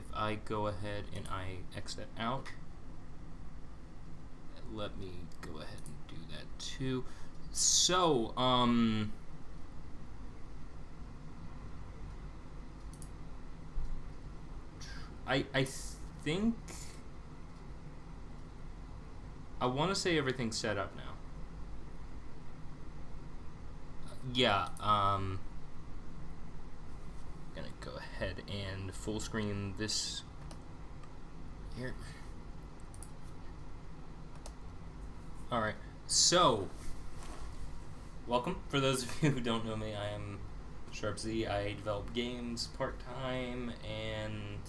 if I go ahead and I exit out, let me go ahead and do that too. So, I think I want to say everything's set up now. Yeah, gonna go ahead and full screen this here. Alright, so welcome. For those of you who don't know me, I am SharpZ. I develop games part-time, and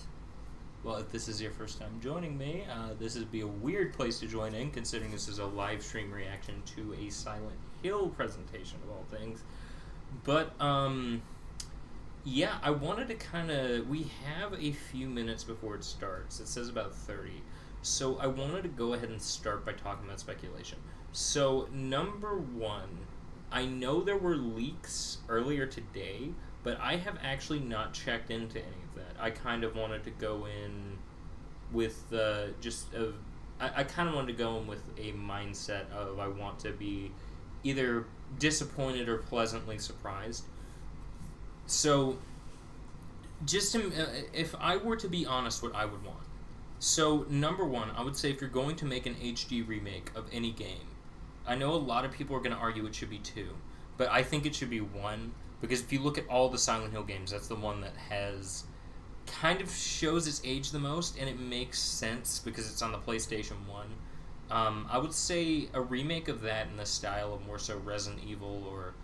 well, if this is your first time joining me, this would be a weird place to join in, considering this is a live stream reaction to a Silent Hill presentation of all things. But, yeah, I wanted to we have a few minutes before it starts. It says about 30. So I wanted to go ahead and start by talking about speculation. So, number one, I know there were leaks earlier today, but I have actually not checked into any of that. I kind of wanted to go in with I kind of wanted to go in with a mindset of I want to be either disappointed or pleasantly surprised. So, just to, if I were to be honest, what I would want. So, number one, I would say if you're going to make an HD remake of any game, I know a lot of people are going to argue it should be 2, but I think it should be 1, because if you look at all the Silent Hill games, that's the one that kind of shows its age the most, and it makes sense because it's on the PlayStation 1. I would say a remake of that in the style of more so Resident Evil or,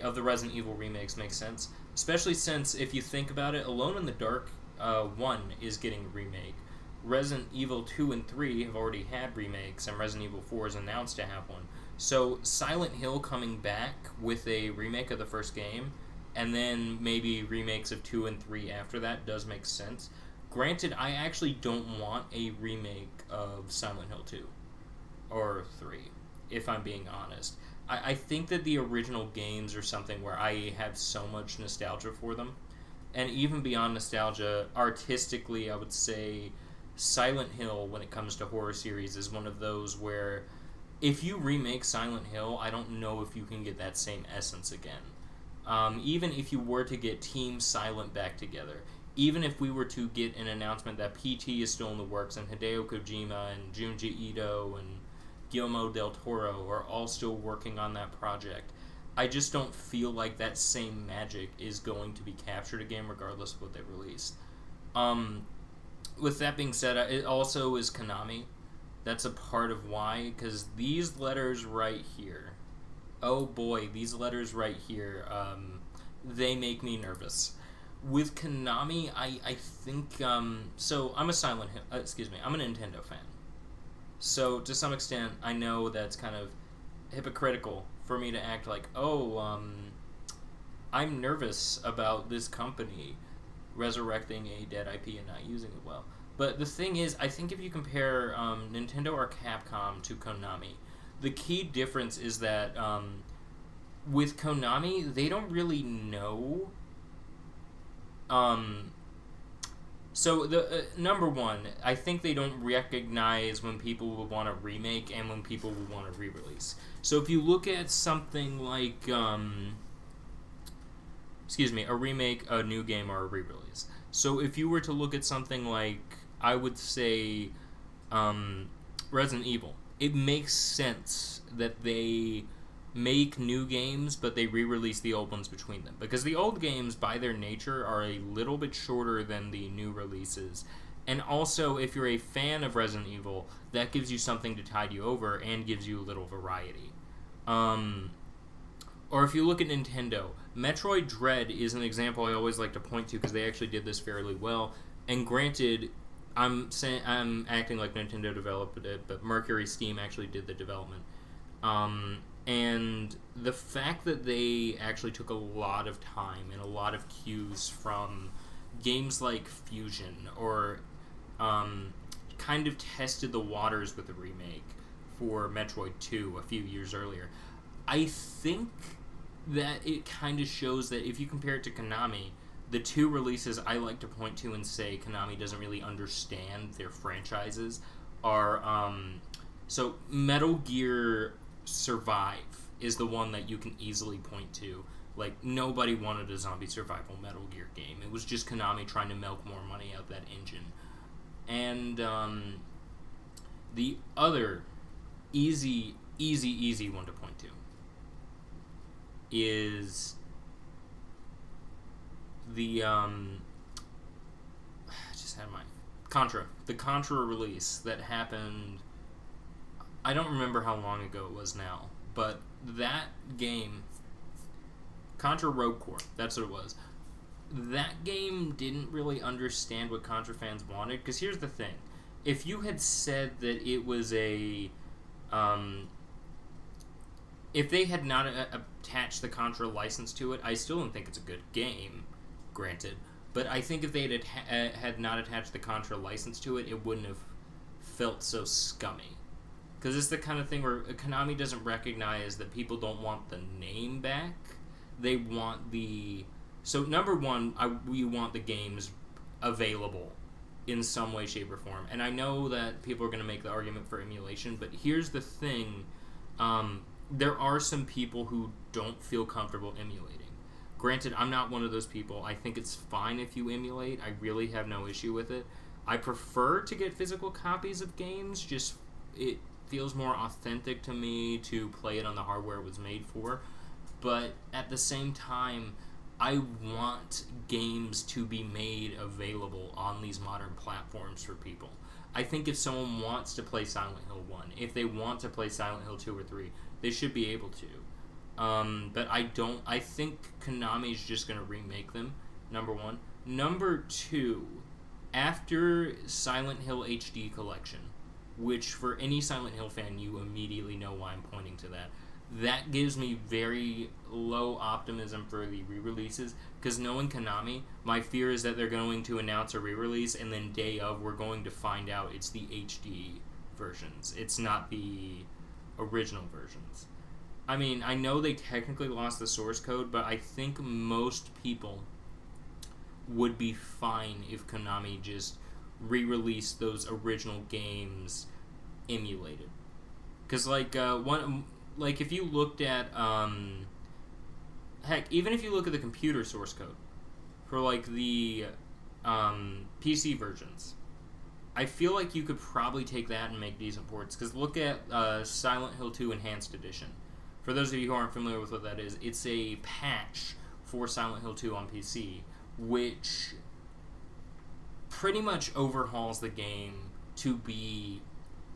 of the Resident Evil remakes makes sense. Especially since, if you think about it, Alone in the Dark 1 is getting a remake. Resident Evil 2 and 3 have already had remakes, and Resident Evil 4 is announced to have one. So Silent Hill coming back with a remake of the first game, and then maybe remakes of 2 and 3 after that does make sense. Granted, I actually don't want a remake of Silent Hill 2 or 3, if I'm being honest. I think that the original games are something where I have so much nostalgia for them. And even beyond nostalgia, artistically, I would say Silent Hill, when it comes to horror series, is one of those where if you remake Silent Hill, I don't know if you can get that same essence again. Even if you were to get Team Silent back together, even if we were to get an announcement that PT is still in the works and Hideo Kojima and Junji Ito and Guillermo del Toro are all still working on that project, I just don't feel like that same magic is going to be captured again regardless of what they release. With that being said, it also is Konami. That's a part of why, because these letters right here, oh boy, these letters right here, they make me nervous. With Konami, I think, so I'm a I'm a Nintendo fan. So, to some extent, I know that's kind of hypocritical for me to act like, I'm nervous about this company resurrecting a dead IP and not using it well. But the thing is, I think if you compare Nintendo or Capcom to Konami, the key difference is that with Konami, they don't really know. So, number one, I think they don't recognize when people would want to remake and when people would want to re-release. So, if you look at something like, a remake, a new game, or a re-release. So, if you were to look at something like, I would say, Resident Evil, it makes sense that they make new games, but they re-release the old ones between them. Because the old games, by their nature, are a little bit shorter than the new releases. And also, if you're a fan of Resident Evil, that gives you something to tide you over and gives you a little variety. Or if you look at Nintendo, Metroid Dread is an example I always like to point to because they actually did this fairly well. And granted, I'm acting like Nintendo developed it, but Mercury Steam actually did the development. And the fact that they actually took a lot of time and a lot of cues from games like Fusion or kind of tested the waters with the remake for Metroid 2 a few years earlier, I think that it kind of shows that if you compare it to Konami, the two releases I like to point to and say Konami doesn't really understand their franchises are, so Metal Gear Survive is the one that you can easily point to. Like, nobody wanted a zombie survival Metal Gear game. It was just Konami trying to milk more money out that engine. And the other easy one to point to is the I just had my Contra. The Contra release that happened, I don't remember how long ago it was now, but that game, Contra Rogue Corps, that's what it was. That game didn't really understand what Contra fans wanted, because here's the thing. If you had said that it was a... if they had not attached the Contra license to it, I still don't think it's a good game, granted. But I think if they had not attached the Contra license to it, it wouldn't have felt so scummy. Because it's the kind of thing where Konami doesn't recognize that people don't want the name back. They want the... So, number one, we want the games available in some way, shape, or form. And I know that people are going to make the argument for emulation, but here's the thing. There are some people who don't feel comfortable emulating. Granted, I'm not one of those people. I think it's fine if you emulate. I really have no issue with it. I prefer to get physical copies of games. Just, it feels more authentic to me to play it on the hardware it was made for. But at the same time, I want games to be made available on these modern platforms for people. I think if someone wants to play Silent Hill 1, if they want to play Silent Hill 2 or 3, they should be able to. But I think Konami's just going to remake them, number one. Number two, after Silent Hill HD Collection, which for any Silent Hill fan, you immediately know why I'm pointing to that. That gives me very low optimism for the re-releases, because knowing Konami, my fear is that they're going to announce a re-release, and then day of, we're going to find out it's the HD versions. It's not the original versions. I mean, I know they technically lost the source code, but I think most people would be fine if Konami just re-released those original games emulated. Because, like, if you looked at, heck, even if you look at the computer source code for, like, the PC versions, I feel like you could probably take that and make decent ports. Because look at Silent Hill 2 Enhanced Edition. For those of you who aren't familiar with what that is, it's a patch for Silent Hill 2 on PC, which pretty much overhauls the game to be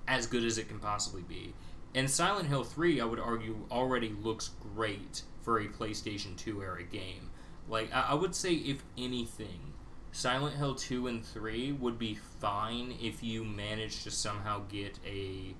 as good as it can possibly be. And Silent Hill 3, I would argue, already looks great for a PlayStation 2 era game. Like, I would say, if anything, Silent Hill 2 and 3 would be fine if you managed to somehow get a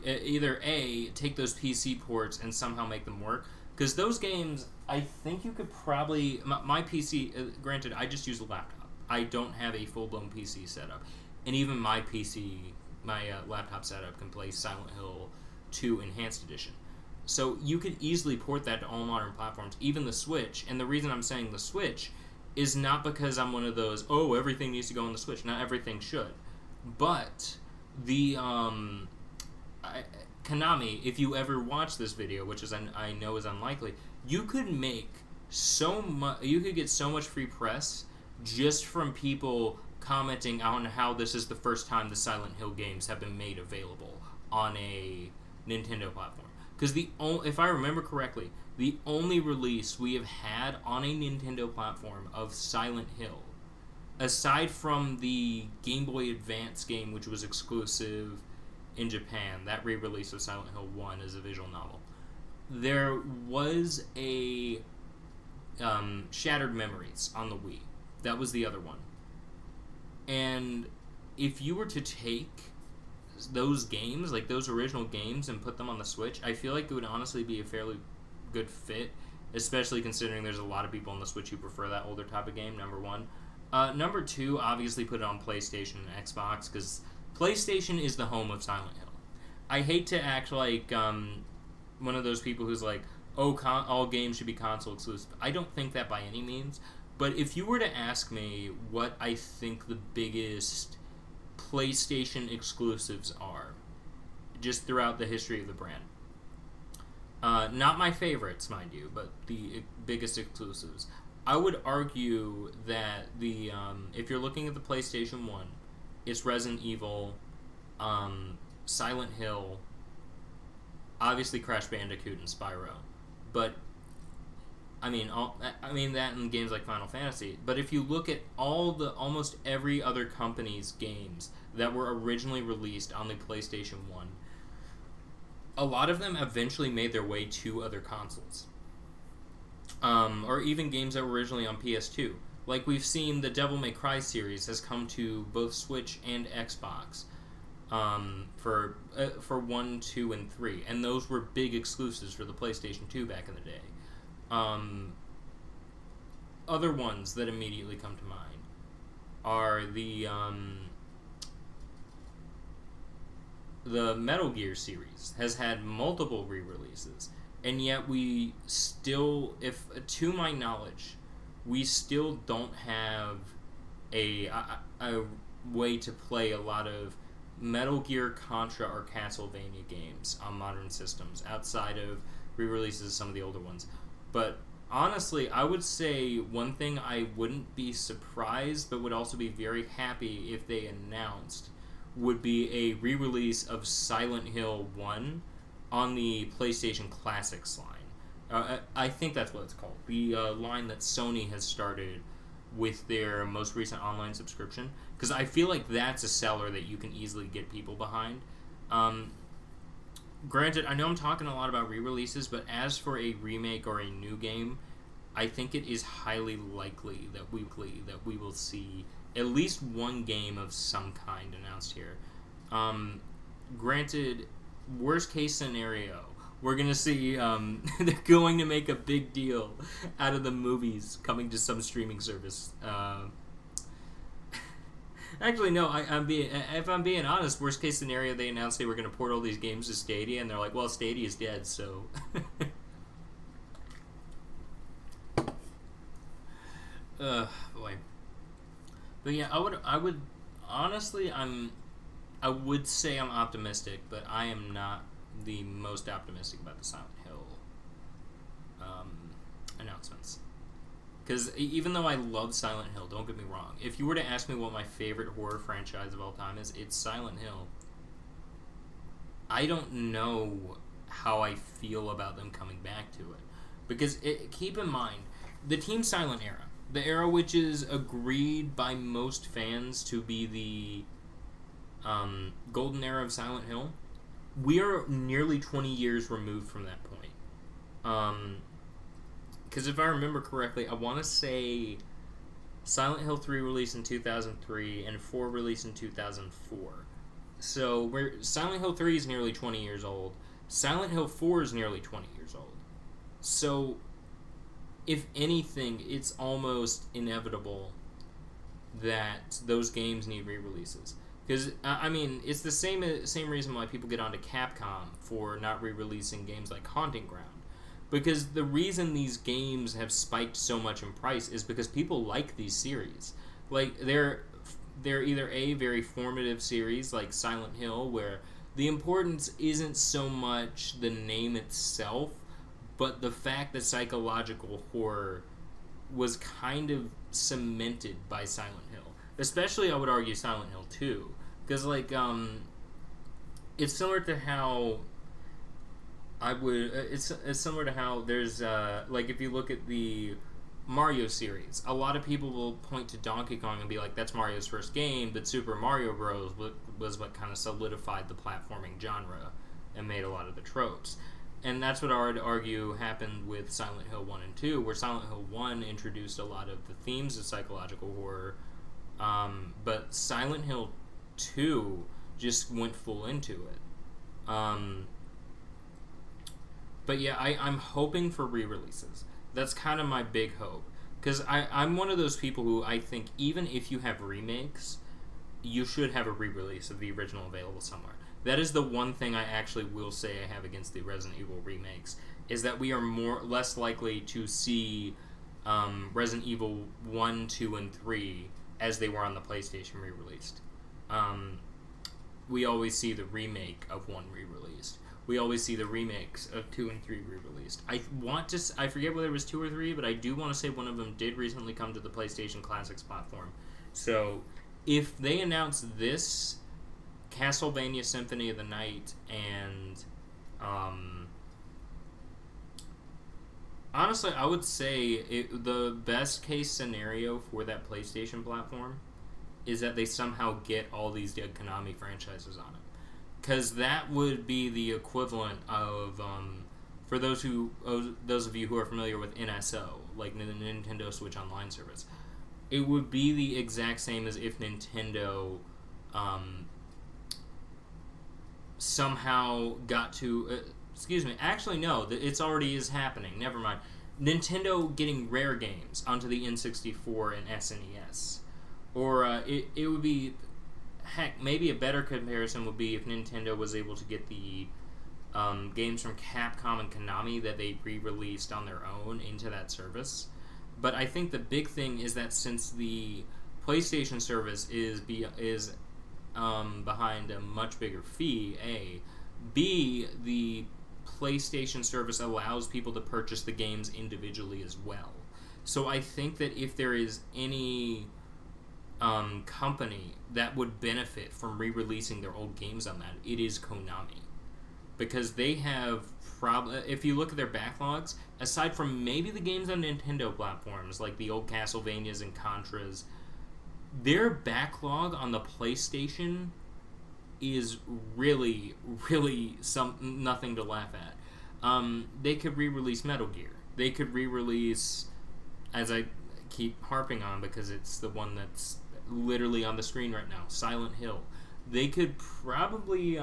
either A, take those PC ports and somehow make them work. Because those games, I think you could probably... My PC, granted, I just use a laptop. I don't have a full-blown PC setup. And even my PC, my laptop setup, can play Silent Hill 2 Enhanced Edition. So you could easily port that to all modern platforms, even the Switch. And the reason I'm saying the Switch is not because I'm one of those, oh, everything needs to go on the Switch. Not everything should. But the... Konami, if you ever watch this video, which is I know is unlikely, you could make so much. You could get so much free press just from people commenting on how this is the first time the Silent Hill games have been made available on a Nintendo platform. Because if I remember correctly, the only release we have had on a Nintendo platform of Silent Hill, aside from the Game Boy Advance game, which was exclusive in Japan, that re-release of Silent Hill 1 as a visual novel, there was a Shattered Memories on the Wii. That was the other one. And if you were to take those games, like those original games, and put them on the Switch, I feel like it would honestly be a fairly good fit, especially considering there's a lot of people on the Switch who prefer that older type of game, number one. Number two, obviously put it on PlayStation and Xbox, because PlayStation is the home of Silent Hill. I hate to act like one of those people who's like, all games should be console exclusive. I don't think that by any means. But if you were to ask me what I think the biggest PlayStation exclusives are, just throughout the history of the brand, not my favorites, mind you, but the biggest exclusives, I would argue that if you're looking at the PlayStation 1, it's Resident Evil, Silent Hill, obviously Crash Bandicoot and Spyro, but I mean that in games like Final Fantasy. But if you look at almost every other company's games that were originally released on the PlayStation 1, a lot of them eventually made their way to other consoles. Or even games that were originally on PS2. Like we've seen the Devil May Cry series has come to both Switch and Xbox for 1, 2, and 3. And those were big exclusives for the PlayStation 2 back in the day. Other ones that immediately come to mind are the Metal Gear series has had multiple re-releases, and yet we still, to my knowledge, we still don't have a way to play a lot of Metal Gear, Contra, or Castlevania games on modern systems outside of re-releases of some of the older ones. But honestly, I would say one thing I wouldn't be surprised, but would also be very happy if they announced, would be a re-release of Silent Hill 1 on the PlayStation Classics line. I think that's what it's called. The line that Sony has started with their most recent online subscription. Because I feel like that's a seller that you can easily get people behind. Granted, I know I'm talking a lot about re-releases, but as for a remake or a new game, I think it is highly likely that we will see at least one game of some kind announced here. Granted, worst case scenario, we're going to see they're going to make a big deal out of the movies coming to some streaming service. Actually, no. If I'm being honest, worst case scenario, they announced they were going to port all these games to Stadia, and they're like, "Well, Stadia is dead." So, boy. But yeah, I would honestly, I would say I'm optimistic, but I am not the most optimistic about the Silent Hill announcements. Because even though I love Silent Hill, don't get me wrong, if you were to ask me what my favorite horror franchise of all time is, it's Silent Hill. I don't know how I feel about them coming back to it. Because keep in mind, the Team Silent era, the era which is agreed by most fans to be the golden era of Silent Hill, we are nearly 20 years removed from that point. Because if I remember correctly, I want to say Silent Hill 3 released in 2003 and 4 released in 2004. So Silent Hill 3 is nearly 20 years old. Silent Hill 4 is nearly 20 years old. So, if anything, it's almost inevitable that those games need re-releases. Because, I mean, it's the same reason why people get onto Capcom for not re-releasing games like Haunting Ground. Because the reason these games have spiked so much in price is because people like these series. Like, they're either a very formative series like Silent Hill, where the importance isn't so much the name itself, but the fact that psychological horror was kind of cemented by Silent Hill. Especially, I would argue, Silent Hill 2. Because, like, it's similar to how it's similar to how there's, like, if you look at the Mario series, a lot of people will point to Donkey Kong and be like, that's Mario's first game, but Super Mario Bros. Was what kind of solidified the platforming genre and made a lot of the tropes. And that's what I would argue happened with Silent Hill 1 and 2, where Silent Hill 1 introduced a lot of the themes of psychological horror, but Silent Hill 2 just went full into it. But yeah, I'm hoping for re-releases. That's kind of my big hope. Because I'm one of those people who I think even if you have remakes, you should have a re-release of the original available somewhere. That is the one thing I actually will say I have against the Resident Evil remakes, is that we are less likely to see Resident Evil 1, 2, and 3 as they were on the PlayStation re-released. We always see the remake of 1 re-released. We always see the remakes of 2 and 3 re-released. I forget whether it was 2 or 3, but I do want to say one of them did recently come to the PlayStation Classics platform. So, if they announce this, Castlevania Symphony of the Night, and honestly, I would say the best case scenario for that PlayStation platform is that they somehow get all these dead Konami franchises on it. Because that would be the equivalent of, for those of you who are familiar with NSO, like the Nintendo Switch Online service, it would be the exact same as if Nintendo somehow got to... actually no, it's already is happening, never mind. Nintendo getting Rare games onto the N64 and SNES. Or it would be... Heck, maybe a better comparison would be if Nintendo was able to get the games from Capcom and Konami that they re-released on their own into that service. But I think the big thing is that since the PlayStation service is behind a much bigger fee, A. B, the PlayStation service allows people to purchase the games individually as well. So I think that if there is any company that would benefit from re-releasing their old games on that, it is Konami. Because they have if you look at their backlogs, aside from maybe the games on Nintendo platforms, like the old Castlevanias and Contras, their backlog on the PlayStation is really, really nothing to laugh at. They could re-release Metal Gear. They could re-release, as I keep harping on because it's the one that's literally on the screen right now, Silent Hill. They could probably...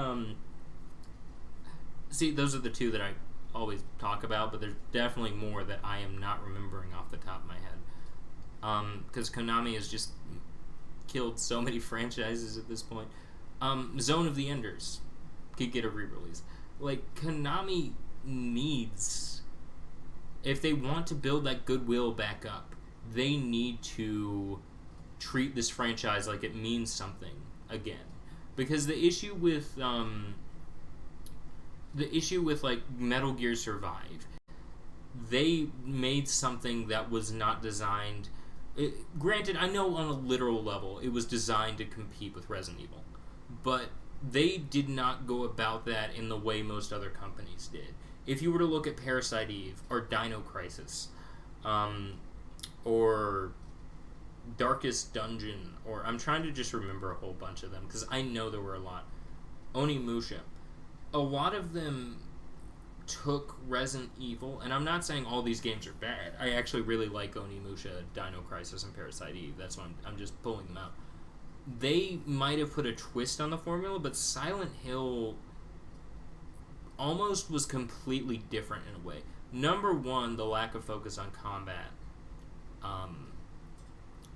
See, those are the two that I always talk about, but there's definitely more that I am not remembering off the top of my head. Because Konami has just killed so many franchises at this point. Zone of the Enders could get a re-release. Like, Konami needs... If they want to build that goodwill back up, they need to treat this franchise like it means something again. Because the issue with like Metal Gear Survive, they made something that was not designed... granted, I know on a literal level it was designed to compete with Resident Evil, but they did not go about that in the way most other companies did. If you were to look at Parasite Eve, or Dino Crisis, or Darkest Dungeon, or I'm trying to just remember a whole bunch of them, because I know there were a lot. Onimusha. A lot of them took Resident Evil, and I'm not saying all these games are bad. I actually really like Onimusha, Dino Crisis, and Parasite Eve. That's why I'm just pulling them out. They might have put a twist on the formula, but Silent Hill almost was completely different in a way. Number one, the lack of focus on combat,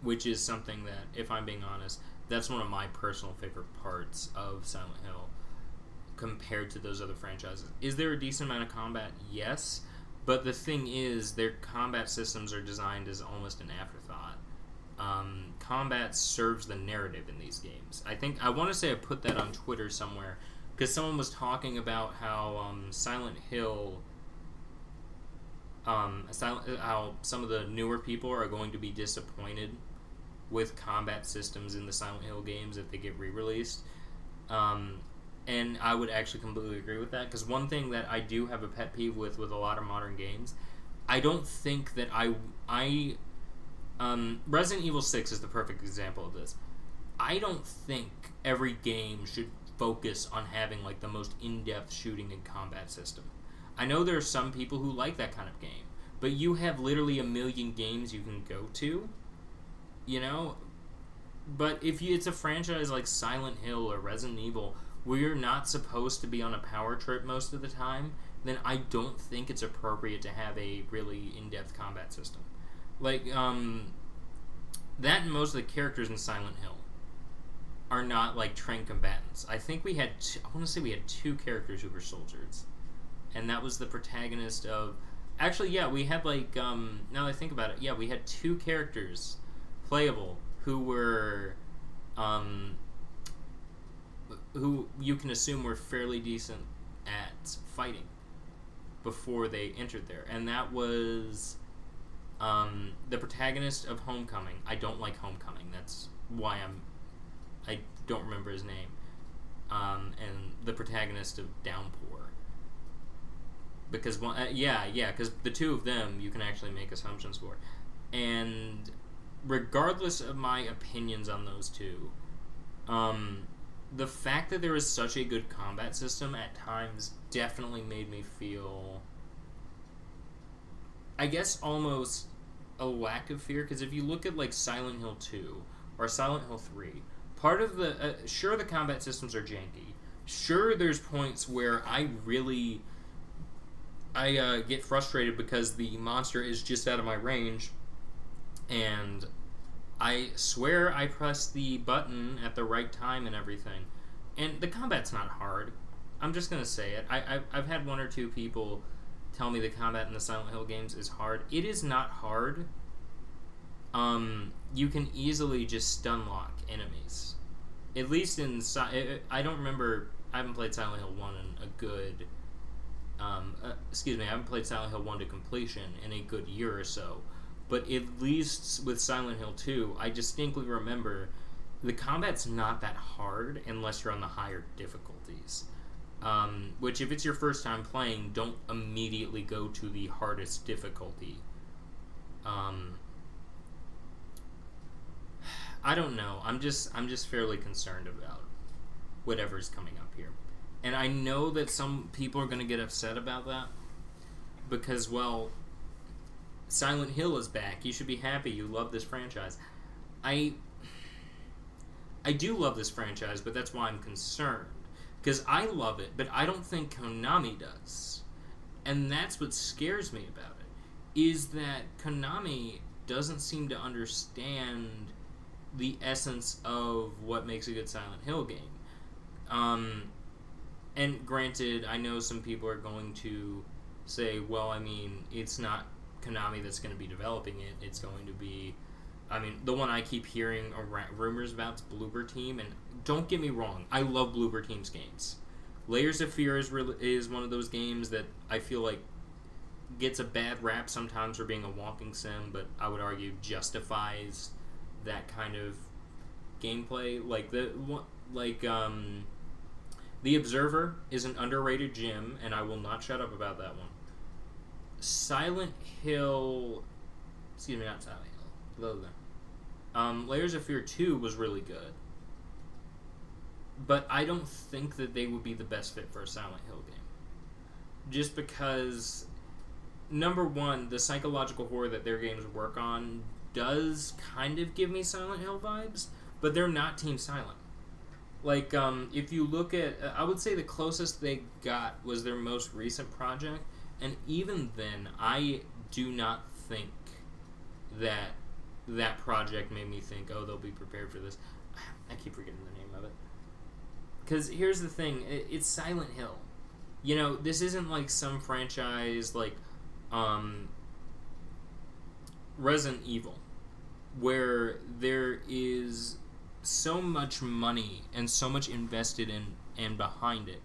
which is something that, if I'm being honest, that's one of my personal favorite parts of Silent Hill compared to those other franchises. Is there a decent amount of combat? Yes, but the thing is, their combat systems are designed as almost an afterthought. Combat serves the narrative in these games. I want to say I put that on Twitter somewhere, because someone was talking about how Silent Hill, how some of the newer people are going to be disappointed with combat systems in the Silent Hill games if they get re-released. And I would actually completely agree with that, because one thing that I do have a pet peeve with a lot of modern games, I don't think that Resident Evil 6 is the perfect example of this. I don't think every game should focus on having like the most in-depth shooting and combat system. I know there are some people who like that kind of game, but you have literally a million games you can go to, you know? But if it's a franchise like Silent Hill or Resident Evil, where you're not supposed to be on a power trip most of the time, then I don't think it's appropriate to have a really in-depth combat system. Like, that and most of the characters in Silent Hill are not, like, trained combatants. I think we had, I want to say we had 2 characters who were soldiers. and that was the protagonist of. Actually, yeah, we had like now that I think about it, yeah, we had two characters playable who were who you can assume were fairly decent at fighting before they entered there, and that was the protagonist of Homecoming. I don't like Homecoming. That's why I don't remember his name. And the protagonist of Downpour. Because because the two of them you can actually make assumptions for, and regardless of my opinions on those two, the fact that there is such a good combat system at times definitely made me feel, I guess, almost a lack of fear. Because if you look at like Silent Hill 2 or Silent Hill 3, part of the sure, the combat systems are janky. Sure, there's points where I get frustrated because the monster is just out of my range, and I swear I pressed the button at the right time and everything. And the combat's not hard. I'm just going to say it. I've had one or two people tell me the combat in the Silent Hill games is hard. It is not hard. You can easily just stun lock enemies. At least in... I don't remember... I haven't played Silent Hill 1 in a good... I haven't played Silent Hill 1 to completion in a good year or so. But at least with Silent Hill 2, I distinctly remember the combat's not that hard unless you're on the higher difficulties. Which, if it's your first time playing, don't immediately go to the hardest difficulty. I don't know. I'm just fairly concerned about whatever's coming up here. And I know that some people are going to get upset about that because, well, Silent Hill is back. You should be happy. You love this franchise. I do love this franchise, but that's why I'm concerned. Because I love it, but I don't think Konami does. And that's what scares me about it, is that Konami doesn't seem to understand the essence of what makes a good Silent Hill game. And granted, I know some people are going to say, well, I mean, it's not Konami that's going to be developing it. It's going to be... I mean, the one I keep hearing rumors about is Bloober Team, and don't get me wrong, I love Bloober Team's games. Layers of Fear is one of those games that I feel like gets a bad rap sometimes for being a walking sim, but I would argue justifies that kind of gameplay. The Observer is an underrated gem, and I will not shut up about that one. Silent Hill... Excuse me, not Silent Hill. Layers of Fear 2 was really good. But I don't think that they would be the best fit for a Silent Hill game. Just because, number one, the psychological horror that their games work on does kind of give me Silent Hill vibes, but they're not Team Silent. Like, if you look at... I would say the closest they got was their most recent project, and even then, I do not think that project made me think, oh, they'll be prepared for this. I keep forgetting the name of it. Because here's the thing, it's Silent Hill. You know, this isn't like some franchise like Resident Evil, where there is so much money and so much invested in and behind it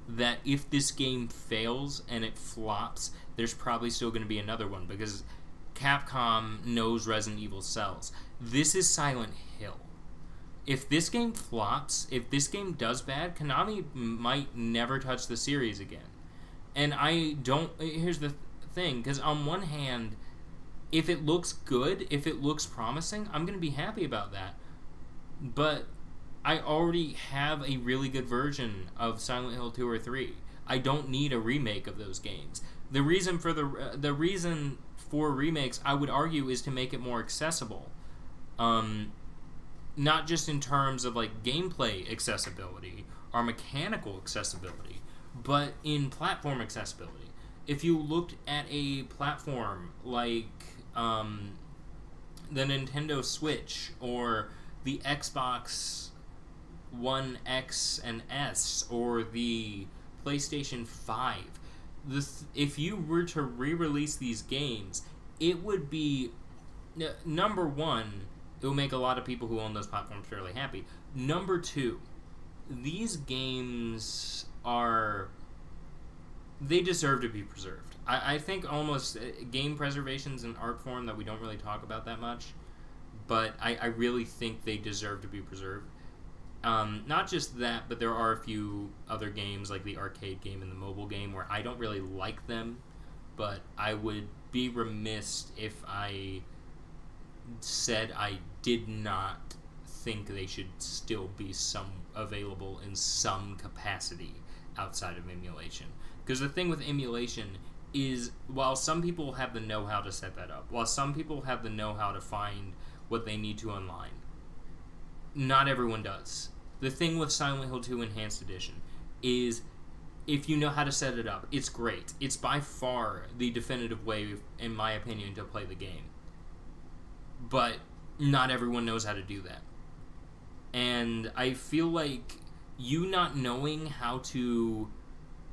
that if this game fails and it flops, there's probably still going to be another one, because Capcom knows Resident Evil sells. This is Silent Hill. If this game flops, if this game does bad, Konami might never touch the series again. And I don't... Here's the thing, because on one hand, if it looks good, if it looks promising, I'm going to be happy about that. But I already have a really good version of Silent Hill 2 or 3. I don't need a remake of those games. The reason for remakes, I would argue, is to make it more accessible. Not just in terms of like gameplay accessibility or mechanical accessibility, but in platform accessibility. If you looked at a platform like the Nintendo Switch or the Xbox One X and S or the PlayStation 5, if you were to re-release these games, it would be number one. It will make a lot of people who own those platforms fairly happy. Number two, these games they deserve to be preserved. I think almost game preservation's an art form that we don't really talk about that much, but I really think they deserve to be preserved. Not just that, but there are a few other games like the arcade game and the mobile game where I don't really like them, but I would be remiss if I said I did not think they should still be available in some capacity outside of emulation. Because the thing with emulation is, while some people have the know-how to set that up, while some people have the know-how to find what they need to online, not everyone does. The thing with Silent Hill 2 Enhanced Edition is, if you know how to set it up, it's great. It's by far the definitive way, in my opinion, to play the game. But not everyone knows how to do that. And I feel like you not knowing how to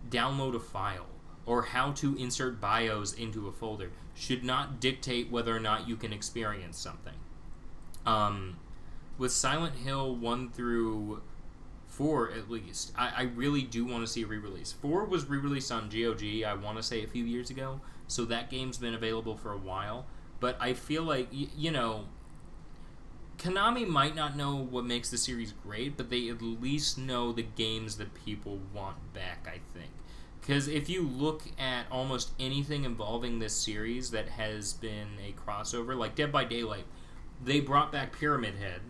download a file or how to insert BIOS into a folder should not dictate whether or not you can experience something. With Silent Hill 1 through 4, at least, I really do want to see a re-release. 4 was re-released on GOG, I want to say, a few years ago, so that game's been available for a while. But I feel like, Konami might not know what makes the series great, but they at least know the games that people want back, I think. Because if you look at almost anything involving this series that has been a crossover, like Dead by Daylight, they brought back Pyramid Head,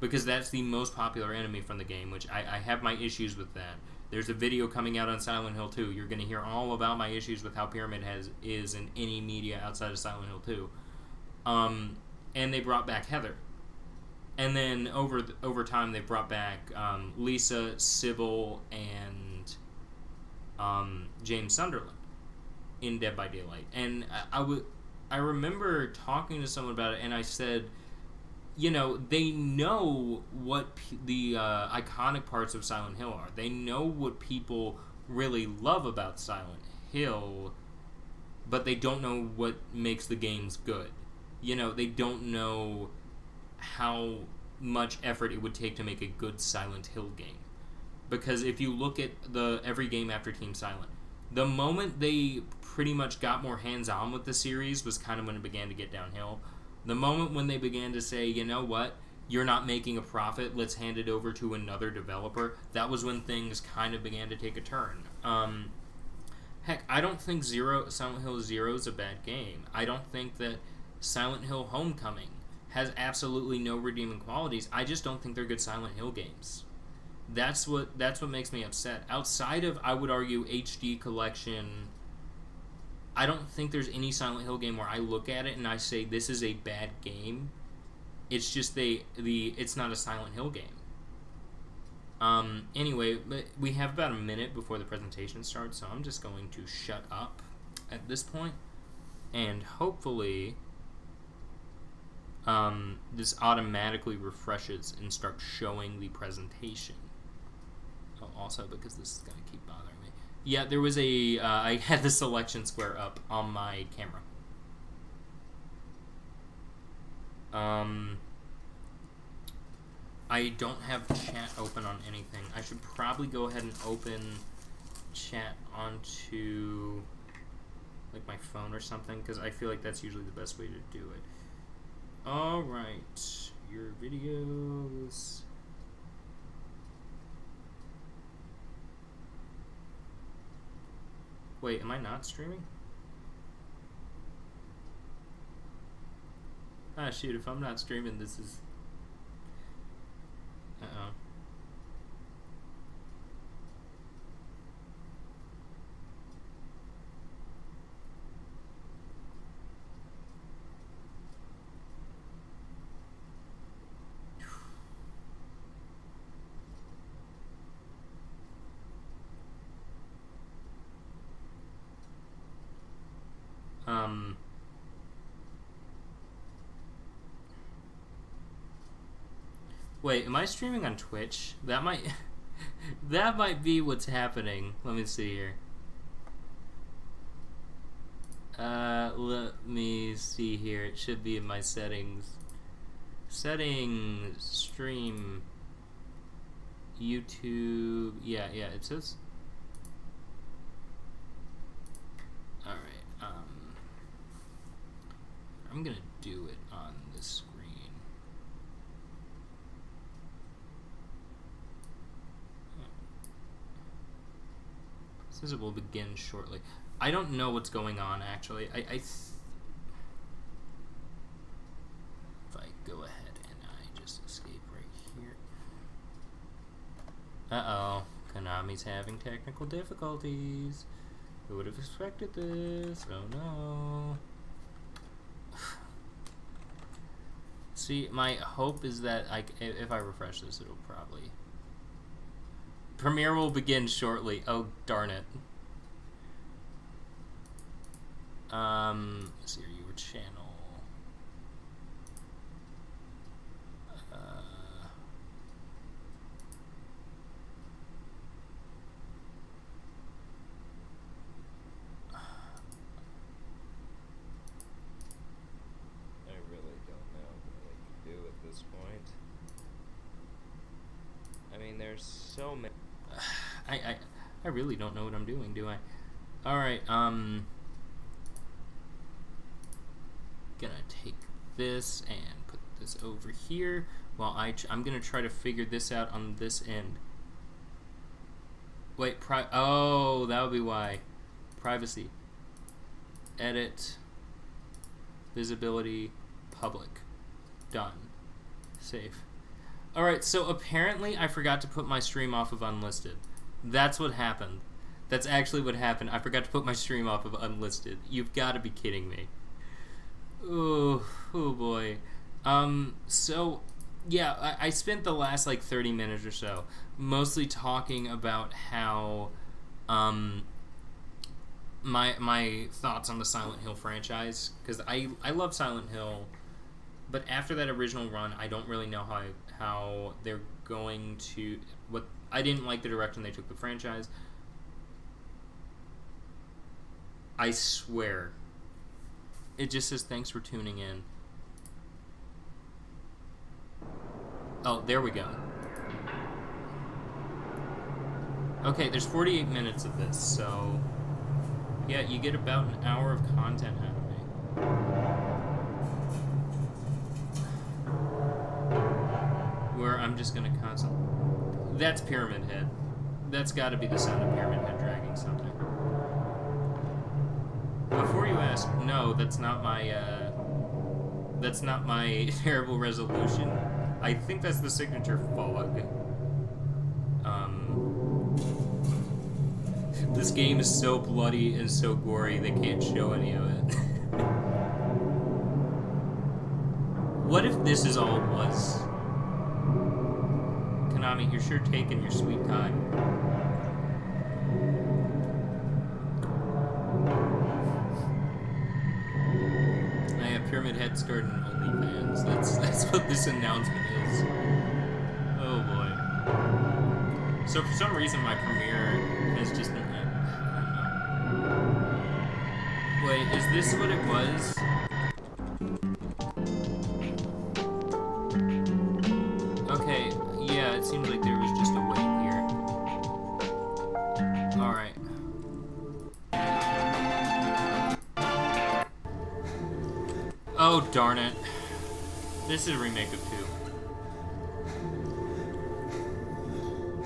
because that's the most popular enemy from the game, which I have my issues with that. There's a video coming out on Silent Hill 2. You're going to hear all about my issues with how Pyramid Head is in any media outside of Silent Hill 2. And they brought back Heather. And then over time, they brought back Lisa, Sybil, and James Sunderland in Dead by Daylight. And I remember talking to someone about it, and I said, they know what the iconic parts of Silent Hill are. They know what people really love about Silent Hill, but they don't know what makes the games good. They don't know how much effort it would take to make a good Silent Hill game. Because if you look at every game after Team Silent, the moment they pretty much got more hands-on with the series was kind of when it began to get downhill. The moment when they began to say, you know what, you're not making a profit, let's hand it over to another developer, that was when things kind of began to take a turn. Heck, I don't think Silent Hill 0 is a bad game. I don't think that Silent Hill Homecoming has absolutely no redeeming qualities. I just don't think they're good Silent Hill games. That's what makes me upset. Outside of, I would argue, HD Collection, I don't think there's any Silent Hill game where I look at it and I say this is a bad game. It's just it's not a Silent Hill game. Anyway, but we have about a minute before the presentation starts, so I'm just going to shut up at this point, and hopefully this automatically refreshes and starts showing the presentation. Oh, also because this is going to keep bothering me. Yeah, there was I had the selection square up on my camera. I don't have chat open on anything. I should probably go ahead and open chat onto like my phone or something, because I feel like that's usually the best way to do it. Alright, your videos. Wait, am I not streaming? Ah, shoot, if I'm not streaming, this is... Uh-oh. Wait, am I streaming on Twitch? That might... that might be what's happening. Let me see here. Let me see here. It should be in my settings. Settings, stream, YouTube. Yeah, it says. Alright, I'm gonna do it on the screen. It says it will begin shortly. I don't know what's going on, actually. If I go ahead and I just escape right here. Uh-oh. Konami's having technical difficulties. Who would have expected this? Oh no. See, my hope is that if I refresh this, it'll probably... Premiere will begin shortly. Oh, darn it. Let's see, your channel. I really don't know what I can do at this point. I mean, there's so many. I really don't know what I'm doing, do I? Alright, gonna take this and put this over here while I'm gonna try to figure this out on this end. Wait, oh, that would be why. Privacy. Edit. Visibility. Public. Done. Save. Alright, so apparently I forgot to put my stream off of unlisted. That's what happened. That's actually what happened. I forgot to put my stream off of unlisted. You've got to be kidding me. Oh boy. So, yeah, I spent the last, 30 minutes or so mostly talking about how, my thoughts on the Silent Hill franchise, because I love Silent Hill, but after that original run, I don't really know how they're going to... I didn't like the direction they took the franchise. I swear. It just says, thanks for tuning in. Oh, there we go. Okay, there's 48 minutes of this, so... Yeah, you get about an hour of content out of me. Where I'm just gonna constantly... That's Pyramid Head. That's gotta be the sound of Pyramid Head dragging something. Before you ask, no, that's not my terrible resolution. I think that's the signature fog. This game is so bloody and so gory, they can't show any of it. What if this is all it was? Konami, you're sure taking your sweet time. I have Pyramid Head starting OnlyFans. That's what this announcement is. Oh boy. So for some reason my Premiere has just been... I don't know. Wait, is this what it was? Okay, yeah, it seems like there was just a wait here. Alright. Oh, darn it. This is a remake of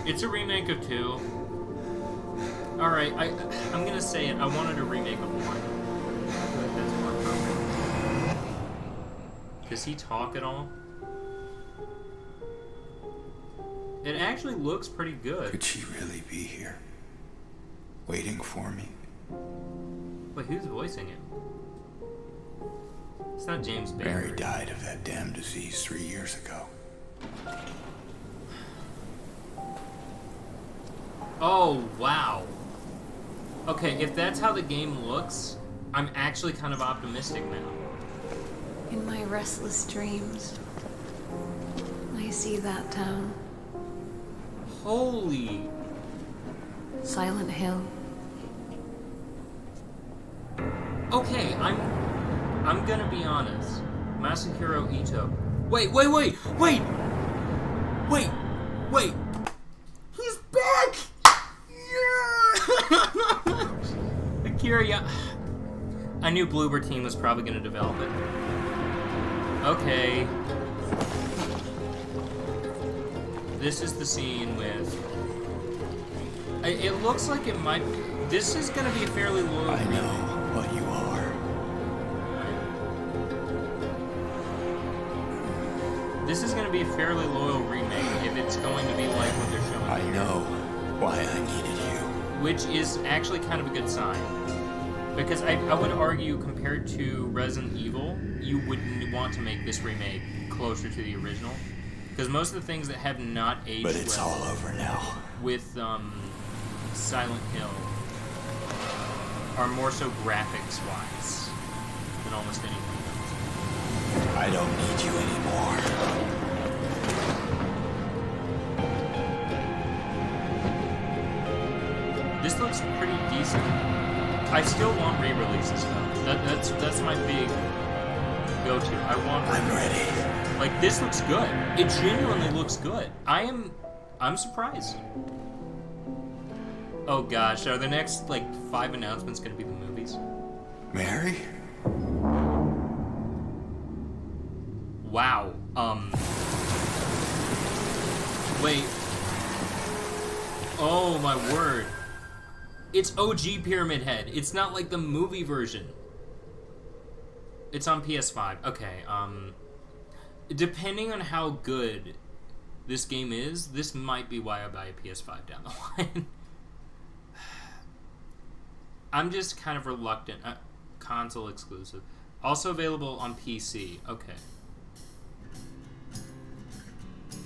2. It's a remake of 2. Alright, I'm gonna say it. I wanted a remake of 1. I feel like that's more appropriate. Does he talk at all? It actually looks pretty good. Could she really be here? Waiting for me? Wait, who's voicing him? It's not James Baker. Mary died of that damn disease 3 years ago. Oh, wow. Okay, if that's how the game looks, I'm actually kind of optimistic now. In my restless dreams, I see that town. Holy... Silent Hill. Okay, I'm gonna be honest. Masahiro Ito. Wait! He's back! Yeah! Akira, I knew Bloober Team was probably gonna develop it. Okay. This is the scene with... It looks like it might be... This is gonna be a fairly loyal... I know what you are. This is gonna be a fairly loyal remake if it's going to be like what they're showing I here. know why I needed you. Which is actually kind of a good sign. Because I would argue, compared to Resident Evil, you wouldn't want to make this remake closer to the original. Because most of the things that have not aged But it's well all over now. with Silent Hill are more so graphics-wise than almost anything else. I don't need you anymore. This looks pretty decent. I still want re-releases though. That's my big go-to. I'm ready. Like, this looks good. It genuinely looks good. I'm surprised. Oh gosh, are the next, 5 announcements gonna be the movies? Mary? Wow. Wait. Oh my word. It's OG Pyramid Head. It's not like the movie version. It's on PS5. Okay, depending on how good this game is, this might be why I buy a PS5 down the line. I'm just kind of reluctant. Console exclusive. Also available on PC. Okay.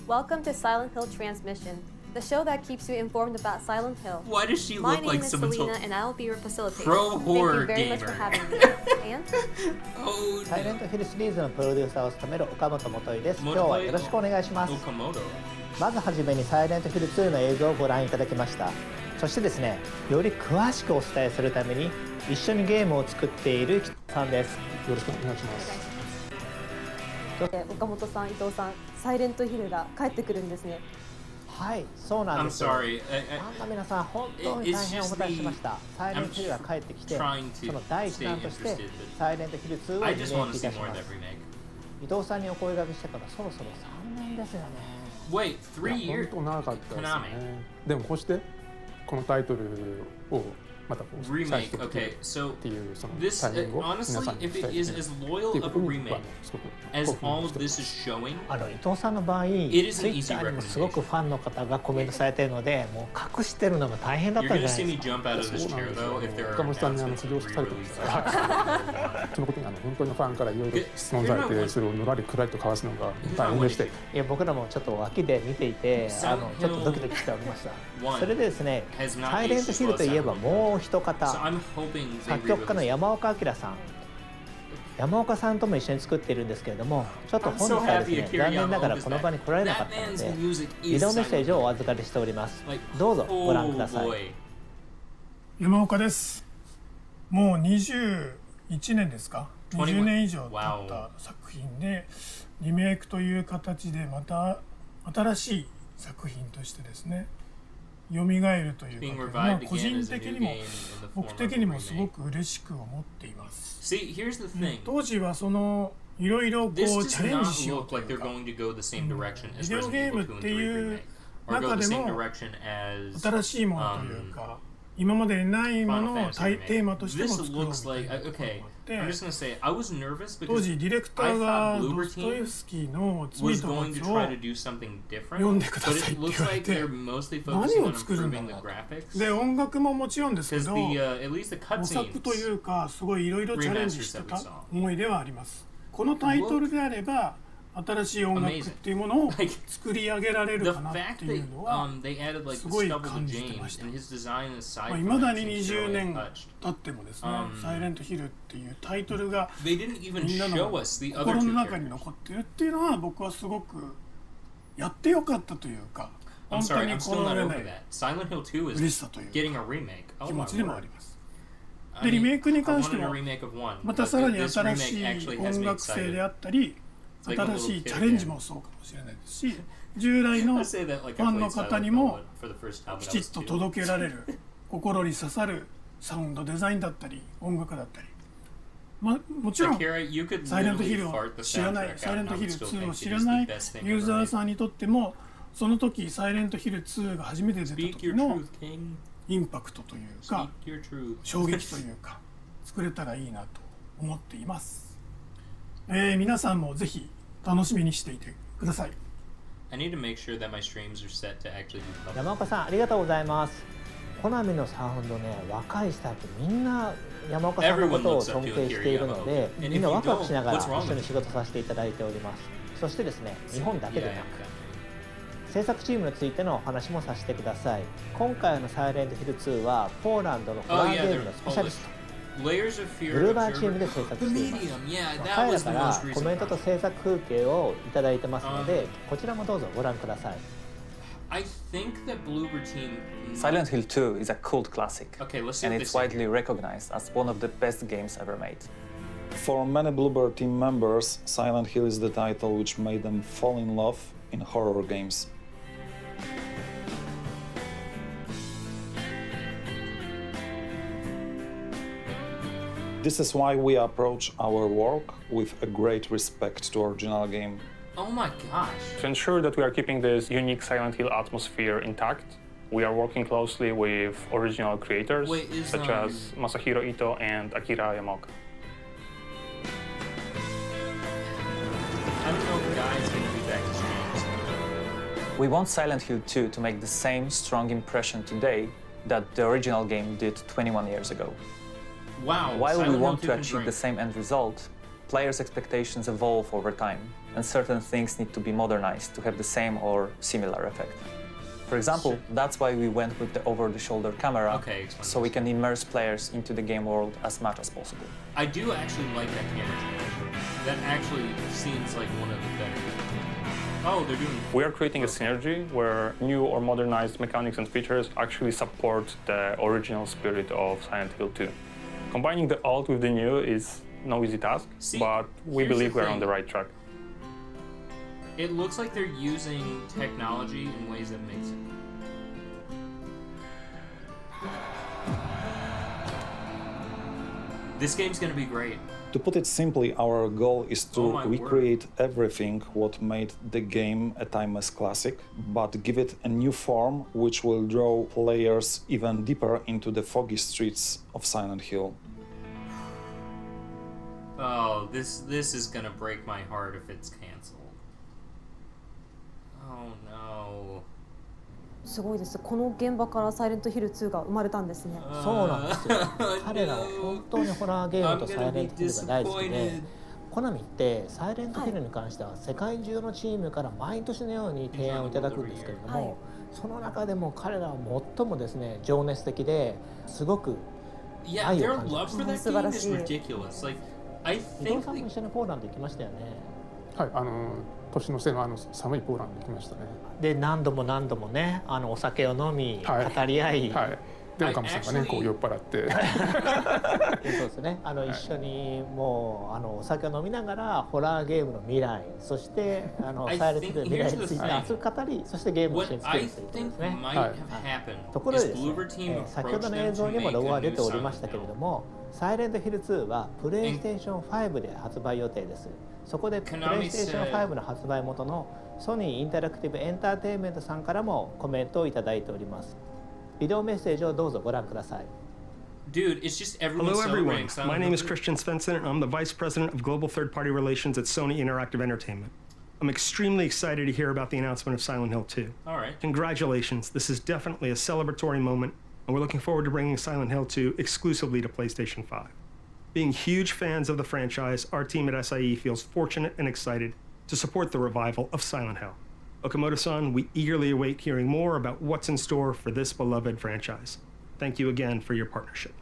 Welcome to Silent Hill Transmission, the show that keeps you informed about Silent Hill. Why does she My look name like is someone Selena, told... and I will be your facilitator. Pro horror Thank you very much gamer. for having me. And Oh, サイレントヒルシリーズのプロデューサーを務める岡本元井です。今日はよろしくお願いします。 Okamoto. まずはじめにサイレントヒル2の映像をご覧いただきました。そしてですね、より詳しくお伝えするために一緒にゲームを作っている北さんです。よろしくお願いします。岡本さん、伊藤さん、サイレントヒルが帰ってくるんですね。はい、そうなん I'm です。フ sorry. ァンの皆さん、本当に大変お待たせしました。サイレントヒルが帰ってきて、そ trying to の第一弾として stay interested, サイレントヒル2を I リメ just イ want ク to いた see し more of ま that す。 remake. 伊藤さんにお声掛けしてからそろそろ3年ですよね。 Wait, 3 years? 本当長かったですね Konami. でもこうしてこのタイトルをまたこう Remake. 再してできる Okay, so っていうその this タイミングを皆 honestly, さんに if した it い is です as ね loyal っていう of こ a とに remake すごく as 興奮 all し of てま this す is showing, 伊藤さんの場合、ツイ is an ッ easy ターにもすごくファンの方がコメントされているので、もう隠してるのが大変だっ you're たんじ gonna ゃない see で me すか。 jump out of そ this うなん chair です though よ if there 岡 are 本さんに announcements 治 of 療されてま re-release. すからそのことに本当にファンからいろいろ質問されてそれをのらりくらりと交わすのが大変でしていや僕らもちょっと脇で見ていて、ちょっとドキドキしておりました。それでですね、サイレントヒルといえばもう一 So 方、 I'm hoping they 作曲家の re-release. 山岡明さん。山岡さんとも一緒に作っているんですけれども、ちょっと I'm 本 so 日はです happy ね、 Akira 残念ながら Yamaoka is この場に来られなか back. ったの That で man's music ビ is デオメッセージをお silent. 預かりしております。 Like, どうぞご覧くだ oh さい。 boy. 山岡です。もう21年ですか、20年以上経った作品でリメイクという形でまた新しい作品としてですね蘇るという Being か、 revived 個 again 人 as a 的 new に game も in the 僕 form 的 of に a もすご remake. く嬉しく思っています。 See, here's the thing. 当時はそのいろいろこ This うチャ does レン not ジしよう look とい like う they're か、 going to go the same direction as ビデオ Resident ゲー Evil 2ム and って 3いう remake, or go 中 the で same も direction as 新しいものというか、今までにないも Final のを Fantasy テーマとしても This 作ろうみ looks たい like なことが okay. あっ I'm て、 just gonna say I was nervous 当 because 時ディレクタ I ー thought が Bloober ドストエ Team フスキーの罪 was と going to 罰を try to do something different, 読んでくだ but さい it って looks 言われ like て、 they're mostly 何 focusing を on 作るんだ improving the ろうと。 graphics. で音楽ももちろんですけ Because ど、 at least the 模索とい cutscenes. うかすごいいろいろチャレンジしてた思いではあります。このタイトルであれば新しい音楽っていうものを作り上げられ The るかなっ fact ていう that のは、 they added like す the ごい stubble to 感じてまし James た。 and his design is side いまだに seems 20 really 年 untouched. 経ってもですね、サイレントヒルっていうタイトルが They didn't even みんな show の us the other 心 two の中に characters. 残ってるっていうのは僕はすごくやってよかったというか、 I'm 本当 sorry, に I'm こ still の not 上 over ない that. Silent Hill 2嬉し is さという getting a remake. 気 Oh 持 my ちでもあ word. ります。でリメイクに関して I wanted a は remake of one, また but さらに this 新し remake い actually has 音 me 楽性 excited. であったり It's like a 新し little い kid チャレンジ again. もそうかもしれないですし従来の I フ say that like I ァンの played 方に Silent も Hill for the first time when き I ちっ was と two. 届けられる心に刺さるサウンドデザインだったり音楽だったり、もちろん Akira, you could サイレントヒ literally ルを fart the 知らない soundtrack サイレ out ン and ト I ヒ would ル still 2 think を it 知ら is な the い best thing ユー ever ザー made. さんにとってもその時サイレントヒル2が初めて出た Speak 時 your の truth, King. インパクトというか Speak your truth. 衝撃というか作れたらいいなと思っています、皆さんもぜひ楽しみにしていてください。 I need to make sure that my streams are set to actually be public. 山岡さんありがとうございます。コナミのサウンドね、若いスタッフみんな山岡さんのことを尊敬しているので、みんなワクワクしながら一緒に仕事させていただいております。そしてですね、日本だけでなく制作チームについてのお話もさせてください。今回のサイレントヒル2はポーランドのホラーゲームのスペシャリスト、ブルーバーチームで制作しています。彼らからコメントと制作風景をいただいてますので、こちらもどうぞご覧ください。I think that Bloober Team. Silent Hill 2 is a cult classic, Okay, let's see and what it's they say. widely recognized as one of the best games ever made. For many Bloober team members, Silent Hill is the title which made them fall in love in horror games. This is why we approach our work with a great respect to original game. Oh my gosh. To ensure that we are keeping this unique Silent Hill atmosphere intact, we are working closely with original creators such as Masahiro Ito and Akira Yamaoka. I don't know if guys can do back to streams. We want Silent Hill 2 to make the same strong impression today that the original game did 21 years ago. Wow. While Silent we Hill want 2 to can achieve drink. the same end result, players' expectations evolve over time, and certain things need to be modernized to have the same or similar effect. For example, that's why we went with the over-the-shoulder camera, so we can immerse players into the game world as much as possible. I do actually like that camera change. That actually seems like one of the better. Oh, they're doing. We are creating a synergy where new or modernized mechanics and features actually support the original spirit of Silent Hill 2. Combining the old with the new is no easy task, but we believe we're on the right track. It looks like they're using technology in ways that make sense. This game's gonna be great. To put it simply, our goal is to my recreate everything what made the game a timeless classic, but give it a new form which will draw players even deeper into the foggy streets of Silent Hill. Oh, this is gonna break my heart if it's canceled. Oh no. すごいです。この現場からサイレントヒル2が生まれたんですね。そうなんですよ。彼らは本当にホラーゲームとサイレントヒルが大好きで、コナミってサイレントヒルに関しては世界中のチームから毎年のように提案をいただくんですけれども、その中でも彼らは最もですね情熱的ですごく愛を感じます。素晴らしい。伊藤さんも一緒にポーランド行きましたよね。はい、年の瀬の寒いポーランド行きましたね。で何度も何度もねお酒を飲み、語り合い、はい、で岡本さんがねこう酔っ払ってそうですね一緒にもうお酒を飲みながらホラーゲームの未来そしてサイレントヒルの未来について熱く語りそしてゲームを一緒に作るということですね。ところでですね先ほどの映像にもロゴが出ておりましたけれどもサイレントヒル2はプレイステーション5で発売予定です。そこでプレイステーション5の発売元のソニーインタラクティブエンターテインメントさんからもコメントをいただいております。ビデオメッセージをどうぞご覧ください。Dude, it's just everyone Hello everyone, celebrating. my name is Christian Svensson and I'm the Vice President of Global Third-Party Relations at Sony Interactive Entertainment. I'm extremely excited to hear about the announcement of Silent Hill 2. All right. Congratulations, this is definitely a celebratory moment and we're looking forward to bringing Silent Hill 2 exclusively to PlayStation 5. Being huge fans of the franchise, our team at SIE feels fortunate and excited to support the revival of Silent Hill. Okamoto-san, we eagerly await hearing more about what's in store for this beloved franchise. Thank you again for your partnership.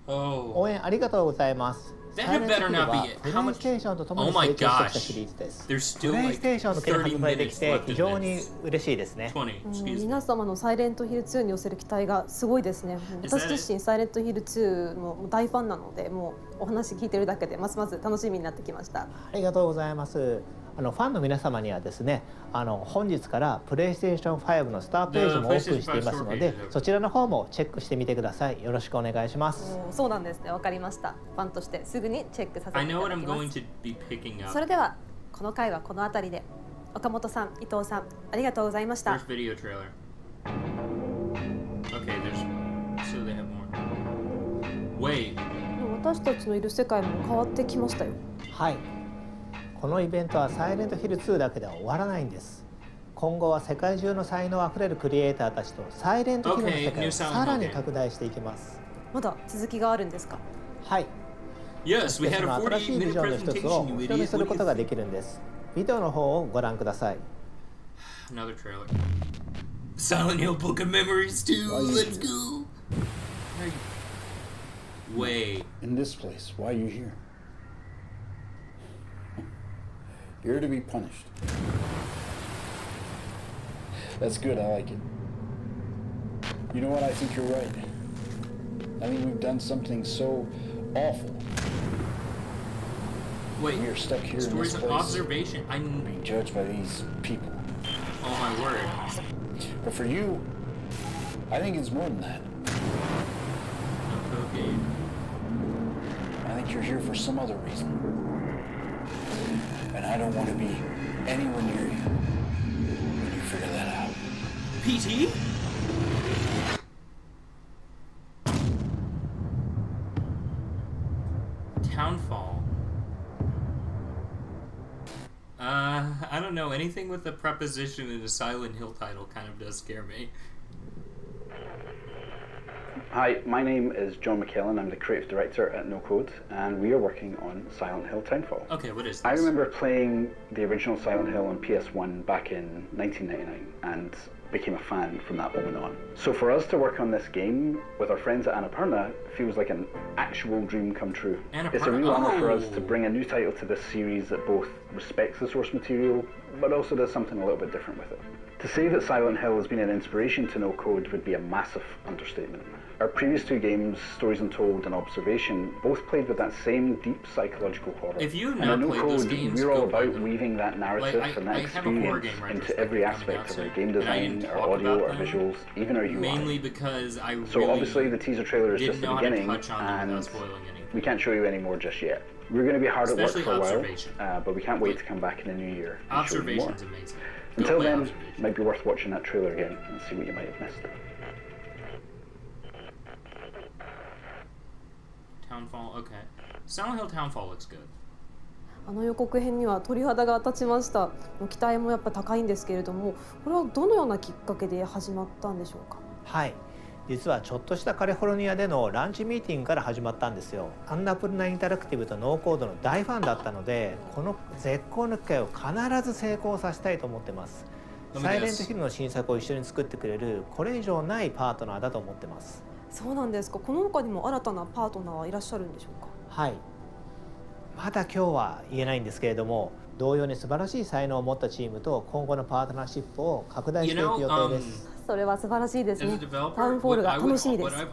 応援ありがとうございます。That had better not be it. プレ How イ much? ステーションととも Oh に my 成長してきたシ gosh. リーズです There's プ still レイ like ステーションの件 30発売でき minutes て left 非 in 常に this. 嬉しいですね 20, excuse me. 皆様のサイレントヒル2に寄せる期待がすごいですね。 Is that 私自身サイレントヒル2の大ファンなので、もうお話聞いてるだけでますます楽しみになってきました。ありがとうございます。ファンの皆様にはですね、本日からプレイステーション5のスターページもオープンしていますので、そちらの方もチェックしてみてください。よろしくお願いします。そうなんですね。わかりました。ファンとしてすぐにチェックさせていただき I know what I'm ま going す。 to be picking up. それではこの回はこの辺りで。岡本さん、伊藤さん、ありがとうございました。 First video trailer. Okay, there's so they have more. Wait. 私たちのいる世界も変わってきましたよ。はい。このイベントはサイレントヒル2だけでは終わらないんです。今後は世界中の才能あふれるクリエイターたちとサイレントヒルの世界をさらに拡大していきます。まだ続きがあるんですか？はい。 Yes, we そ had の a 新しいビ 40-minute ジョンの一つを presentation, お you 披露目 idiot. する What こ do と you が think? できるんです。ビデオの方をご覧ください。 Another trailer. Silent Hill Book of Memories 2. Let's go. Wait. In this place, why are you here? You're to be punished. That's good, I like it. You know what, I think you're right. I think we've done something so awful. Wait. We are stuck here in Stories this of place, observation. I'm. being judged by these people. Oh my word. But for you, I think it's more than that. Okay. I think you're here for some other reason. And I don't want to be anywhere near you when you figure that out. PT? Townfall. I don't know. Anything with a preposition in a Silent Hill title kind of does scare me. Hi, my name is John McKellen. I'm the creative director at No Code, and we are working on Silent Hill Townfall. Okay, what is this? I remember playing the original Silent Hill on PS1 back in 1999, and became a fan from that moment on. So for us to work on this game with our friends at Annapurna feels like an actual dream come true. It's a real honor for us to bring a new title to this series that both respects the source material, but also does something a little bit different with it. To say that Silent Hill has been an inspiration to No Code would be a massive understatement. Our previous two games, Stories Untold and Observation, both played with that same deep psychological horror. If you've and not in No played Code, those games, we're all go play about them. weaving that narrative Like, and that I have a horror experience game into every aspect of our game design, our audio, our visuals, even our UI. Mainly because I really So obviously the teaser trailer is just the didn't know how to beginning, touch on them and without spoiling anything. we can't show you any more just yet. We're going to be hard Especially at work for a Observation. while, but we can't wait to come back in the new year and show you more. Observation's amazing. Go Until play then, Observation. it might be worth watching that trailer again and see what you might have missed. Townfall, okay. Silent Hill Townfall looks good. あの予告編には鳥肌が立ちました。期待もやっぱ高いんですけれども、これはどのようなきっかけで始まったんでしょうか？はい。実はちょっとしたカリフォルニアでのランチミーティングから始まったんですよ。アンナプルナインタラクティブとノーコードの大ファンだったので、この絶好の機会を必ず成功させたいと思ってます。サイレントヒルの新作を一緒に作ってくれるこれ以上ないパートナーだと思ってます。そうなんですか。この他にも新たなパートナーはいらっしゃるんでしょうか？はい。まだ今日は言えないんですけれども、同様に素晴らしい才能を持ったチームと今後のパートナーシップを拡大していく予定です。それは素晴らしいですね。タウンフォールが楽しみです。あ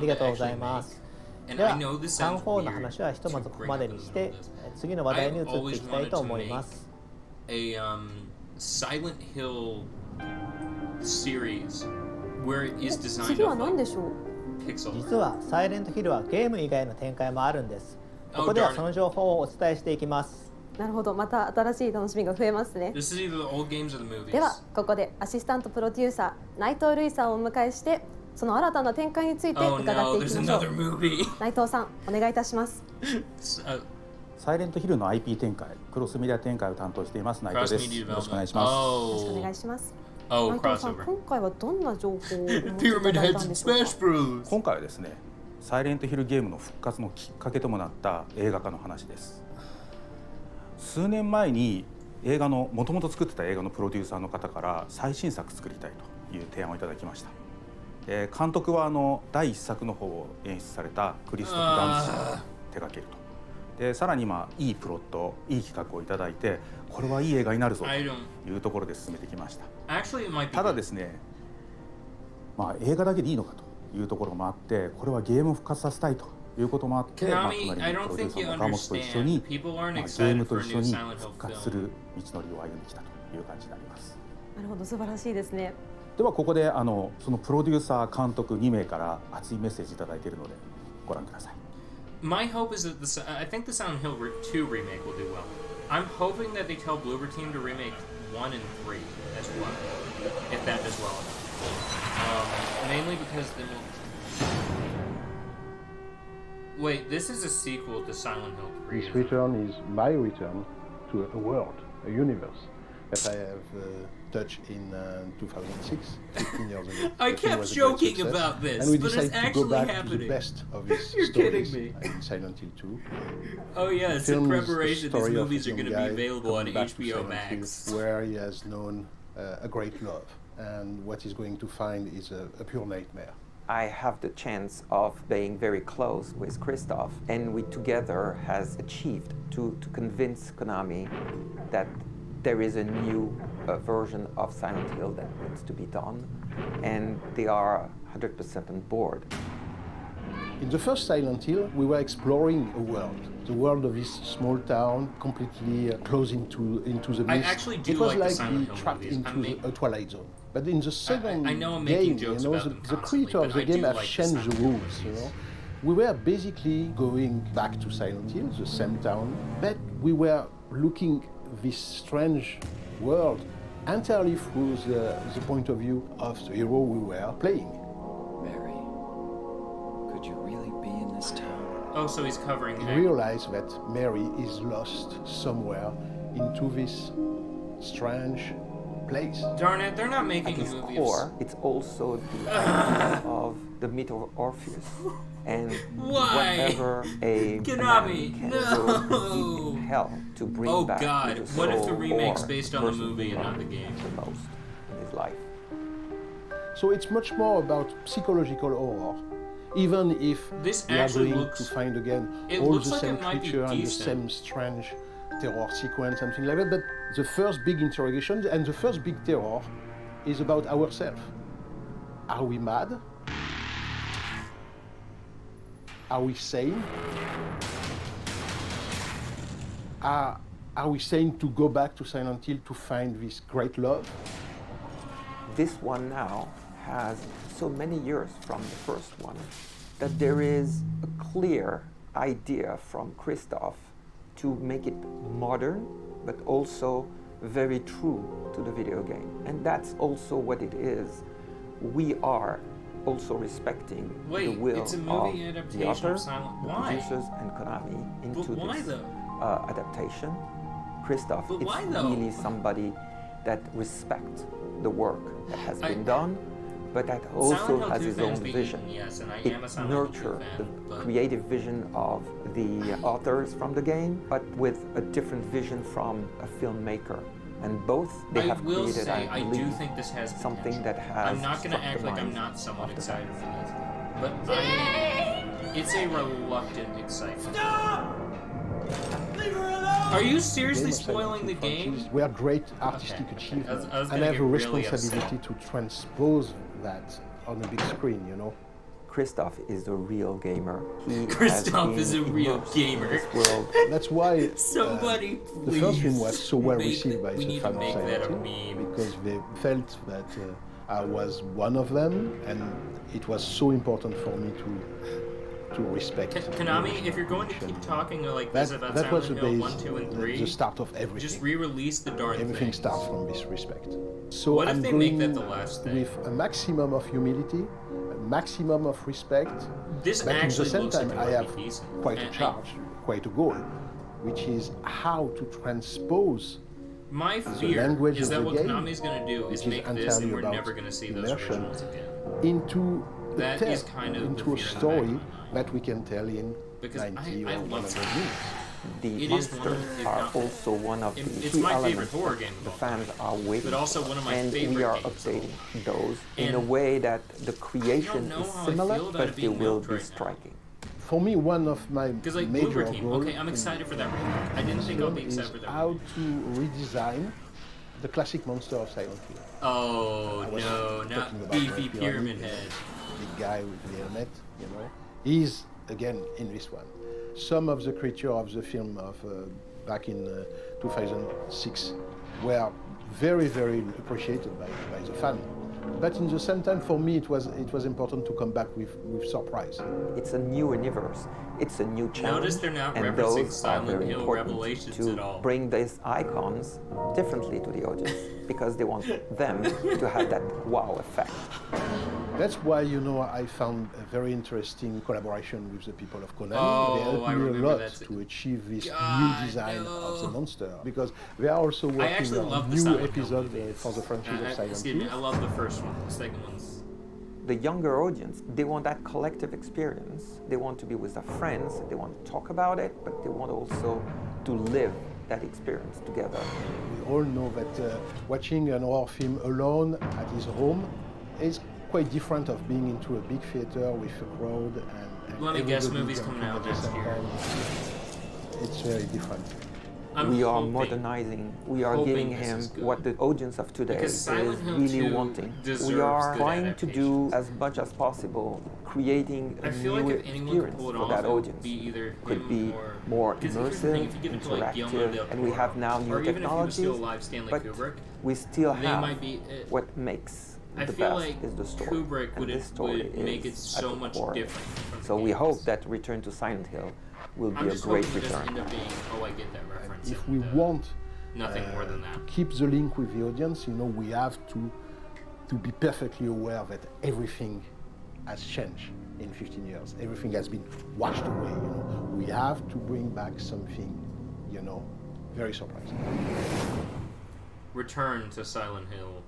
りがとうございます。では、タウンフォールの話はひとまずここまでにして、次の話題に移っていきたいと思います。Silent Hill series where it is designed 次は何でしょう？実はサイレントヒルはゲーム以外の展開もあるんです。ここではその情報をお伝えしていきます。なるほど、また新しい楽しみが増えますね。ではここでアシスタントプロデューサー内藤瑠衣さんをお迎えして、その新たな展開について伺っていきましょう。内藤さん、お願いいたします。サイレントヒルの IP 展開、クロスメディア展開を担当しています内藤です。よろしくお願いします。よろしくお願いします。内藤さん、今回はどんな情報をお持ちいただいたんでしょうか？今回はですね、サイレントヒルゲームの復活のきっかけともなった映画化の話です。数年前にもともと作ってた映画のプロデューサーの方から最新作作りたいという提案をいただきました。監督は第1作の方を演出されたクリストフ・ガンズ氏が手掛けるでさらにいいプロット、いい企画をいただいて、これはいい映画になるぞというところで進めてきました。ただですね、映画だけでいいのかというところもあって、これはゲームを復活させたいということもあって、隣のプロデューサーの岡本と一緒に、ゲームと一緒に復活する道のりを歩んできたという感じになります。なるほど、素晴らしいですね。ではここでそのプロデューサー監督2名から熱いメッセージいただいているのでご覧ください。My hope is that I think the Silent Hill 2 remake will do well. I'm hoping that they tell Bloober Team to remake 1 and 3 as well, if that does well enough. Mainly because they will. Wait, this is a sequel to Silent Hill 3. This return is my return to a world, a universe that I have touched in 2006, 15 years ago. I kept joking about this, and we but decided it's to actually go back happening. to the best of his You're stories kidding me. in Silent Hill 2. Oh yes, in preparation, these movies are going to be guy available on coming back to HBO Silent Max. Hill, where he has known a great love, and what he's going to find is a pure nightmare. I have the chance of being very close with Christoph, and we together has achieved to convince Konami that there is a new version of Silent Hill that needs to be done, and they are 100% on board. In the first Silent Hill, we were exploring a world, the world of this small town, completely closed into the mist. I actually do it was like the Silent Hill trapped movies. into a Twilight Zone. But in the second I know I'm making game, jokes you know, about them the creator of the I game do have like changed the rules. You know, we were basically going back to Silent Hill, the same town, but we were looking this strange world entirely through the point of view of the hero we were playing. Mary, could you really be in this town? Oh, so he's covering We realize that Mary is lost somewhere into this strange place. Darn it, they're not making At its movies. core, it's also the idea of the myth of Orpheus. And whatever a Konami, man can no! go deep in hell to bring Oh back God, the what if the soul remake's or based on the person movie who and not the loved game? The most in his life. So it's much more about psychological horror. Even if This we are actually going looks- to find again it all looks the like same it might be creature and the decent. same strange terror sequence, something like that. But the first big interrogation and the first big terror is about ourselves. Are we mad? Are we sane? Are we sane to go back to Silent Hill to find this great love? This one now has so many years from the first one that there is a clear idea from Christoph to make it modern, but also very true to the video game. And that's also what it is. We are also respecting the will it's a of movie the adaptation author, of Silent- the Why? producers, and Konami into But why this though? Adaptation. Christoph But is why though? really somebody that respects the work that has been done, but that also Silent Hill has 2 his fans own be vision. eaten, yes, and I It am a Silent Hill 2 nurtures fan, the but- creative vision of the authors from the game, but with a different vision from a filmmaker. And both they I have will created, say, I believe, do think this has something potential. that has. I'm not going to struck act the like I'm minds not somewhat of the excited fans. for this, but it's a reluctant excitement. Are you seriously spoiling the game? We are great artistic achievements, and have a responsibility to transpose that on a big screen, you know. Christoph is a real gamer. Christoph is a real gamer. That's why Somebody the first film was so well make received that- by we the need to fans of make Silent that a Hill, meme. because they felt that I was one of them, and it was so important for me to respect. Konami, if you're going to keep talking like this about that was the Silent Hill base, 1, 2, and 3, the start of everything. just re-release the darn Everything thing. starts from this respect. So What if I'm they going make that the last thing? with a maximum of humility, a maximum of respect. This but actually at the same looks like time, it I might have be decent. quite a And charge, quite a goal, which is how to transpose My the fear language is of that the what game, Konami's going to do is which make is this, and entirely we're about never going to see those immersion, originals again. into a That tale, is kind of the into a fear in the back of story my that we can tell in Because 90 I or love 100 Silent minutes. The It is one monsters of the- if are not- also one of the it's key my favorite elements horror that game of the all fans are waiting but also for. one of my and favorite we are games. updating those in And a way that the creation know is how I similar, feel about but it they being will milked be right now. striking. for me, one of my like major Bloober Team. goals. Okay, I'm excited for that remake. I didn't think I'd be excited for that. How to redesign the classic monster of Silent Hill. Oh no, not beefy pyramid head. Big guy with the helmet, you know. He's again in this one. Some of the creatures of the film of back in 2006 were very, very appreciated by the fan. But in the same time, for me, it was important to come back with surprise. It's a new universe. It's a new challenge. Notice they're not and referencing those Silent are very Hill important Revelations to at all. bring these icons differently to the audience because they want them to have that wow effect. That's why, you know, I found a very interesting collaboration with the people of Konami. Oh, they helped I me a remember lot that. to achieve this new design of the monster, because they are also working on new episode for the franchise of Silent Excuse me, Hill. I love the first one. The second one's... The younger audience, they want that collective experience. They want to be with their friends. They want to talk about it, but they want also to live that experience together. We all know that watching an horror film alone at his home is quite different of being into a big theater with a crowd and Let me guess, everybody movies coming out jumping at the next same year. time. It's very different. We are modernizing, we are giving him what the audience of today is really wanting. We are trying to do as much as possible, creating a new experience for that audience. Could be more immersive, interactive, and we have now new technologies, but we still have what makes the best is the story. And this story is at the core. So we hope that Return to Silent Hill will be a great return. If we want nothing more than that. to keep the link with the audience, you know, we have to be perfectly aware that everything has changed in 15 years. Everything has been washed away, you know. We have to bring back something, you know, very surprising. Return to Silent Hill.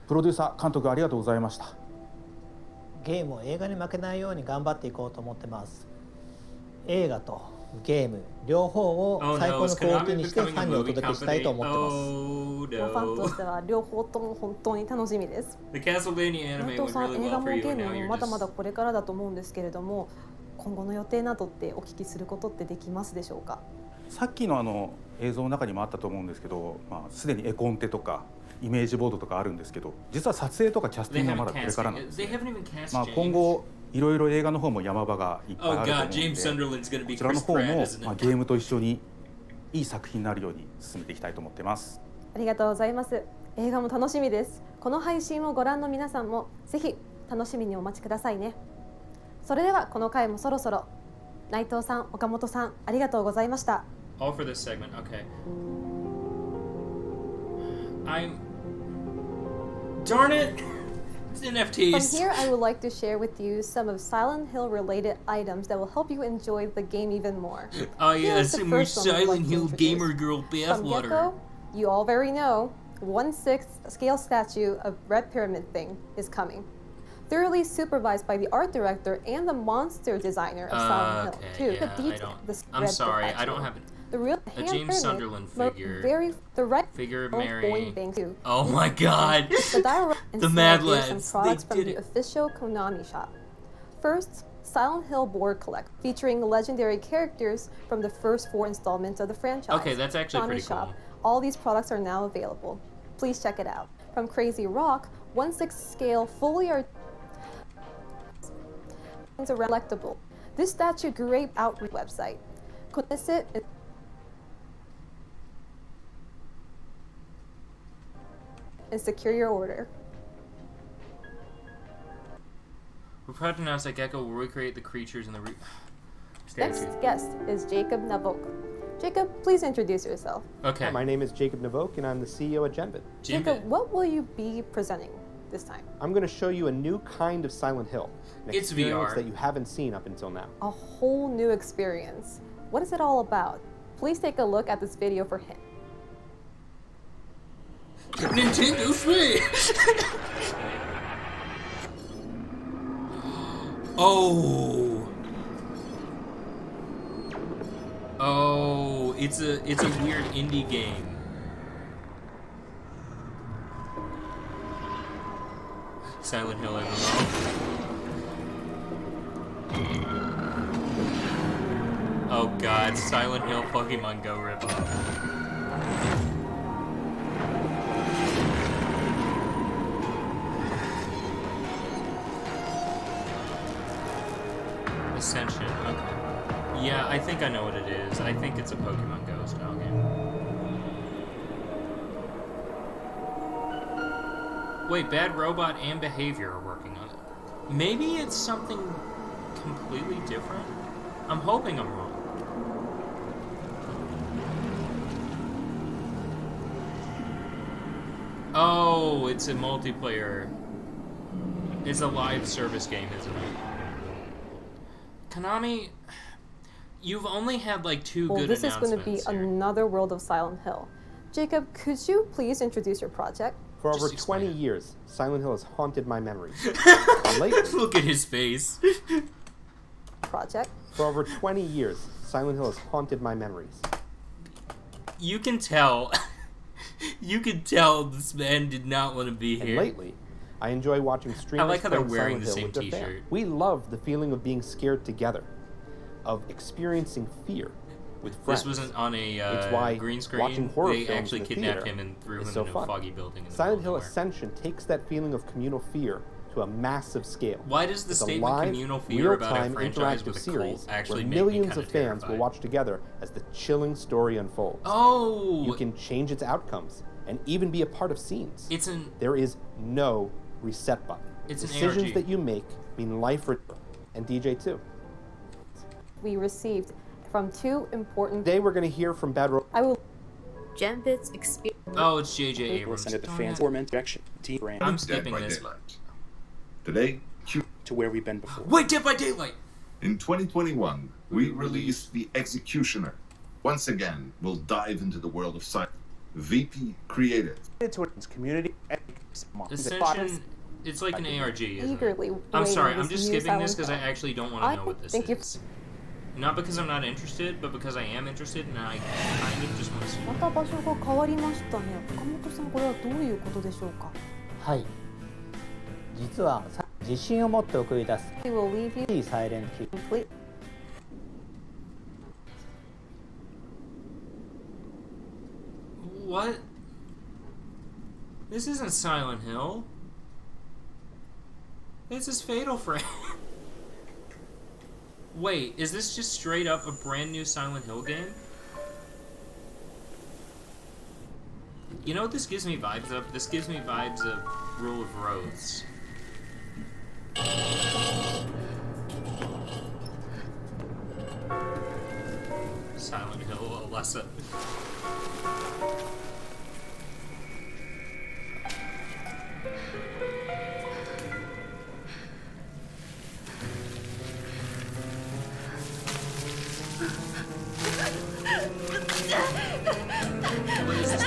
プロデューサー監督ありがとうございました。ゲームを映画に負けないように頑張っていこうと思ってます。映画とゲーム両方を最高のクオリティにしてファンにお届けしたいと思ってます。ファンとしては両方とも本当に楽しみです。内藤さん、映画もゲームもまだまだこれからだと思うんですけれども、今後の予定などってお聞きすることってできますでしょうか。さっきの映像の中にもあったと思うんですけど、すでに絵コンテとかイメージボードとかあるんですけど、実は撮影とかキャスティングはまだこれからなんですね。今後いろいろ映画の方も山場がいっぱいあると思うので、こちらの方もゲームと一緒にいい作品になるように進めていきたいと思ってます。ありがとうございます。映画も楽しみです。この配信をご覧の皆さんもぜひ楽しみにお待ちくださいね。それではこの回もそろそろ。内藤さん、岡本さん、ありがとうございました。All for this segment, okay. Darn it! It's NFTs. From here, I would like to share with you some of Silent Hill related items that will help you enjoy the game even more. Oh yes, and we're Silent Hill Gamer Girl bathwater. Gecko, you all very know, 1/6 scale statue of Red Pyramid Thing is coming. Thoroughly supervised by the art director and the monster designer of Silent Hill 2. I'm sorry, I don't have the real a James Sunderland figure. Figure of Mary. Too. Oh my God! The Mad Lads. Products from the official Konami shop. First, Silent Hill board collect, featuring legendary characters from the first 4 installments of the franchise. Okay, that's actually pretty cool. Shop. All these products are now available. Please check it out. From Crazy Rock, 1/6 scale fully collectible. This statue great outreach website. Visit and secure your order. We're proud to announce that Gecko will recreate the creatures in the Next guest is Jacob Navok. Jacob, please introduce yourself. Okay. Hi, my name is Jacob Navok, and I'm the CEO at Genvid. Jacob, what will you be presenting this time? I'm going to show you a new kind of Silent Hill. An It's experience VR. that you haven't seen up until now. A whole new experience. What is it all about? Please take a look at this video for him. Nintendo Switch! Oh! Oh, it's a weird indie game. Silent Hill MMO. Oh god, Silent Hill Pokemon Go ripoff. Ascension, okay. Yeah, I think I know what it is. I think it's a Pokemon Go style game. Wait, Bad Robot and Behavior are working on it. Maybe it's something completely different? I'm hoping I'm wrong. Oh, it's a multiplayer. It's a live service game, isn't it? Konami, you've only had like 2 good announcements. This is going to be another World of Silent Hill. Jacob, could you please introduce your project? For over 20 years, Silent Hill has haunted my memories. Look at his face. Project. For over 20 years, Silent Hill has haunted my memories. You can tell. You can tell this man did not want to be here. And lately, I enjoy watching streamers I like how they're playing wearing Silent the Hill same with their fans. t-shirt. We love the feeling of being scared together, of experiencing fear with friends. This wasn't on a it's why green screen. watching horror They films actually in the kidnapped theater him and threw is him so in a fun. foggy building. In the Silent middle Hill of Ascension takes that feeling of communal fear to a massive scale. Why does the It's a statement live, communal fear about a real-time franchise interactive with a series cult actually where make me millions kinda of fans will terrified? watch together as the chilling story unfolds. Oh! You can change its outcomes and even be a part of scenes. There is no reset button. It's an Decisions ARG. that you make mean life or and DJ too. We received from 2 important... Today we're going to hear from Bad Robot. I will... Gambit's experience... Oh, it's J.J. Abrams. Listen to the Darn fans' it. torment direction. Team brand. I'm skipping this. Today, to where we've been before. Wait, Dead by Daylight! In 2021, we released The Executioner. Once again, we'll dive into the world of science. VP Creative. Towards community. Ascension, it's like an ARG, isn't it? Eagerly I'm sorry, waiting I'm this just new skipping this Silent because I Hill. actually don't want to know what this Thank you. is. Not because I'm not interested, but because I am interested and I kind of just want to see. また場所が変わりましたね。岡本さん、これはどういうことでしょうか？はい実は自信を持って送り出す We will leave you Silent Hill complete. What? This isn't Silent Hill. This is Fatal Frame. Wait, is this just straight up a brand new Silent Hill game? You know what this gives me vibes of? This gives me vibes of Rule of Rose. Silent Hill, Alessa. What is this,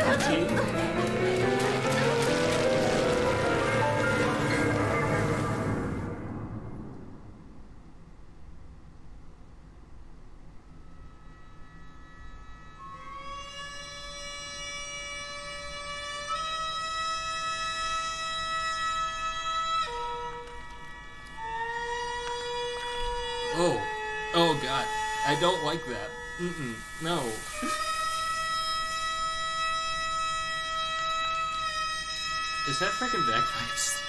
Oh. Oh god. I don't like that. No. Is that freaking bagpipes?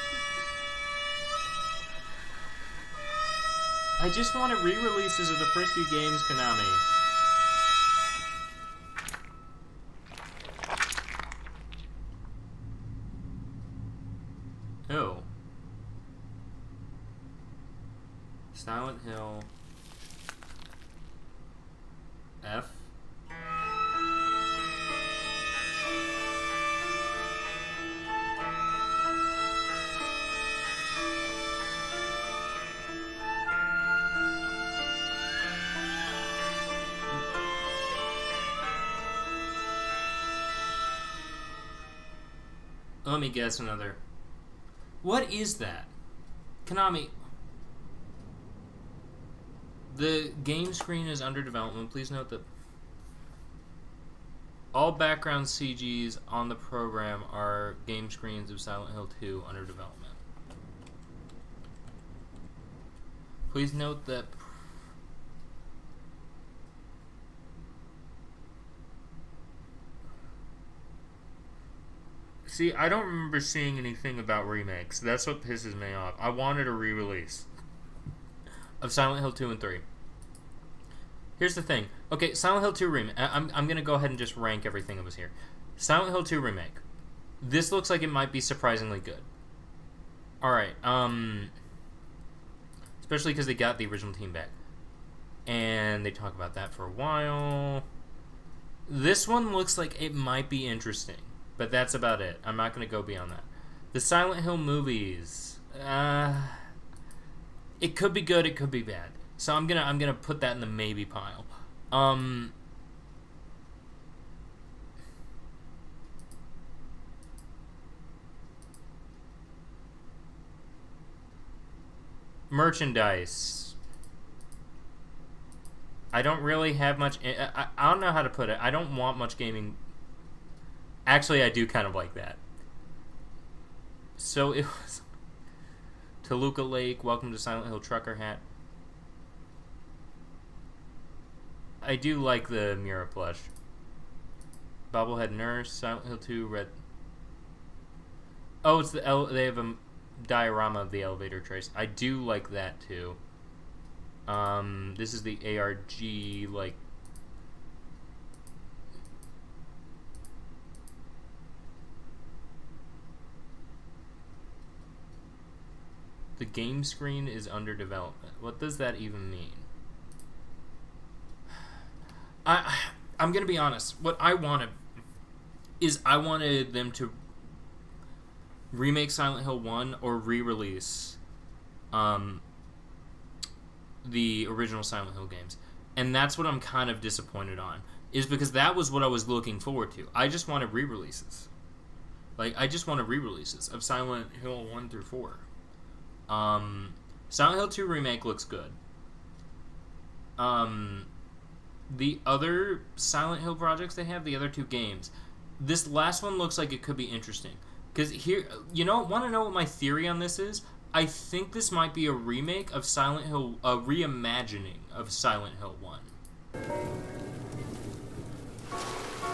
I just wanted re-releases of the first few games, Konami. Oh. Silent Hill. F. Let me guess another. What is that? Konami. The game screen is under development. Please note that all background CGs on the program are game screens of Silent Hill 2 under development. Please note that... See, I don't remember seeing anything about remakes. That's what pisses me off. I wanted a re-release of Silent Hill 2 and 3. Here's the thing. Okay, Silent Hill 2 remake. I'm going to go ahead and just rank everything that was here. Silent Hill 2 remake. This looks like it might be surprisingly good. Alright, especially because they got the original team back. And they talk about that for a while. This one looks like it might be interesting. But that's about it. I'm not going to go beyond that. The Silent Hill movies. It could be good, it could be bad. So I'm gonna put that in the maybe pile. Merchandise. I don't really have much... I don't know how to put it. I don't want much gaming... Actually, I do kind of like that. So it was... Toluca Lake, welcome to Silent Hill trucker hat. I do like the Mira plush. Bobblehead Nurse, Silent Hill 2, red... Oh, it's the... They have a diorama of the elevator trace. I do like that, too. This is the ARG, like... The game screen is under development. What does that even mean? I'm gonna be honest. What I wanted is I wanted them to remake Silent Hill 1 or re-release the original Silent Hill games. And that's what I'm kind of disappointed on. Is because that was what I was looking forward to. I just wanted re-releases. Like, I just wanted re-releases of Silent Hill 1 through 4. Silent Hill 2 Remake looks good. The other Silent Hill projects they have, the other two games, this last one looks like it could be interesting. Because here, you know, want to know what my theory on this is? I think this might be a remake of Silent Hill, a reimagining of Silent Hill 1.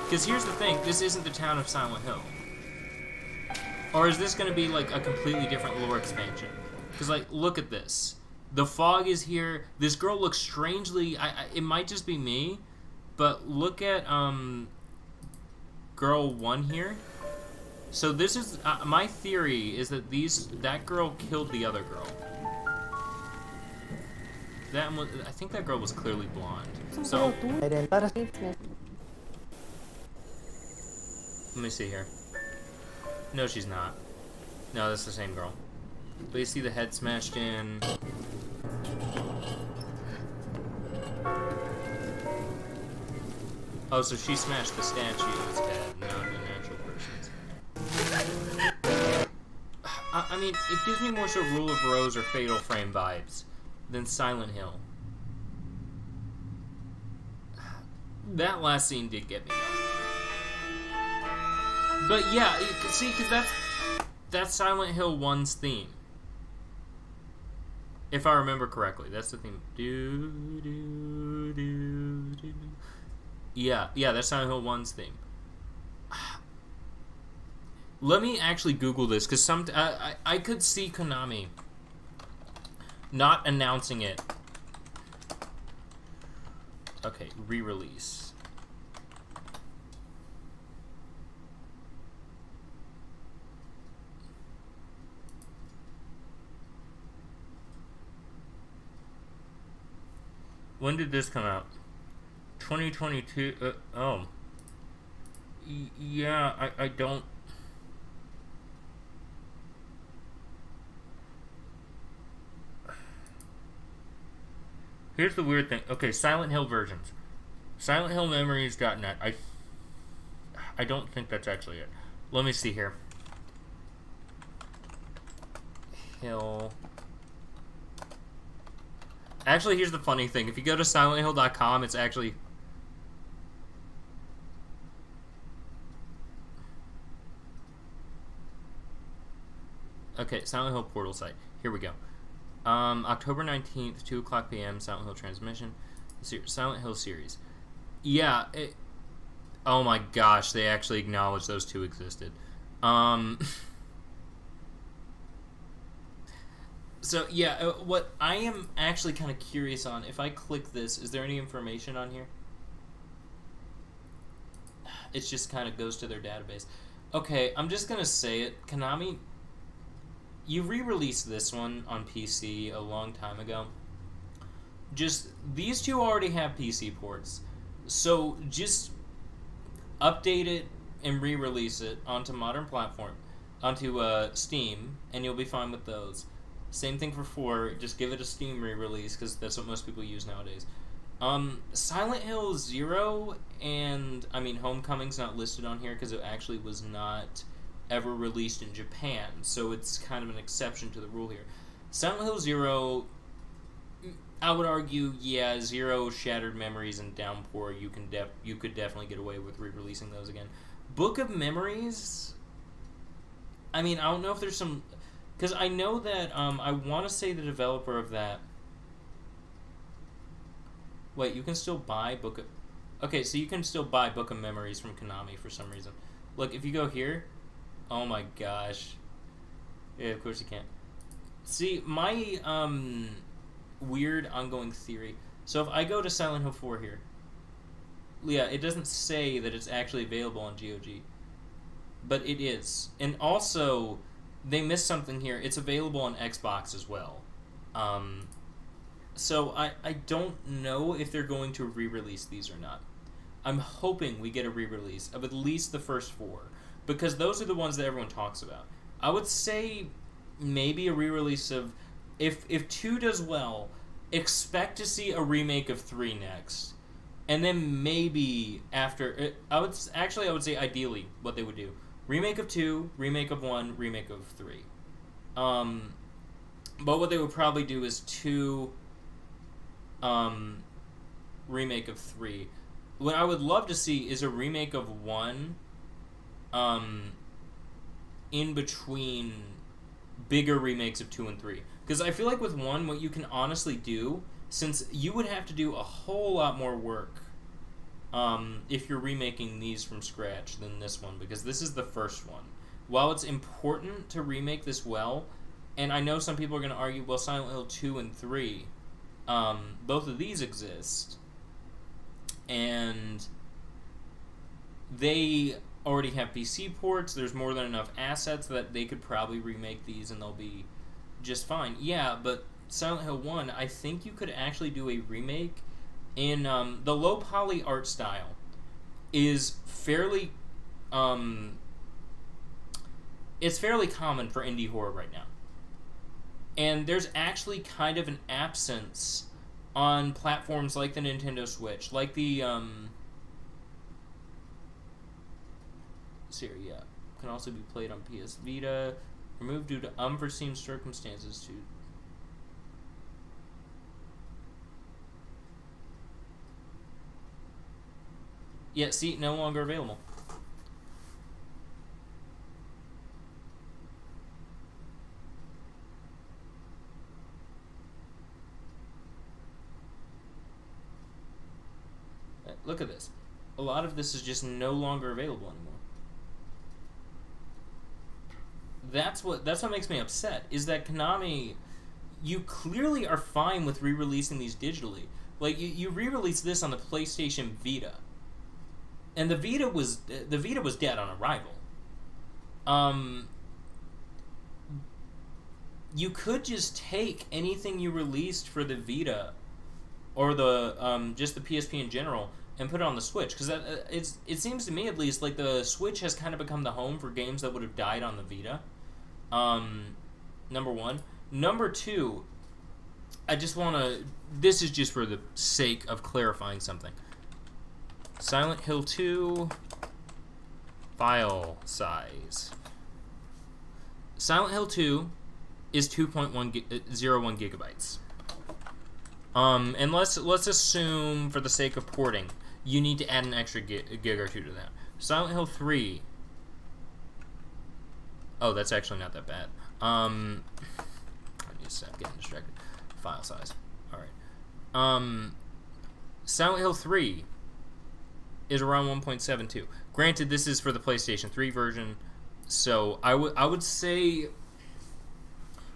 Because here's the thing, this isn't the town of Silent Hill. Or is this going to be like a completely different lore expansion? Because, like, look at this. The fog is here. This girl looks strangely... it might just be me, but look at girl 1 here. So this is... my theory is that that girl killed the other girl. I think that girl was clearly blonde. So... Let me see here. No, she's not. No, that's the same girl. But you see the head smashed in. Oh, so she smashed the statue's head, not an actual person's. I mean, it gives me more so Rule of Rose or Fatal Frame vibes than Silent Hill. That last scene did get me though. But yeah, see, because that's Silent Hill 1's theme. If I remember correctly, that's the theme. Yeah, that's Silent Hill 1's theme. Let me actually Google this, because I could see Konami not announcing it. Okay, re-release. When did this come out? 2022. Oh. Yeah, I don't. Here's the weird thing. Okay, Silent Hill versions. SilentHillMemories.net. I don't think that's actually it. Let me see here. Hill. Actually, here's the funny thing. If you go to SilentHill.com, it's actually... Okay, Silent Hill portal site. Here we go. October 19th, 2 o'clock p.m., Silent Hill transmission. Silent Hill series. Yeah, oh my gosh, they actually acknowledged those two existed. So, yeah, what I am actually kind of curious on, if I click this, is there any information on here? It just kind of goes to their database. Okay, I'm just going to say it. Konami, you re-released this one on PC a long time ago. Just, these two already have PC ports. So, just update it and re-release it onto modern platform, onto Steam, and you'll be fine with those. Same thing for 4, just give it a Steam re-release, because that's what most people use nowadays. Silent Hill 0, and, I mean, Homecoming's not listed on here, because it actually was not ever released in Japan, so it's kind of an exception to the rule here. Silent Hill 0, I would argue, yeah, 0, Shattered Memories, and Downpour, you could definitely get away with re-releasing those again. Book of Memories, I mean, I don't know if there's some... Because I know that, I want to say the developer of that... Wait, you can still buy Book of... Okay, so you can still buy Book of Memories from Konami for some reason. Look, if you go here... Oh my gosh. Yeah, of course you can't. See, my, weird ongoing theory... So if I go to Silent Hill 4 here... Yeah, it doesn't say that it's actually available on GOG. But it is. And also... They missed something here. It's available on Xbox as well. So I don't know if they're going to re-release these or not. I'm hoping we get a re-release of at least the first 4. Because those are the ones that everyone talks about. I would say maybe a re-release of... If 2 does well, expect to see a remake of 3 next. And then maybe after... I would say ideally what they would do. Remake of 2, remake of 1, remake of 3. But what they would probably do is 2, remake of 3. What I would love to see is a remake of 1, in between bigger remakes of 2 and 3. Because I feel like with 1, what you can honestly do, since you would have to do a whole lot more work if you're remaking these from scratch than this one, because this is the first one. While it's important to remake this well, and I know some people are going to argue, well, Silent Hill 2 and 3, both of these exist, and they already have PC ports, there's more than enough assets that they could probably remake these and they'll be just fine. Yeah, but Silent Hill 1, I think you could actually do a remake in the low poly art style is fairly it's fairly common for indie horror right now, and there's actually kind of an absence on platforms like the Nintendo Switch, like the Siri, yeah, can also be played on PS Vita, removed due to unforeseen circumstances to... Yeah, see, no longer available. Look at this. A lot of this is just no longer available anymore. That's what makes me upset, is that Konami, you clearly are fine with re-releasing these digitally. Like, you re-released this on the PlayStation Vita. And the Vita was dead on arrival. You could just take anything you released for the Vita, or the just the PSP in general, and put it on the Switch, because it seems to me at least like the Switch has kind of become the home for games that would have died on the Vita. Number one. Number two, I just want to... This is just for the sake of clarifying something. Silent Hill 2 file size. Silent Hill 2 is 2.01 gigabytes. And let's assume, for the sake of porting, you need to add an extra gig or two to that. Silent Hill 3. Oh, that's actually not that bad. I need me a sec. I'm getting distracted. File size. All right. Silent Hill 3 is around 1.72. Granted, this is for the PlayStation 3 version, so I would say,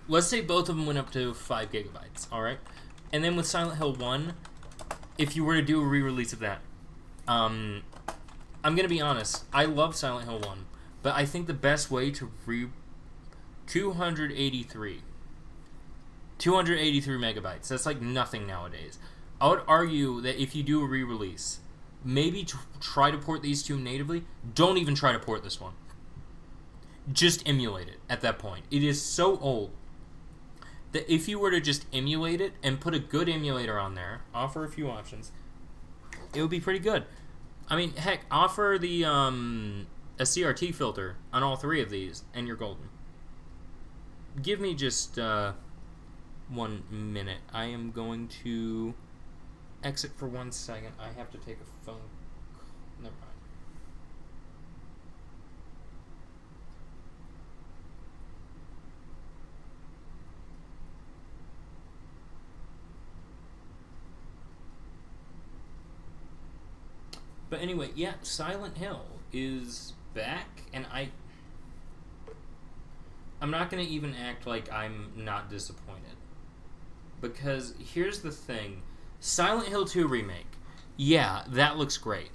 let's say both of them went up to 5 gigabytes. All right, and then with Silent Hill 1, if you were to do a re-release of that, I'm gonna be honest. I love Silent Hill 1, but I think the best way to 283 megabytes. That's like nothing nowadays. I would argue that if you do a re-release, maybe try to port these two natively. Don't even try to port this one. Just emulate it at that point. It is so old that if you were to just emulate it and put a good emulator on there, offer a few options, it would be pretty good. I mean, heck, offer the a CRT filter on all 3 of these, and you're golden. Give me just 1 minute. I am going to exit for 1 second. I have to take a phone. Never mind. But anyway, yeah, Silent Hill is back, and I'm not going to even act like I'm not disappointed. Because here's the thing. Silent Hill 2 Remake, yeah, that looks great.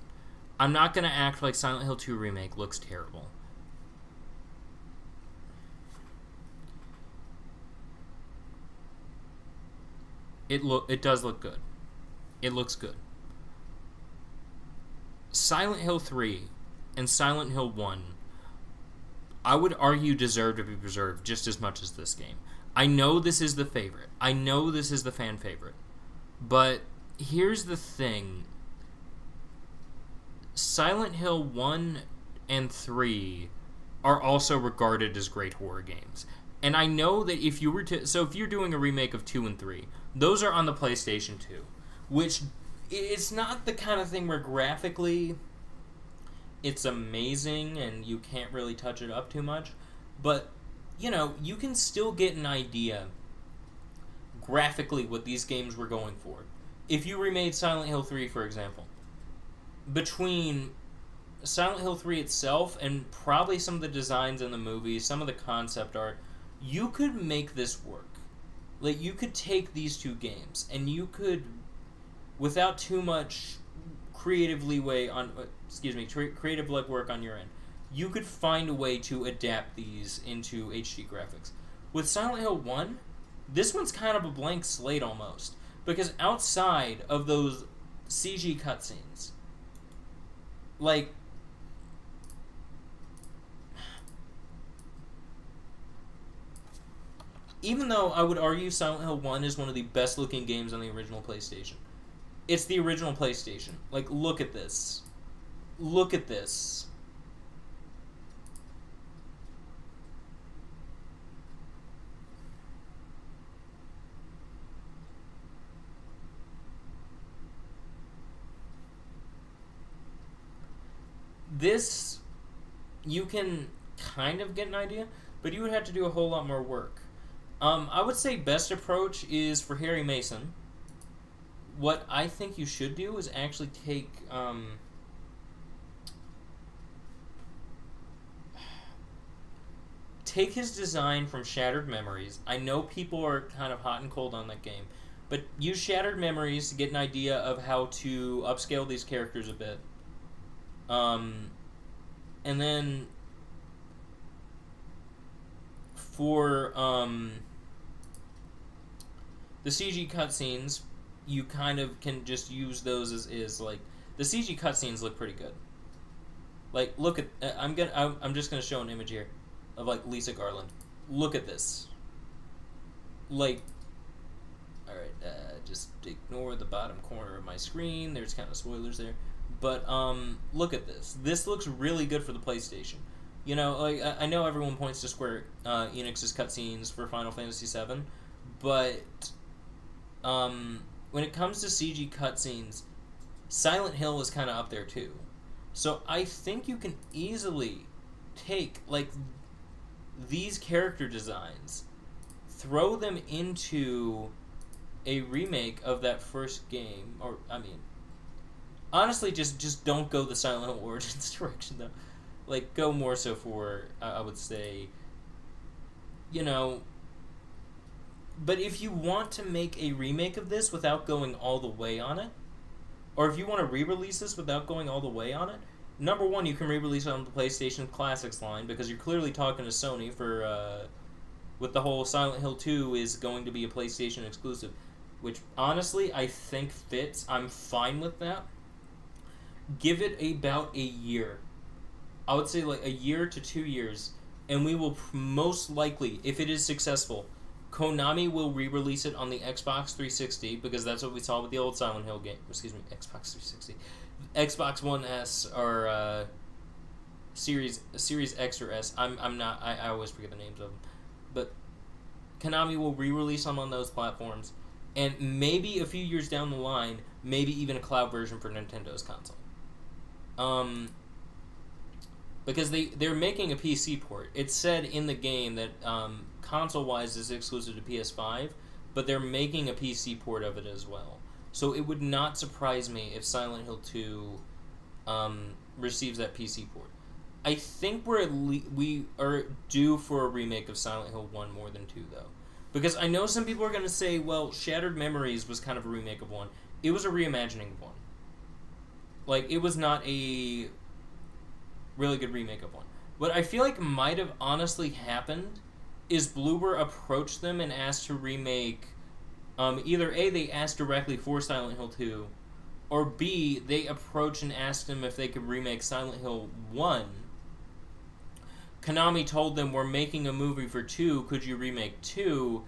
I'm not going to act like Silent Hill 2 Remake looks terrible. It does look good. It looks good. Silent Hill 3 and Silent Hill 1, I would argue, deserve to be preserved just as much as this game. I know this is the favorite. I know this is the fan favorite. But here's the thing. Silent Hill 1 and 3 are also regarded as great horror games. And I know that if you were to... So if you're doing a remake of 2 and 3, those are on the PlayStation 2, which... It's not the kind of thing where graphically it's amazing and you can't really touch it up too much. But, you know, you can still get an idea graphically what these games were going for. If you remade Silent Hill 3, for example, between Silent Hill 3 itself and probably some of the designs in the movie, some of the concept art, you could make this work. Like, you could take these two games and you could... without too much creative leeway on, creative legwork on your end, you could find a way to adapt these into HD graphics. With Silent Hill 1, this one's kind of a blank slate almost, because outside of those CG cutscenes, like, even though I would argue Silent Hill 1 is one of the best looking games on the original PlayStation, it's the original PlayStation. Like, look at this. Look at this. This, you can kind of get an idea, but you would have to do a whole lot more work. I would say best approach is for Harry Mason. What I think you should do is actually take his design from Shattered Memories. I know people are kind of hot and cold on that game, but use Shattered Memories to get an idea of how to upscale these characters a bit. And then for the CG cutscenes, you kind of can just use those as like, the CG cutscenes look pretty good. Like, look at, I'm just gonna show an image here of like Lisa Garland. Look at this. Like, all right, just ignore the bottom corner of my screen. There's kind of spoilers there, but look at this. This looks really good for the PlayStation. You know, like, I know everyone points to Square Enix's cutscenes for Final Fantasy VII, but when it comes to CG cutscenes, Silent Hill is kind of up there too. So I think you can easily take, like, these character designs, throw them into a remake of that first game, or I mean, honestly, just don't go the Silent Hill Origins direction though. Like, go more so for, I would say, you know. But if you want to make a remake of this without going all the way on it, or if you want to re-release this without going all the way on it, number one, you can re-release it on the PlayStation Classics line, because you're clearly talking to Sony for, with the whole Silent Hill 2 is going to be a PlayStation exclusive, which honestly I think fits. I'm fine with that. Give it about a year. I would say like a year to 2 years, and we will most likely, if it is successful, Konami will re-release it on the Xbox 360, because that's what we saw with the old Silent Hill game. Excuse me, Xbox 360. Xbox One S or Series X or S. I'm not. I always forget the names of them. But Konami will re-release them on those platforms, and maybe a few years down the line, maybe even a cloud version for Nintendo's console. Because they're making a PC port. It said in the game that console-wise is exclusive to PS5, but they're making a PC port of it as well. So it would not surprise me if Silent Hill 2 receives that PC port. I think we are due for a remake of Silent Hill 1 more than 2, though. Because I know some people are going to say, well, Shattered Memories was kind of a remake of 1. It was a reimagining of 1. Like, it was not a really good remake of 1. What I feel like might have honestly happened is Bloober approached them and asked to remake... either A, they asked directly for Silent Hill 2, or B, they approached and asked them if they could remake Silent Hill 1. Konami told them, we're making a movie for 2, could you remake 2?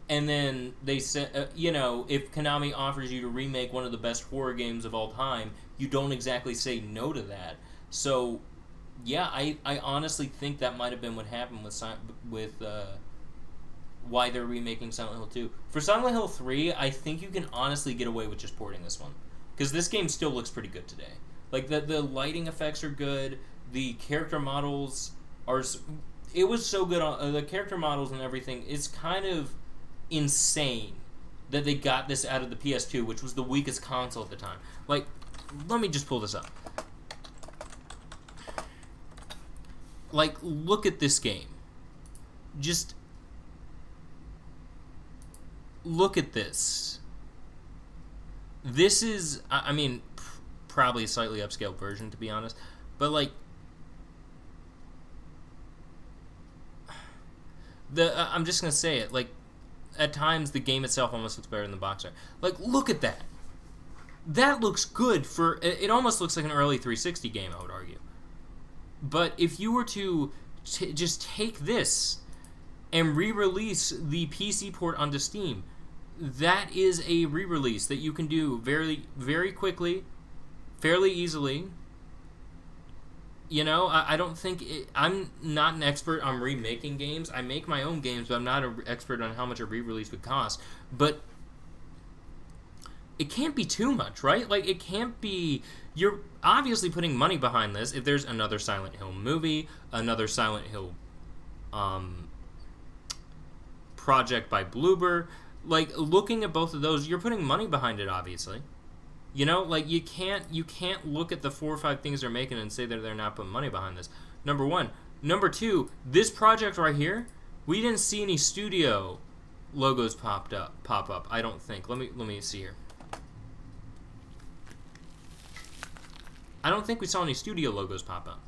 And then they said, if Konami offers you to remake one of the best horror games of all time, you don't exactly say no to that. So, yeah, I honestly think that might have been what happened with why they're remaking Silent Hill 2. For Silent Hill 3, I think you can honestly get away with just porting this one. Because this game still looks pretty good today. Like, the lighting effects are good, the character models are... It was so good on... the character models and everything, it's kind of insane that they got this out of the PS2, which was the weakest console at the time. Like, let me just pull this up. Like, look at this game. Just... look at this. This is, I mean, probably a slightly upscaled version, to be honest. But, like, I'm just going to say it. Like, at times, the game itself almost looks better than the box art. Like, look at that. That looks good for... It almost looks like an early 360 game, I would argue. But if you were to just take this and re-release the PC port onto Steam, that is a re-release that you can do very, very quickly, fairly easily. You know, I don't think... I'm not an expert on remaking games. I make my own games, but I'm not an expert on how much a re-release would cost. But it can't be too much, right? Like, it can't be... You're obviously putting money behind this. If there's another Silent Hill movie, another Silent Hill project by Bloober, like, looking at both of those, you're putting money behind it, obviously. You know, like, you can't look at the 4 or 5 things they're making and say that they're not putting money behind this. Number one. Number two, this project right here, we didn't see any studio logos pop up, I don't think. Let me see here. I don't think we saw any studio logos pop up.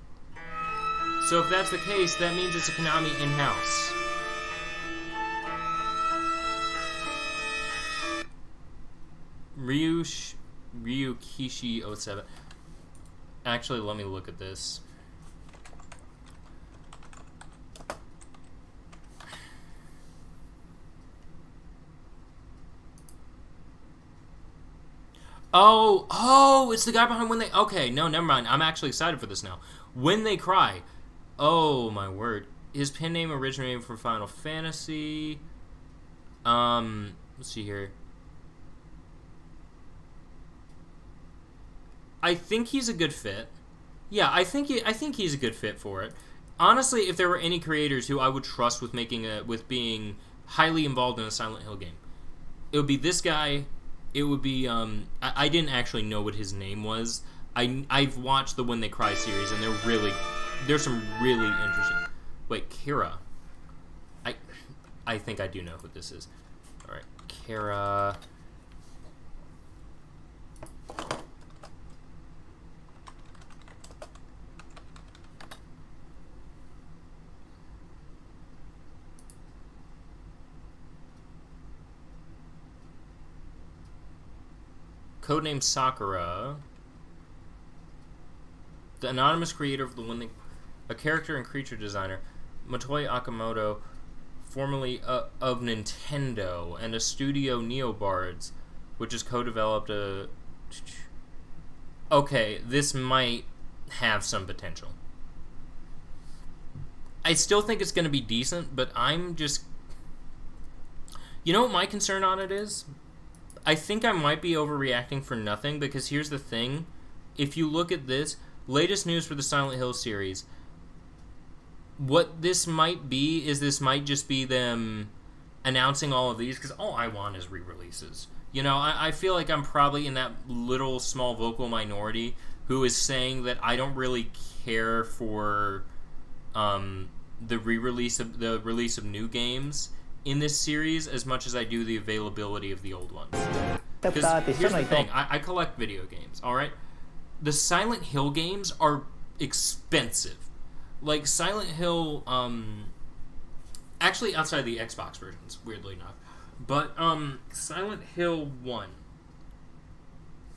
So if that's the case, that means it's a Konami in-house. Ryukishi07. Actually, let me look at this. Oh, it's the guy behind When They... Okay, no, never mind. I'm actually excited for this now. When They Cry. Oh, my word. His pen name originated from Final Fantasy. Let's see here. I think he's a good fit. Yeah, I think he's a good fit for it. Honestly, if there were any creators who I would trust with being highly involved in a Silent Hill game. It would be this guy. It would be I didn't actually know what his name was. I've watched the When They Cry series, and there's some really interesting. Wait, Kira. I think I do know who this is. All right, Kira. Codename Sakura. The anonymous creator of the When They... A character and creature designer. Motoi Akamoto, formerly of Nintendo, and a studio Neobards, which has co-developed a... Okay, this might have some potential. I still think it's going to be decent, but I'm just... You know what my concern on it is? I think I might be overreacting for nothing, because here's the thing. If you look at this, latest news for the Silent Hill series, what this might be is this might just be them announcing all of these, because all I want is re-releases. You know, I feel like I'm probably in that little small vocal minority who is saying that I don't really care for the release of new games in this series as much as I do the availability of the old ones. Because here's the thing, I collect video games, alright? The Silent Hill games are expensive. Like, Silent Hill, actually outside the Xbox versions, weirdly enough. But, Silent Hill 1.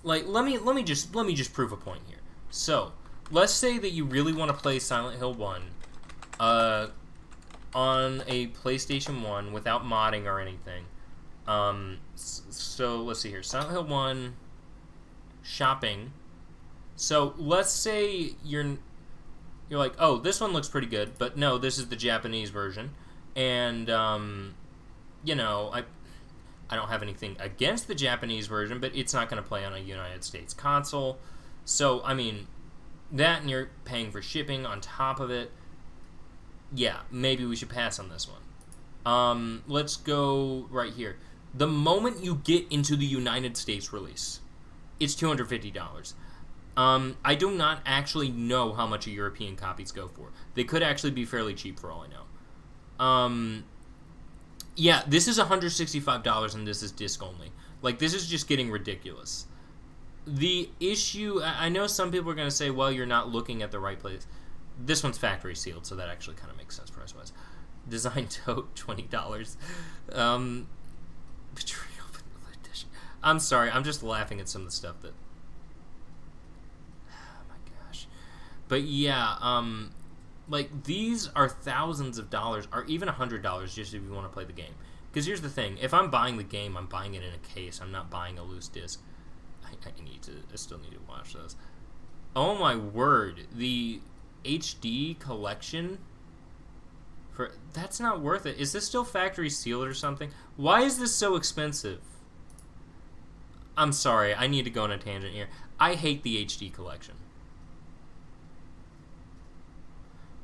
Like, let me just prove a point here. So, let's say that you really want to play Silent Hill 1, on a PlayStation 1 without modding or anything. So let's see here. Silent Hill 1 shopping. So let's say you're like, oh, this one looks pretty good, but no, this is the Japanese version. And you know, I don't have anything against the Japanese version, but it's not going to play on a United States console. So I mean, that and you're paying for shipping on top of it. Yeah, maybe we should pass on this one. Let's go right here. The moment you get into the United States release, it's $250. I do not actually know how much a European copies go for. They could actually be fairly cheap for all I know. Yeah, this is $165 and this is disc only. Like, this is just getting ridiculous. The issue, I know some people are going to say, well, you're not looking at the right place. This one's factory sealed, so that actually kind of makes sense price-wise. Design tote, $20. Betrayal Vanilla Edition. I'm sorry, I'm just laughing at some of the stuff that... Oh my gosh. But yeah, like, these are thousands of dollars, or even $100 just if you want to play the game. Because here's the thing, if I'm buying the game, I'm buying it in a case. I'm not buying a loose disc. I still need to watch those. Oh my word, the HD collection that's not worth it. Is this still factory sealed or something? Why is this so expensive? I'm sorry, I need to go on a tangent here. I hate the HD collection.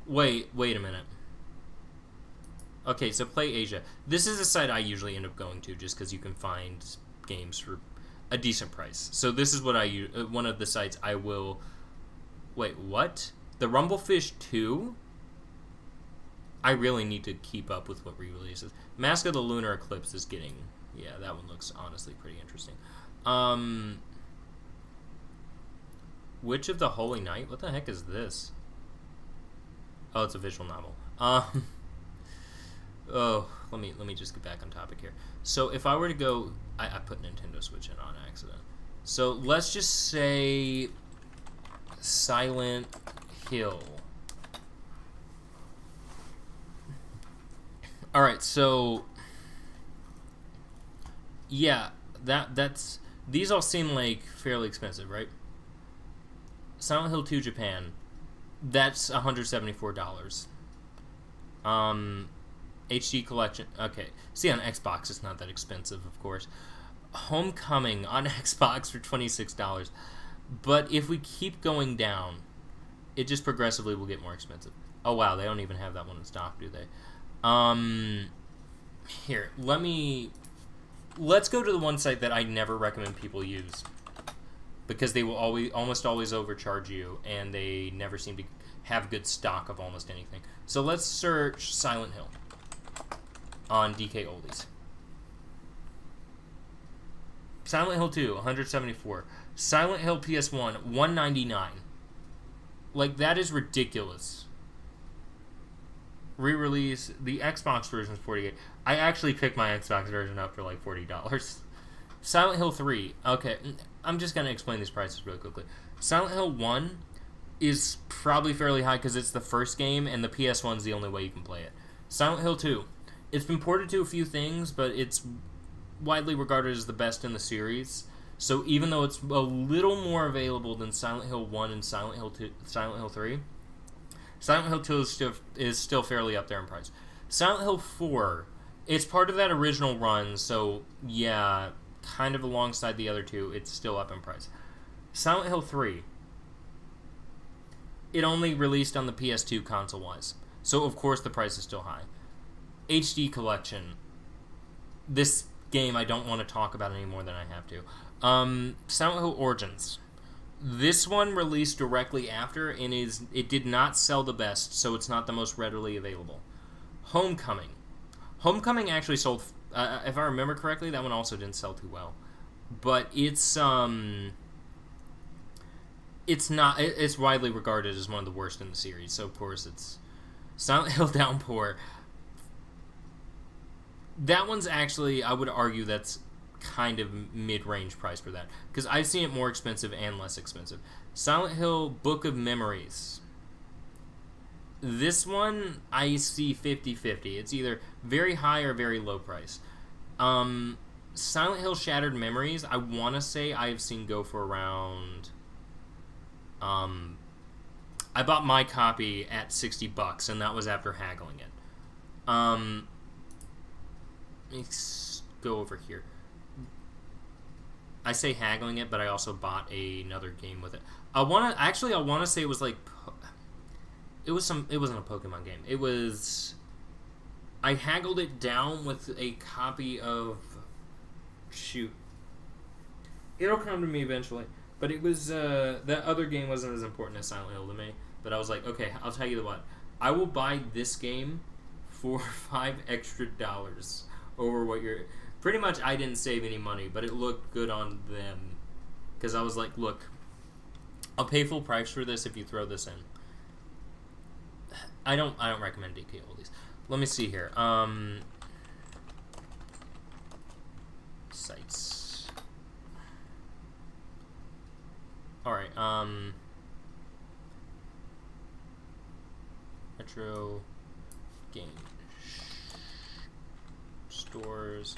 Wait a minute. Okay, so Play Asia. This is a site I usually end up going to just because you can find games for a decent price. So this is what I use. One of the sites I will... Wait, what? The Rumblefish 2? I really need to keep up with what re-releases. Mask of the Lunar Eclipse is getting... Yeah, that one looks honestly pretty interesting. Witch of the Holy Night? What the heck is this? Oh, it's a visual novel. Oh, let me just get back on topic here. So if I were to go... I put Nintendo Switch in on accident. So let's just say... Silent Hill. Alright, so... Yeah, that's... These all seem like fairly expensive, right? Silent Hill 2 Japan. That's $174. HD collection. Okay. See, on Xbox, it's not that expensive, of course. Homecoming on Xbox for $26. But if we keep going down, it just progressively will get more expensive. Oh, wow. They don't even have that one in stock, do they? Here, let's go to the one site that I never recommend people use, because they will almost always overcharge you, and they never seem to have good stock of almost anything. So let's search Silent Hill on DK Oldies. Silent Hill 2, 174. Silent Hill PS1, 199. Like, that is ridiculous. Re-release, the Xbox version is $48. I actually picked my Xbox version up for like $40. Silent Hill 3. Okay, I'm just going to explain these prices really quickly. Silent Hill 1 is probably fairly high because it's the first game, and the PS1 is the only way you can play it. Silent Hill 2. It's been ported to a few things, but it's widely regarded as the best in the series. So even though it's a little more available than Silent Hill 1 and Silent Hill 2, Silent Hill 3, Silent Hill 2 is still fairly up there in price. Silent Hill 4, it's part of that original run, so yeah, kind of alongside the other two, it's still up in price. Silent Hill 3, it only released on the PS2 console-wise, so of course the price is still high. HD Collection, this game I don't want to talk about any more than I have to. Silent Hill Origins. This one released directly after, and it did not sell the best, so it's not the most readily available. Homecoming. Homecoming actually sold, if I remember correctly, that one also didn't sell too well. But it's widely regarded as one of the worst in the series, so of course it's Silent Hill Downpour. That one's actually, I would argue that's kind of mid-range price for that, because I've seen it more expensive and less expensive. Silent Hill Book of Memories. This one I see 50-50. It's either very high or very low price. Silent Hill Shattered Memories, I want to say I have seen go for around... I bought my copy at $60, and that was after haggling it. Let's go over here. I say haggling it, but I also bought another game with it. I want to say it was like, it wasn't a Pokemon game. It was, I haggled it down with a copy of, shoot, it'll come to me eventually. But it was, that other game wasn't as important as Silent Hill to me. But I was like, okay, I'll tell you what, I will buy this game for $5 extra over what you're... Pretty much, I didn't save any money, but it looked good on them. Because I was like, look, I'll pay full price for this if you throw this in. I don't recommend DK Oldies. Let me see here. Sites. Alright, Retro Game Stores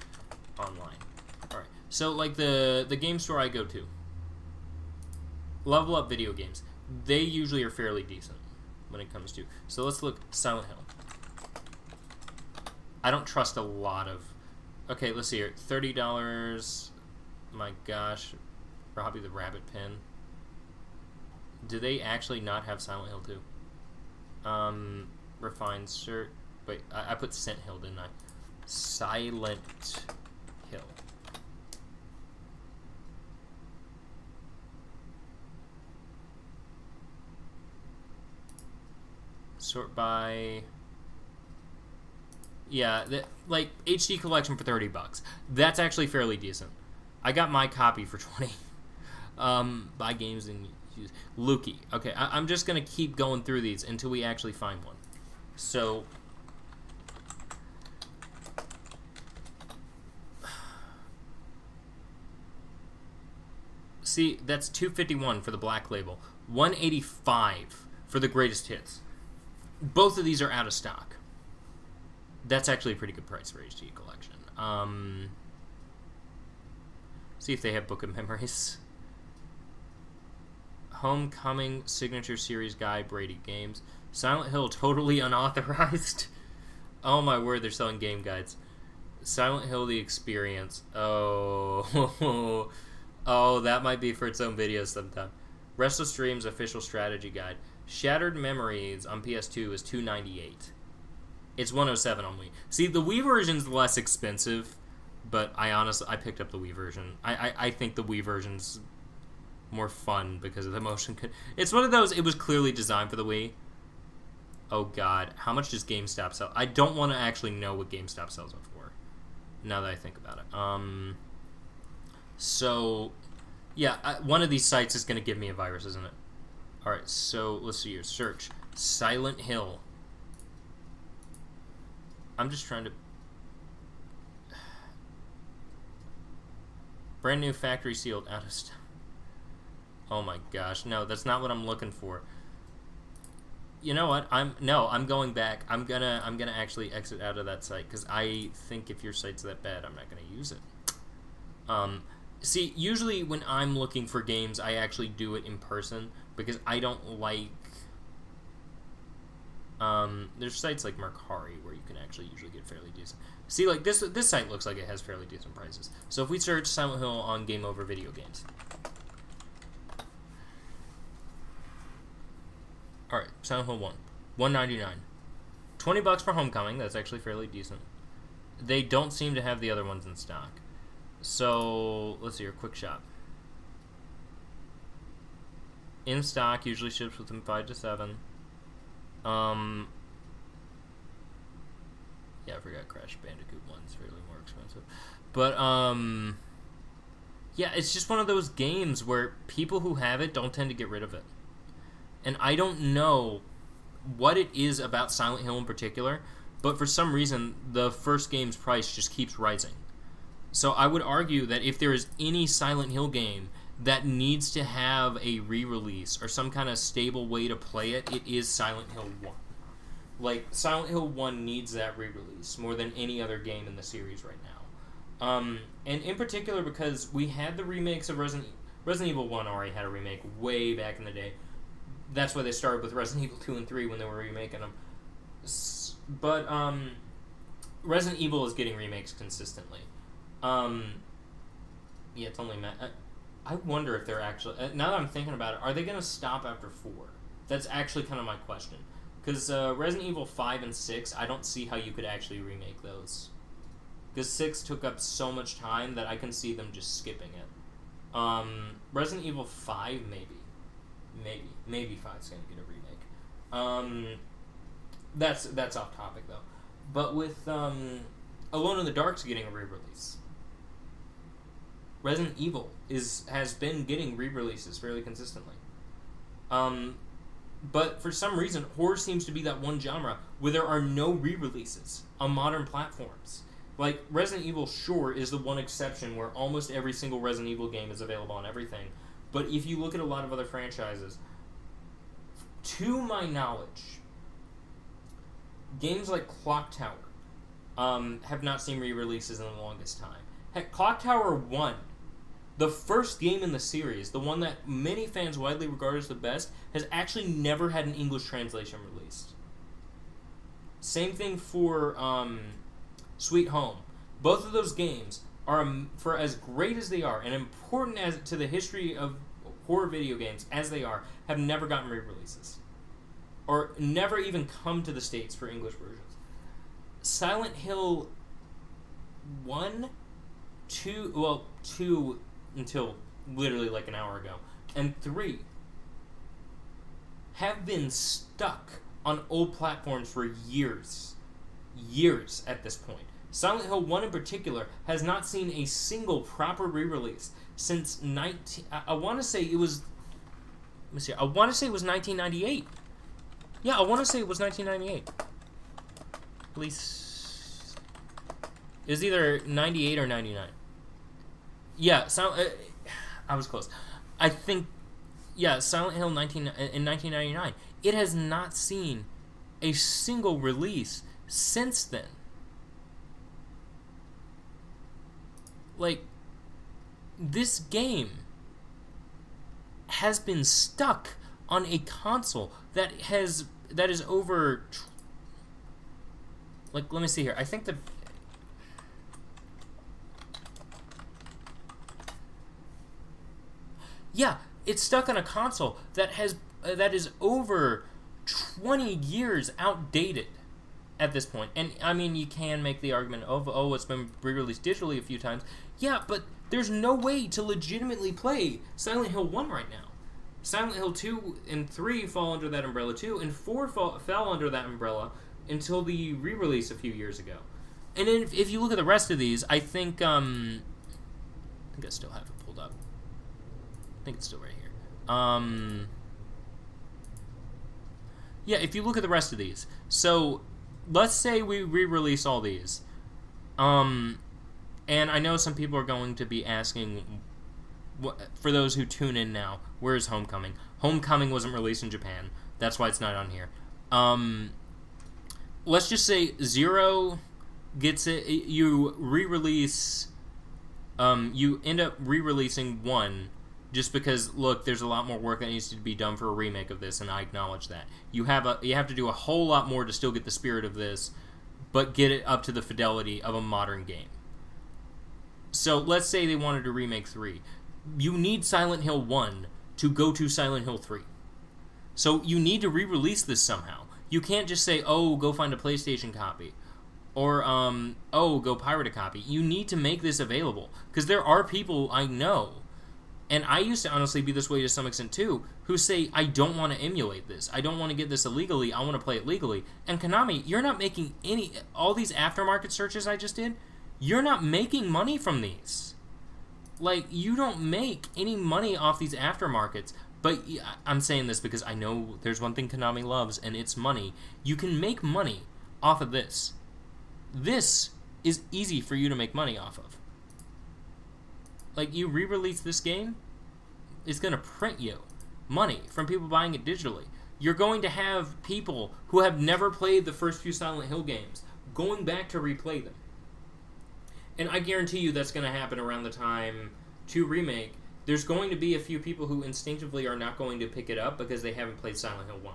online. Alright, so like the game store I go to, Level Up Video Games, they usually are fairly decent when it comes to. So let's look Silent Hill. I don't trust a lot of... Okay, let's see here. $30. My gosh. Robbie the Rabbit Pin. Do they actually not have Silent Hill 2? Refined Cert. Wait, I put Scent Hill, didn't I? Silent Hill. Sort by... Yeah, like HD collection for $30. That's actually fairly decent. I got my copy for $20. Buy games and use Lukey. Okay, I'm just gonna keep going through these until we actually find one. So, see, that's $251 for the Black Label, $185 for the Greatest Hits. Both of these are out of stock. That's actually a pretty good price for HD collection. See if they have Book of Memories. Homecoming Signature Series Guide, Brady Games. Silent Hill, totally unauthorized. Oh my word, they're selling game guides. Silent Hill, The Experience. Oh, oh, that might be for its own video sometime. Restless Dreams Official Strategy Guide. Shattered Memories on PS2 is $298. It's $107 on Wii. See, the Wii version's less expensive, but I picked up the Wii version. I think the Wii version's more fun because of the motion. It's one of those, it was clearly designed for the Wii. Oh god, how much does GameStop sell? I don't want to actually know what GameStop sells it for, now that I think about it. So, yeah, one of these sites is going to give me a virus, isn't it? Alright, so let's see here. Search. Silent Hill. I'm just trying to... Brand new factory sealed, out of stock. Oh my gosh, no, that's not what I'm looking for. You know what? I'm going back. I'm gonna actually exit out of that site because I think if your site's that bad, I'm not gonna use it. See, usually when I'm looking for games, I actually do it in person because I don't like. There's sites like Mercari where you can actually usually get fairly decent. See, like this site looks like it has fairly decent prices. So if we search Silent Hill on Game Over video games. Alright, Silent Hill 1. $199. $20 for Homecoming, that's actually fairly decent. They don't seem to have the other ones in stock. So, let's see here, Quick Shop. In stock, usually ships within 5 to 7. Yeah, I forgot Crash Bandicoot 1's fairly more expensive. But, yeah, it's just one of those games where people who have it don't tend to get rid of it. And I don't know what it is about Silent Hill in particular, but for some reason, the first game's price just keeps rising. So I would argue that if there is any Silent Hill game that needs to have a re-release or some kind of stable way to play it, it is Silent Hill 1. Like, Silent Hill 1 needs that re-release more than any other game in the series right now. And in particular because we had the remakes of Resident Evil 1 already had a remake way back in the day. That's why they started with Resident Evil 2 and 3 when they were remaking them. But Resident Evil is getting remakes consistently. Yeah, it's only... I wonder if they're actually... now that I'm thinking about it, are they going to stop after 4? That's actually kind of my question. Because Resident Evil 5 and 6, I don't see how you could actually remake those. Because 6 took up so much time that I can see them just skipping it. Resident Evil 5, maybe. Maybe 5's going to get a remake. That's off topic, though. But with Alone in the Dark's getting a re-release. Resident Evil has been getting re-releases fairly consistently. But for some reason, horror seems to be that one genre where there are no re-releases on modern platforms. Like, Resident Evil, sure, is the one exception where almost every single Resident Evil game is available on everything. But if you look at a lot of other franchises, to my knowledge, games like Clock Tower have not seen re-releases in the longest time. Heck, Clock Tower 1, the first game in the series, the one that many fans widely regard as the best, has actually never had an English translation released. Same thing for Sweet Home. Both of those games are, for as great as they are and important as to the history of horror video games as they are, have never gotten re-releases. Or never even come to the States for English versions. Silent Hill 1, 2 until literally like an hour ago, and 3 have been stuck on old platforms for years at this point. Silent Hill 1 in particular has not seen a single proper re-release since I want to say it was 1998. Yeah, I want to say it was 1998. At least it was either 98 or 99. Yeah, I was close. I think, yeah, Silent Hill in 1999. It has not seen a single release since then. Like, this game has been stuck on a console that is over... Like, let me see here. I think the... Yeah, it's stuck on a console that is over 20 years outdated at this point. And, I mean, you can make the argument of, oh, it's been re-released digitally a few times. Yeah, but there's no way to legitimately play Silent Hill 1 right now. Silent Hill 2 and 3 fall under that umbrella too, and 4 fell under that umbrella until the re-release a few years ago. And then if you look at the rest of these, I think I still have it pulled up. I think it's still right here. Yeah, if you look at the rest of these. So, let's say we re-release all these. And I know some people are going to be asking, for those who tune in now, where is Homecoming? Homecoming wasn't released in Japan. That's why it's not on here. Let's just say 0 gets it. You re-release. You end up re-releasing 1, just because look, there's a lot more work that needs to be done for a remake of this, and I acknowledge that. You have to do a whole lot more to still get the spirit of this, but get it up to the fidelity of a modern game. So let's say they wanted to remake 3. You need Silent Hill 1 to go to Silent Hill 3. So you need to re-release this somehow. You can't just say, oh, go find a PlayStation copy. Or, oh, go pirate a copy. You need to make this available. Because there are people I know, and I used to honestly be this way to some extent too, who say, I don't want to emulate this. I don't want to get this illegally. I want to play it legally. And Konami, you're not making all these aftermarket searches I just did, you're not making money from these. Like, you don't make any money off these aftermarkets. But I'm saying this because I know there's one thing Konami loves, and it's money. You can make money off of this. This is easy for you to make money off of. Like, you re-release this game, it's going to print you money from people buying it digitally. You're going to have people who have never played the first few Silent Hill games going back to replay them. And I guarantee you that's going to happen around the time to remake. There's going to be a few people who instinctively are not going to pick it up because they haven't played Silent Hill 1.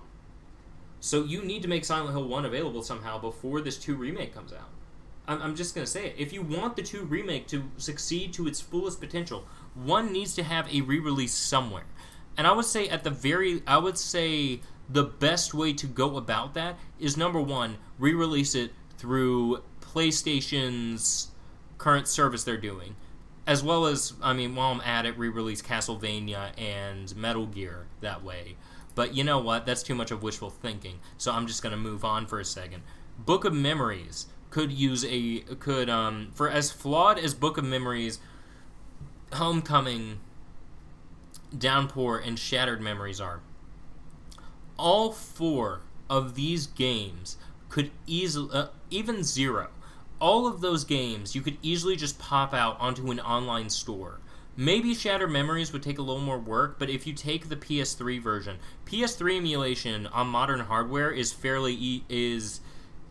So you need to make Silent Hill 1 available somehow before this 2 remake comes out. I'm just going to say it. If you want the 2 remake to succeed to its fullest potential, 1 needs to have a re-release somewhere. And I would say the best way to go about that is, number 1, re-release it through PlayStation's current service they're doing. As well as, I mean, while I'm at it, re-release Castlevania and Metal Gear that way. But you know what? That's too much of wishful thinking. So I'm just going to move on for a second. Book of Memories could for as flawed as Book of Memories, Homecoming, Downpour, and Shattered Memories are, all 4 of these games could easily, even 0, all of those games you could easily just pop out onto an online store. Maybe Shattered Memories would take a little more work, but if you take the PS3 version, PS3 emulation on modern hardware is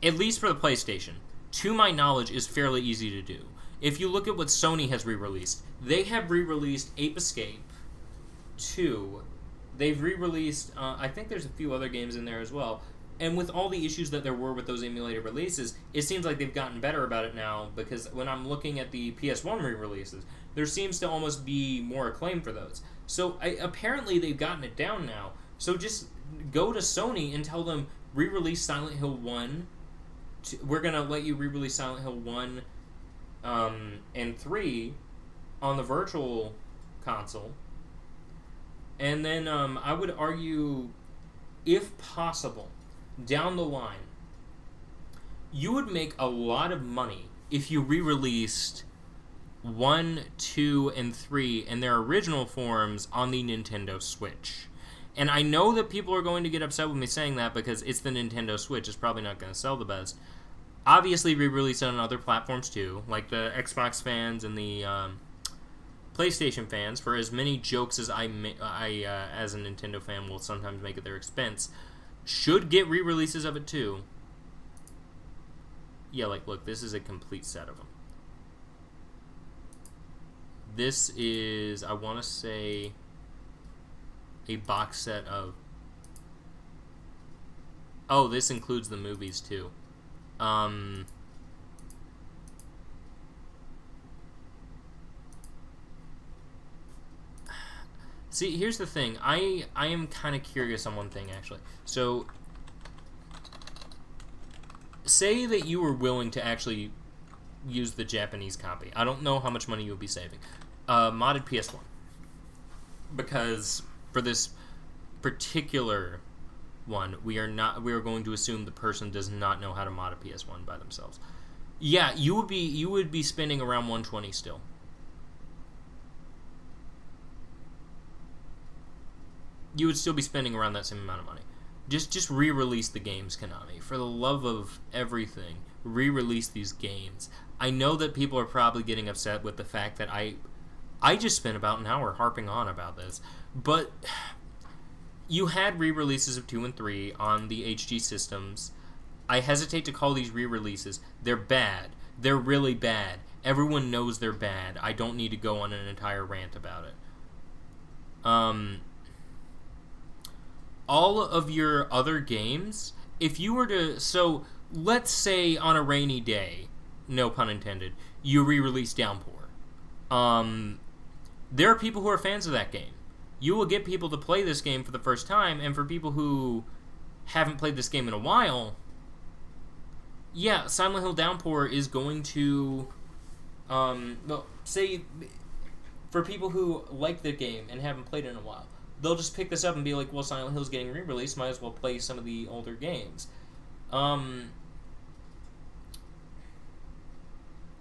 at least for the PlayStation, to my knowledge, is fairly easy to do. If you look at what Sony has re-released, they have re-released Ape Escape 2. They've re-released, I think there's a few other games in there as well. And with all the issues that there were with those emulated releases, it seems like they've gotten better about it now, because when I'm looking at the PS1 re-releases, there seems to almost be more acclaim for those. So apparently they've gotten it down now. So just go to Sony and tell them, re-release Silent Hill 1. We're going to let you re-release Silent Hill 1 and 3 on the virtual console. And then I would argue, if possible, down the line, you would make a lot of money if you re-released 1, 2, and 3 in their original forms on the Nintendo Switch. And I know that people are going to get upset with me saying that because it's the Nintendo Switch. It's probably not going to sell the best. Obviously, re-release it on other platforms too, like the Xbox fans and the PlayStation fans. For as many jokes as I as a Nintendo fan will sometimes make at their expense, should get re-releases of it too. Yeah, like, look, this is a complete set of them. This is, I want to say, a box set of... Oh, this includes the movies too. See, here's the thing. I am kind of curious on one thing, actually. So say that you were willing to actually use the Japanese copy. I don't know how much money you'll be saving. Modded PS1. Because for this particular one, we are going to assume the person does not know how to mod a PS1 by themselves. Yeah, you would be spending around 120 still. You would still be spending around that same amount of money. Just re-release the games, Konami. For the love of everything, re-release these games. I know that people are probably getting upset with the fact that I just spent about an hour harping on about this, but you had re-releases of 2 and 3 on the HG systems. I hesitate to call these re-releases. They're bad. They're really bad. Everyone knows they're bad. I don't need to go on an entire rant about it. All of your other games, if you were to... So, let's say on a rainy day, no pun intended, you re-release Downpour. There are people who are fans of that game. You will get people to play this game for the first time, and for people who haven't played this game in a while, yeah, Silent Hill Downpour is going to... well, say, for people who like the game and haven't played it in a while, they'll just pick this up and be like, well, Silent Hill's getting re-released, might as well play some of the older games.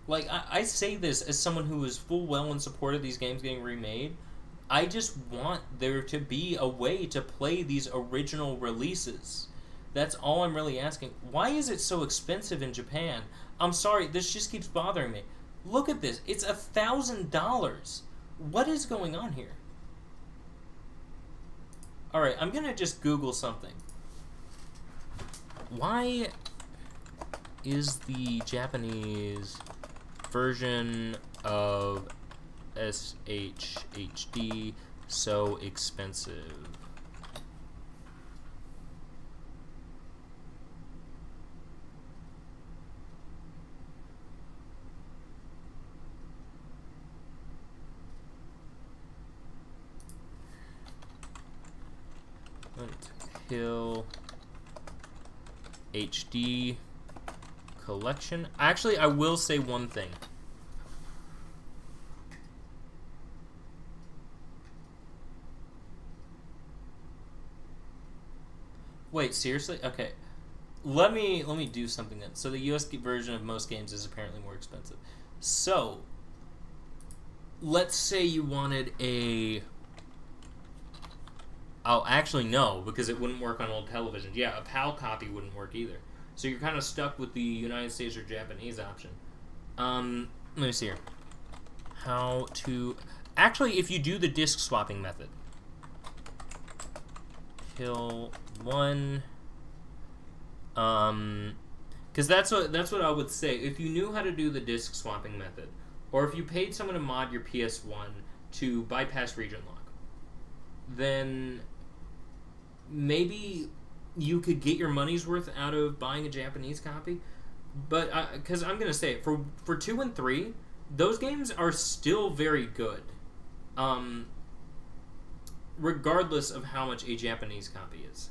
Like, I say this as someone who is full well in support of these games getting remade. I just want there to be a way to play these original releases. That's all I'm really asking. Why is it so expensive in Japan? I'm sorry, this just keeps bothering me. Look at this. It's $1,000. What is going on here? Alright, I'm gonna just Google something. Why is the Japanese version of SHD so expensive? Hill HD collection. Actually, I will say one thing. Wait, seriously? Okay. Let me do something then. So the US version of most games is apparently more expensive. So let's say you wanted a... Oh, actually, no, because it wouldn't work on old television. Yeah, a PAL copy wouldn't work either. So you're kind of stuck with the United States or Japanese option. Let me see here. How to... Actually, if you do the disc swapping method. Kill one... Because that's what I would say. If you knew how to do the disc swapping method, or if you paid someone to mod your PS1 to bypass region lock, then maybe you could get your money's worth out of buying a Japanese copy. But because I'm gonna say it, for 2 and 3, those games are still very good, regardless of how much a Japanese copy is.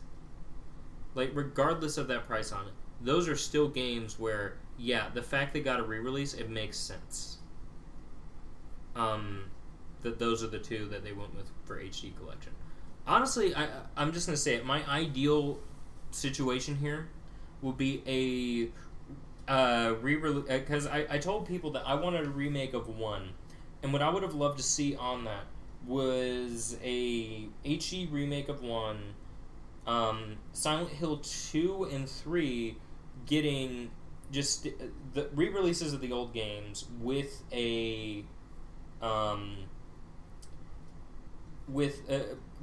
Like, regardless of that price on it, those are still games where, yeah, the fact they got a re-release, it makes sense. That those are the two that they went with for HD collection. Honestly, I'm just gonna say it. My ideal situation here would be a re-release, because I told people that I wanted a remake of 1, and what I would have loved to see on that was a HD remake of 1, Silent Hill 2 and 3 getting just the re-releases of the old games with a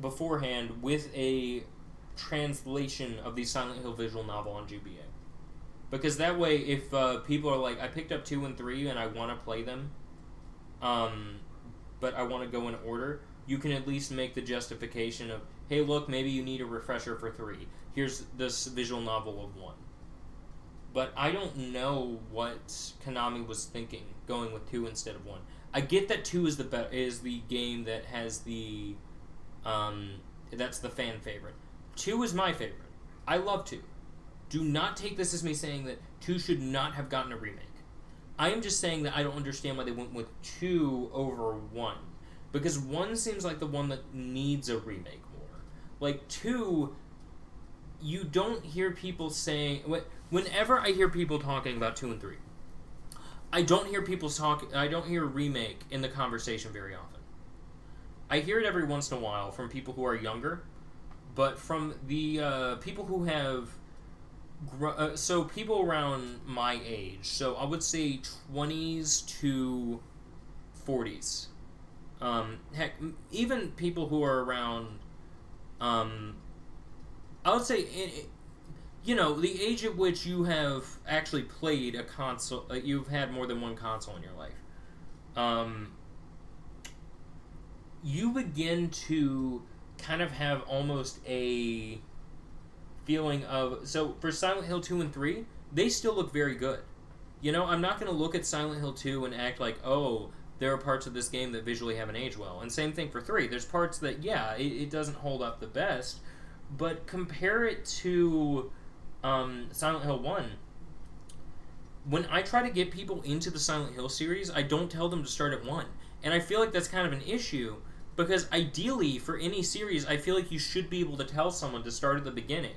beforehand with a translation of the Silent Hill visual novel on GBA. Because that way, if people are like, I picked up 2 and 3 and I want to play them, but I want to go in order, you can at least make the justification of, hey, look, maybe you need a refresher for 3. Here's this visual novel of 1. But I don't know what Konami was thinking going with 2 instead of 1. I get that 2 is the game that has the that's the fan favorite. 2 is my favorite. I love 2. do not take this as me saying that 2 should not have gotten a remake. I am just saying that I don't understand why they went with 2 over 1. Because 1 seems like the one that needs a remake more. Like, 2, you don't hear people saying... Whenever I hear people talking about 2 and 3, I don't hear remake in the conversation very often. I hear it every once in a while from people who are younger, but from the people who have... so people around my age, so I would say 20s to 40s. Heck, even people who are around, I would say, the age at which you have actually played a console, you've had more than one console in your life, you begin to kind of have almost a feeling of... So, for Silent Hill 2 and 3, they still look very good. I'm not going to look at Silent Hill 2 and act like, oh, there are parts of this game that visually haven't aged well. And same thing for 3. There's parts that, it doesn't hold up the best, but compare it to Silent Hill 1. When I try to get people into the Silent Hill series, I don't tell them to start at 1. And I feel like that's kind of an issue, because ideally, for any series, I feel like you should be able to tell someone to start at the beginning.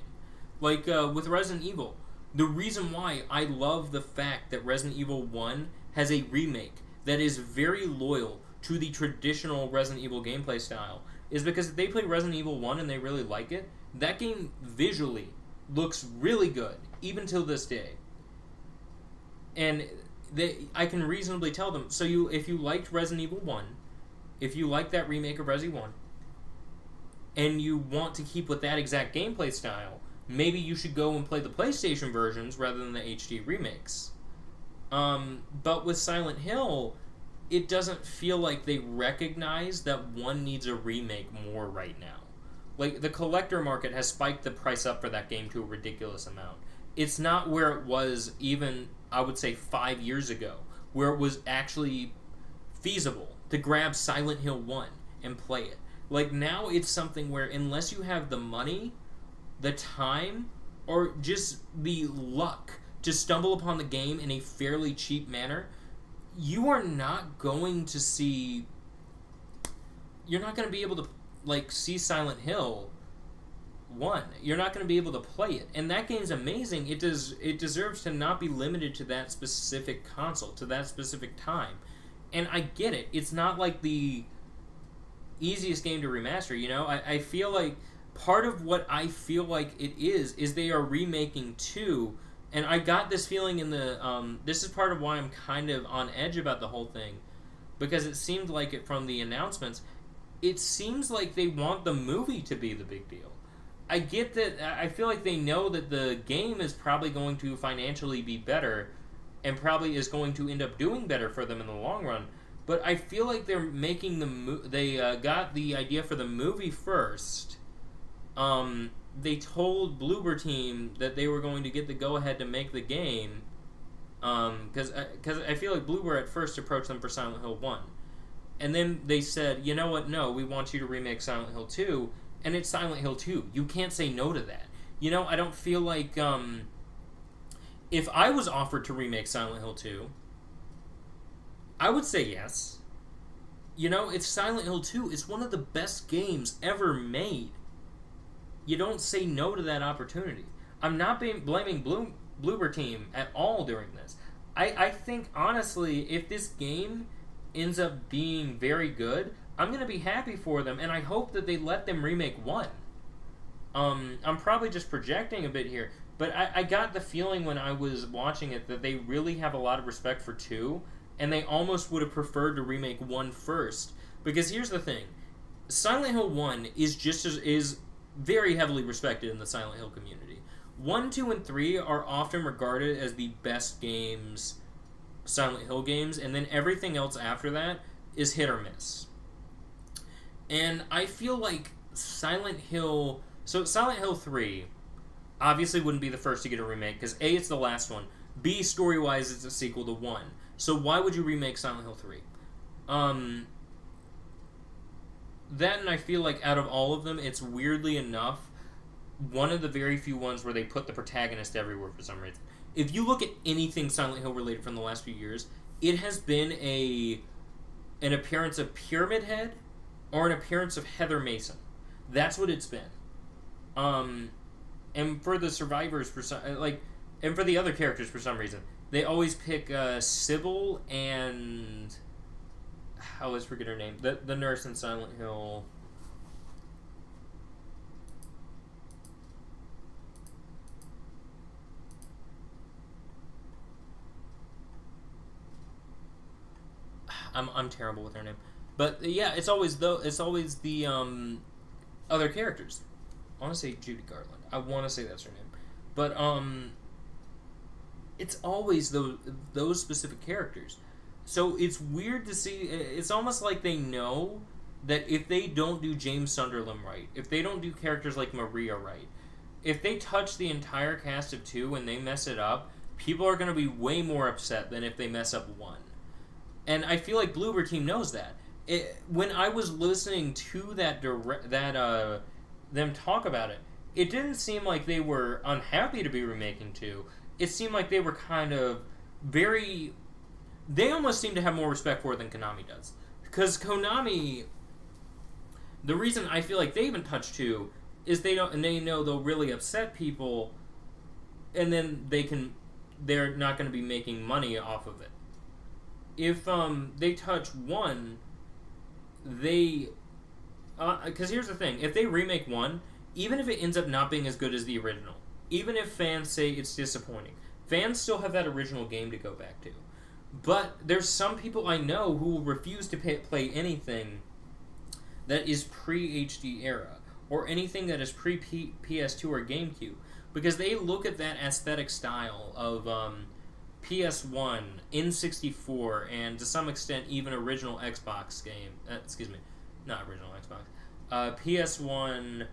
Like with Resident Evil. The reason why I love the fact that Resident Evil 1 has a remake that is very loyal to the traditional Resident Evil gameplay style is because if they play Resident Evil 1 and they really like it, that game visually looks really good, even till this day. And I can reasonably tell them, so if you liked Resident Evil 1, if you like that remake of Resi 1, and you want to keep with that exact gameplay style, maybe you should go and play the PlayStation versions rather than the HD remakes. But with Silent Hill, it doesn't feel like they recognize that 1 needs a remake more right now. Like, the collector market has spiked the price up for that game to a ridiculous amount. It's not where it was even, I would say, 5 years ago, where it was actually feasible to grab Silent Hill 1 and play it. Like, now it's something where unless you have the money, the time, or just the luck to stumble upon the game in a fairly cheap manner, you are not going to see... You're not going to be able to, see Silent Hill 1. You're not going to be able to play it. And that game's amazing. It deserves to not be limited to that specific console, to that specific time. And I get it. It's not like the easiest game to remaster, I feel like part of what I feel like it is they are remaking 2, and I got this feeling in the, this is part of why I'm kind of on edge about the whole thing, because it seemed like it from the announcements, it seems like they want the movie to be the big deal. I get that, I feel like they know that the game is probably going to financially be better, and probably is going to end up doing better for them in the long run, but I feel like they're making they got the idea for the movie first. They told Bloober Team that they were going to get the go-ahead to make the game, because I feel like Bloober at first approached them for Silent Hill 1. And then they said, you know what, no, we want you to remake Silent Hill 2, and it's Silent Hill 2. You can't say no to that. I don't feel like, if I was offered to remake Silent Hill 2, I would say yes. It's Silent Hill 2. It's one of the best games ever made. You don't say no to that opportunity. I'm not blaming Bloober Team at all during this. I think, honestly, if this game ends up being very good, I'm going to be happy for them, and I hope that they let them remake 1. I'm probably just projecting a bit here, but I got the feeling when I was watching it that they really have a lot of respect for 2, and they almost would have preferred to remake 1 first. Because here's the thing. Silent Hill 1 is very heavily respected in the Silent Hill community. 1, 2, and 3 are often regarded as the best games, Silent Hill games, and then everything else after that is hit or miss. And I feel like Silent Hill 3 obviously wouldn't be the first to get a remake, because A, it's the last one, B, story-wise, it's a sequel to 1. So why would you remake Silent Hill 3? That, and I feel like out of all of them, it's weirdly enough one of the very few ones where they put the protagonist everywhere for some reason. If you look at anything Silent Hill related from the last few years, it has been an appearance of Pyramid Head or an appearance of Heather Mason. That's what it's been. And for the survivors, and for the other characters for some reason, they always pick Sybil and I always forget her name. The nurse in Silent Hill. I'm terrible with her name, but yeah, it's always the other characters. I want to say Judy Garland. I want to say that's her name, but it's always those specific characters. So it's weird to see. It's almost like they know that if they don't do James Sunderland right, if they don't do characters like Maria right, if they touch the entire cast of 2 and they mess it up, people are going to be way more upset than if they mess up 1. And I feel like Bloober Team knows that. When I was listening to them talk about it, it didn't seem like they were unhappy to be remaking 2. It seemed like they were kind of very... They almost seem to have more respect for it than Konami does. Because Konami... The reason I feel like they haven't touched 2 is they know they'll really upset people, and then they're not going to be making money off of it. If they touch 1, they... Because here's the thing. If they remake 1, even if it ends up not being as good as the original, even if fans say it's disappointing, fans still have that original game to go back to. But there's some people I know who will refuse to play anything that is pre-HD era, or anything that is pre-PS2 or GameCube, because they look at that aesthetic style of... PS1, N64, and to some extent even original Xbox game. Not original Xbox. PS1,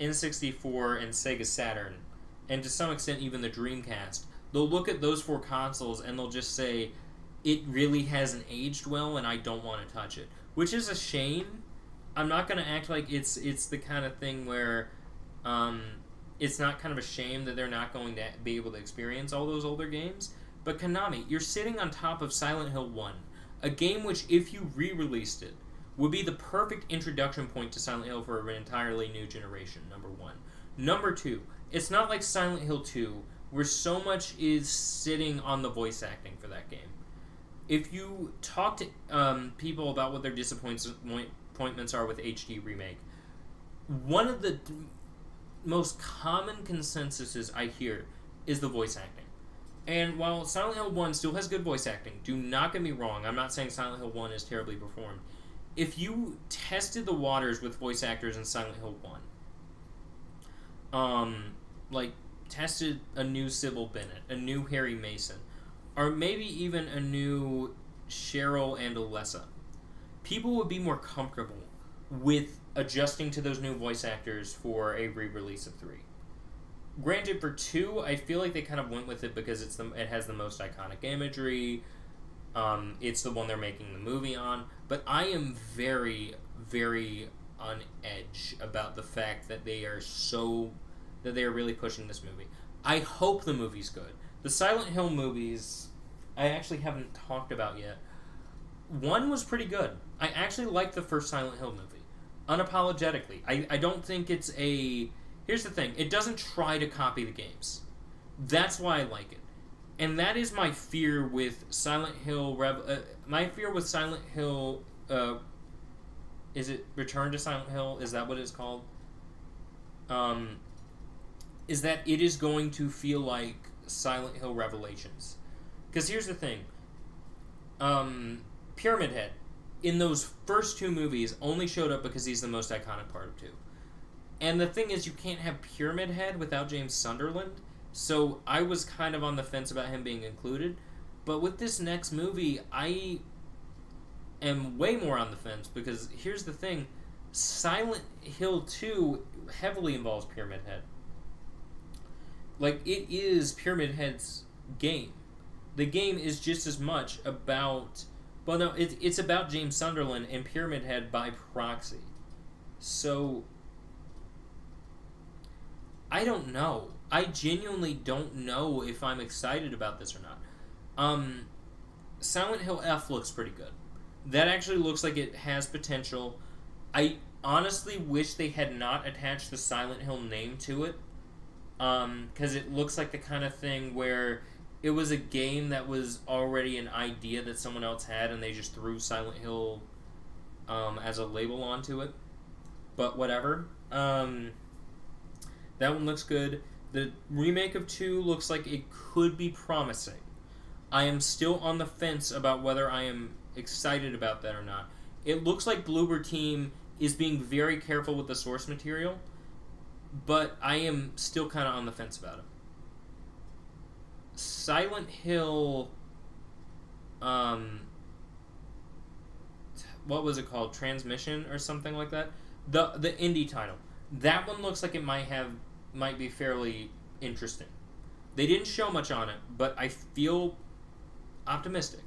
N64, and Sega Saturn, and to some extent even the Dreamcast. They'll look at those 4 consoles and they'll just say, it really hasn't aged well and I don't want to touch it. Which is a shame. I'm not going to act like it's the kind of thing where... it's not kind of a shame that they're not going to be able to experience all those older games. But Konami, you're sitting on top of Silent Hill 1, a game which, if you re-released it, would be the perfect introduction point to Silent Hill for an entirely new generation, number 1. Number 2, it's not like Silent Hill 2, where so much is sitting on the voice acting for that game. If you talk to people about what their disappointments are with HD Remake, one of the... most common consensuses I hear is the voice acting. And while Silent Hill 1 still has good voice acting, do not get me wrong, I'm not saying Silent Hill 1 is terribly performed. If you tested the waters with voice actors in Silent Hill 1, tested a new Sybil Bennett, a new Harry Mason, or maybe even a new Cheryl and Alessa, people would be more comfortable with adjusting to those new voice actors for a re-release of 3. Granted, for 2, I feel like they kind of went with it because it has the most iconic imagery. It's the one they're making the movie on. But I am very, very on edge about the fact that they are really pushing this movie. I hope the movie's good. The Silent Hill movies, I actually haven't talked about yet. 1 was pretty good. I actually liked the first Silent Hill movie. Unapologetically. I don't think it's a... Here's the thing. It doesn't try to copy the games. That's why I like it. And that is my fear with Silent Hill... my fear with Silent Hill... is it Return to Silent Hill? Is that what it's called? Is that it is going to feel like Silent Hill Revelations. Because here's the thing. Pyramid Head, in those first 2 movies, only showed up because he's the most iconic part of 2. And the thing is, you can't have Pyramid Head without James Sunderland, so I was kind of on the fence about him being included. But with this next movie, I am way more on the fence, because here's the thing, Silent Hill 2 heavily involves Pyramid Head. Like, it is Pyramid Head's game. The game is just as much about... Well, no, it's about James Sunderland and Pyramid Head by proxy. So, I don't know. I genuinely don't know if I'm excited about this or not. Silent Hill F looks pretty good. That actually looks like it has potential. I honestly wish they had not attached the Silent Hill name to it, because it looks like the kind of thing where it was a game that was already an idea that someone else had, and they just threw Silent Hill as a label onto it. But whatever. That one looks good. The remake of 2 looks like it could be promising. I am still on the fence about whether I am excited about that or not. It looks like Bloober Team is being very careful with the source material, but I am still kind of on the fence about it. Silent Hill, what was it called? Transmission or something like that? The indie title. That one looks like it might be fairly interesting. They didn't show much on it, but I feel optimistic.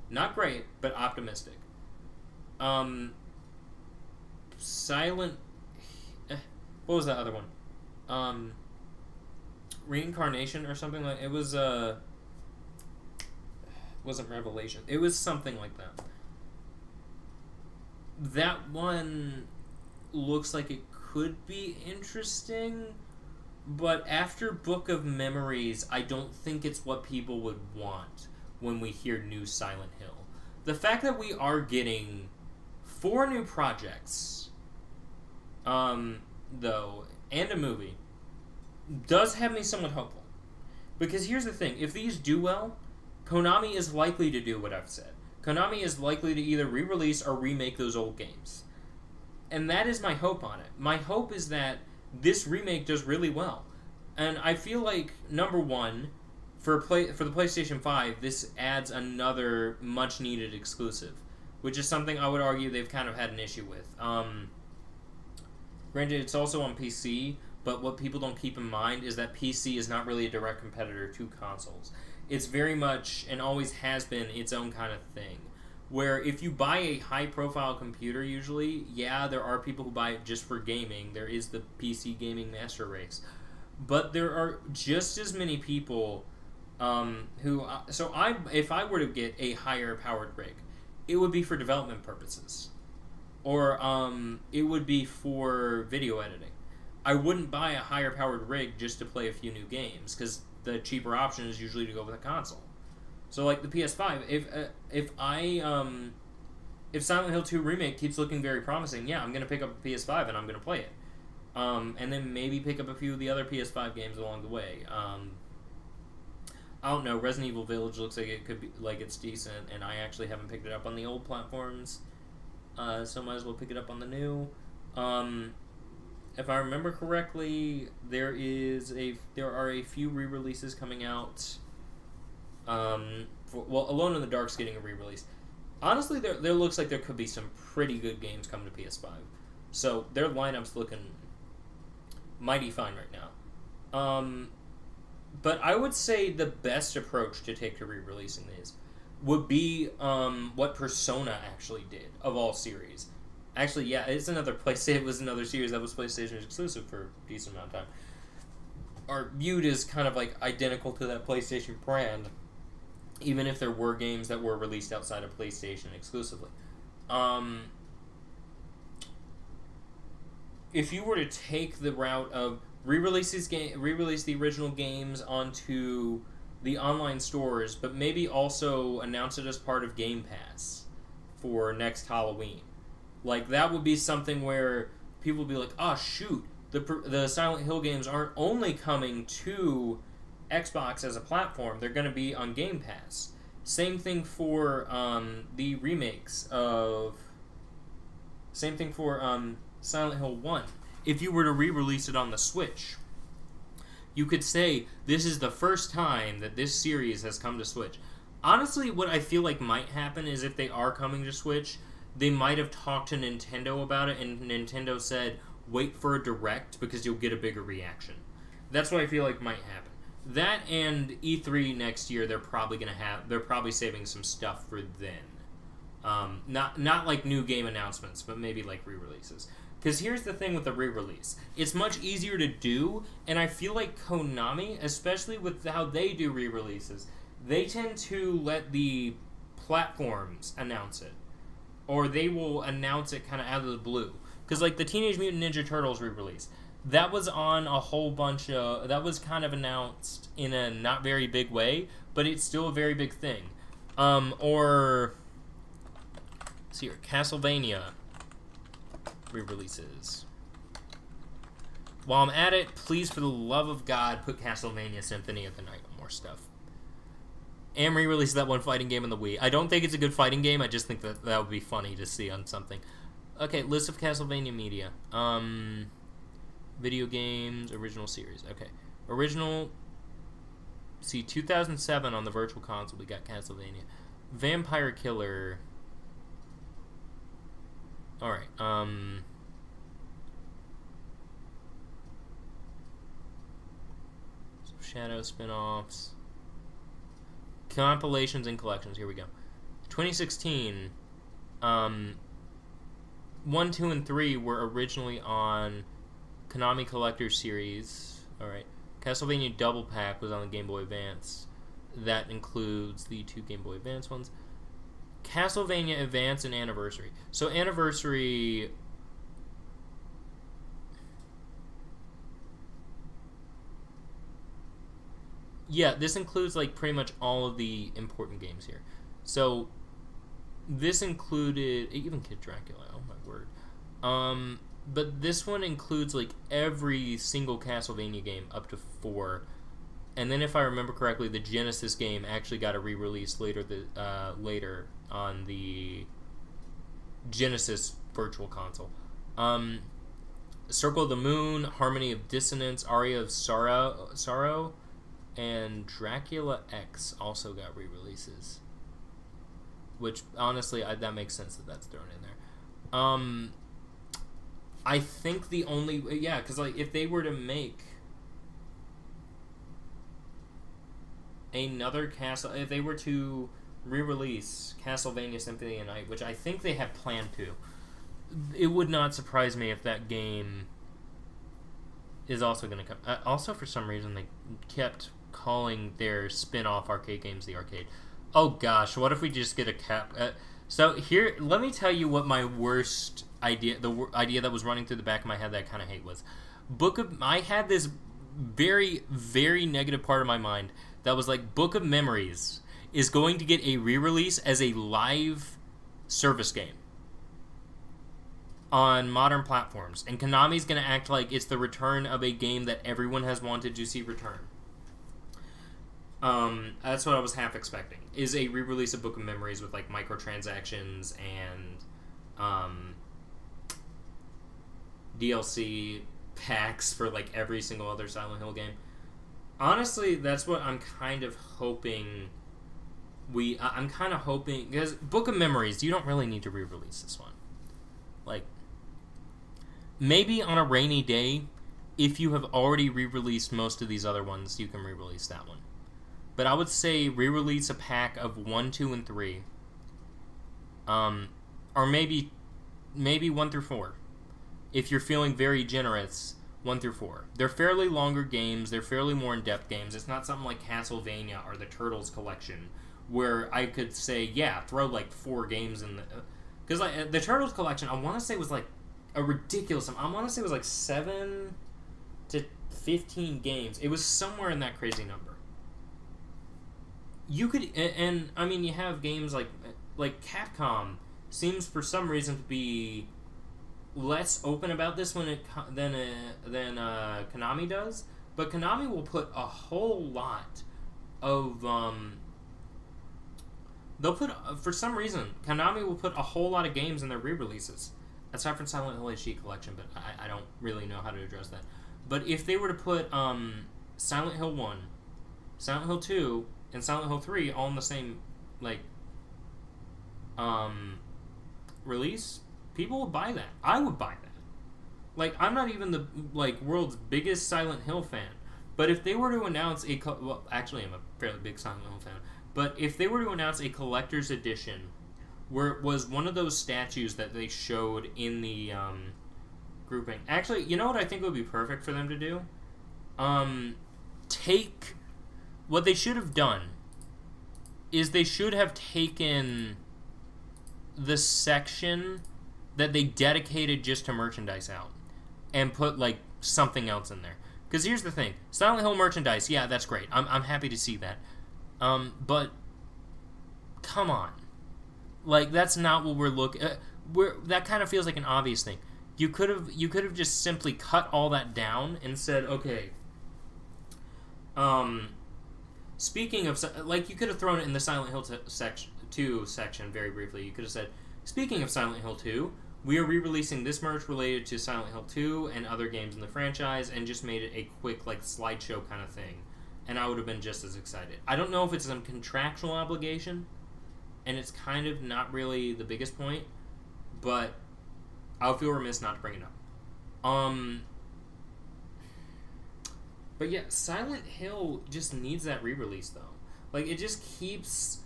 Not great, but optimistic. What was that other one? Reincarnation or something like it was. Wasn't Revelation. It was something like that. That one looks like it could be interesting, but after Book of Memories, I don't think it's what people would want when we hear new Silent Hill. The fact that we are getting 4 new projects, though, and a movie, does have me somewhat hopeful. Because here's the thing, if these do well, Konami is likely to do what I've said. Konami is likely to either re-release or remake those old games. And that is my hope on it. My hope is that this remake does really well. And I feel like, number one, for the PlayStation 5, this adds another much-needed exclusive, which is something I would argue they've kind of had an issue with. Granted, it's also on PC, but what people don't keep in mind is that PC is not really a direct competitor to consoles. It's very much, and always has been, its own kind of thing. Where if you buy a high-profile computer, usually, yeah, there are people who buy it just for gaming. There is the PC gaming master race. But there are just as many people who... if I were to get a higher-powered rig, it would be for development purposes. Or it would be for video editing. I wouldn't buy a higher-powered rig just to play a few new games, because the cheaper option is usually to go with a console. So, like the PS5, if Silent Hill 2 Remake keeps looking very promising, yeah, I'm going to pick up a PS5 and I'm going to play it. And then maybe pick up a few of the other PS5 games along the way. I don't know, Resident Evil Village looks like it could be, like it's decent, and I actually haven't picked it up on the old platforms, so might as well pick it up on the new. If I remember correctly, there are a few re-releases coming out. Alone in the Dark's getting a re-release. Honestly, there looks like there could be some pretty good games coming to PS5. So their lineup's looking mighty fine right now. But I would say the best approach to take to re-releasing these would be what Persona actually did of all series. Actually, yeah, it was another series that was PlayStation exclusive for a decent amount of time. Are viewed as kind of like identical to that PlayStation brand, even if there were games that were released outside of PlayStation exclusively. If you were to take the route of re-release the original games onto the online stores, but maybe also announce it as part of Game Pass for next Halloween, like that would be something where people would be like, "Oh shoot, the Silent Hill games aren't only coming to Xbox as a platform; they're going to be on Game Pass." Same thing for the remakes of. Same thing for Silent Hill 1. If you were to re-release it on the Switch, you could say this is the first time that this series has come to Switch. Honestly, what I feel like might happen is if they are coming to Switch, they might have talked to Nintendo about it, and Nintendo said, wait for a Direct because you'll get a bigger reaction. That's what I feel like might happen. That and E3 next year, they're probably saving some stuff for then. Not like new game announcements, but maybe like re-releases. Because here's the thing with the re-release. It's much easier to do, and I feel like Konami, especially with how they do re-releases, they tend to let the platforms announce it. Or they will announce it kind of out of the blue. Because, like, the Teenage Mutant Ninja Turtles re-release, that was on a whole bunch of... That was kind of announced in a not very big way, but it's still a very big thing. Let's see here, Castlevania re-releases. While I'm at it, please, for the love of God, put Castlevania Symphony of the Night on more stuff. And re-release that one fighting game on the Wii. I don't think it's a good fighting game, I just think that would be funny to see on something. Okay, list of Castlevania media. Video games, original series. Okay. Original... See, 2007 on the Virtual Console, we got Castlevania. Vampire Killer... Alright, Shadow spin-offs. Compilations and collections, here we go. 2016, 1, 2, and 3 were originally on Konami Collector's Series. Alright. Castlevania Double Pack was on the Game Boy Advance. That includes the 2 Game Boy Advance ones. Castlevania Advance and Anniversary. So Anniversary... Yeah, this includes like pretty much all of the important games here. So this included... Even Kid Dracula, oh my word. But this one includes like every single Castlevania game up to 4. And then if I remember correctly, the Genesis game actually got a re-release later on the Genesis Virtual Console. Circle of the Moon, Harmony of Dissonance, Aria of Sorrow, and Dracula X also got re-releases. Which, honestly, that makes sense that that's thrown in there. I think the only... Yeah, because like, if they were to make another if they were to re-release Castlevania Symphony of the Night, which I think they have planned to, it would not surprise me if that game is also going to come. Also, for some reason, they kept calling their spin-off arcade games the arcade. Oh gosh, what if we just get a cap? So here, let me tell you what my worst idea, the idea that was running through the back of my head that I kind of hate was, I had this very, very negative part of my mind that was like, Book of Memories is going to get a re-release as a live service game on modern platforms, and Konami's going to act like it's the return of a game that everyone has wanted to see return. That's what I was half expecting, is a re-release of Book of Memories with like microtransactions and DLC packs for like every single other Silent Hill game. Honestly, that's what I'm kind of hoping I'm kind of hoping, because Book of Memories, you don't really need to re-release this one. Like, maybe on a rainy day, if you have already re-released most of these other ones, you can re-release that one. But I would say re-release a pack of 1, 2, and 3. Or maybe 1 through 4. If you're feeling very generous, 1 through 4. They're fairly longer games. They're fairly more in-depth games. It's not something like Castlevania or the Turtles collection, where I could say, yeah, throw like 4 games in the... Because like, the Turtles collection, I want to say was like a ridiculous... I want to say it was like 7 to 15 games. It was somewhere in that crazy number. You could... And I mean, you have games like Capcom seems for some reason to be less open about this than Konami does, but Konami will put a whole lot of for some reason Konami will put a whole lot of games in their re-releases, aside from Silent Hill HD Collection, but I don't really know how to address that. But if they were to put Silent Hill 1, Silent Hill 2, and Silent Hill 3 all in the same release, people would buy that. I would buy that. Like, I'm not even the world's biggest Silent Hill fan, but if they were to announce well, actually I'm a fairly big Silent Hill fan, but if they were to announce a collector's edition where it was one of those statues that they showed in the grouping. Actually, you know what I think would be perfect for them to do? Take... What they should have done is they should have taken the section that they dedicated just to merchandise out and put, like, something else in there. Because here's the thing. Silent Hill merchandise, yeah, that's great. I'm happy to see that. But, come on. Like, that's not what we're looking... that kind of feels like an obvious thing. You could have just simply cut all that down and said, okay, speaking of... Like, you could have thrown it in the Silent Hill 2 section very briefly. You could have said, speaking of Silent Hill 2, we are re-releasing this merch related to Silent Hill 2 and other games in the franchise, and just made it a quick, like, slideshow kind of thing. And I would have been just as excited. I don't know if it's some contractual obligation, and it's kind of not really the biggest point, but I'll feel remiss not to bring it up. But yeah, Silent Hill just needs that re-release, though. Like, it just keeps...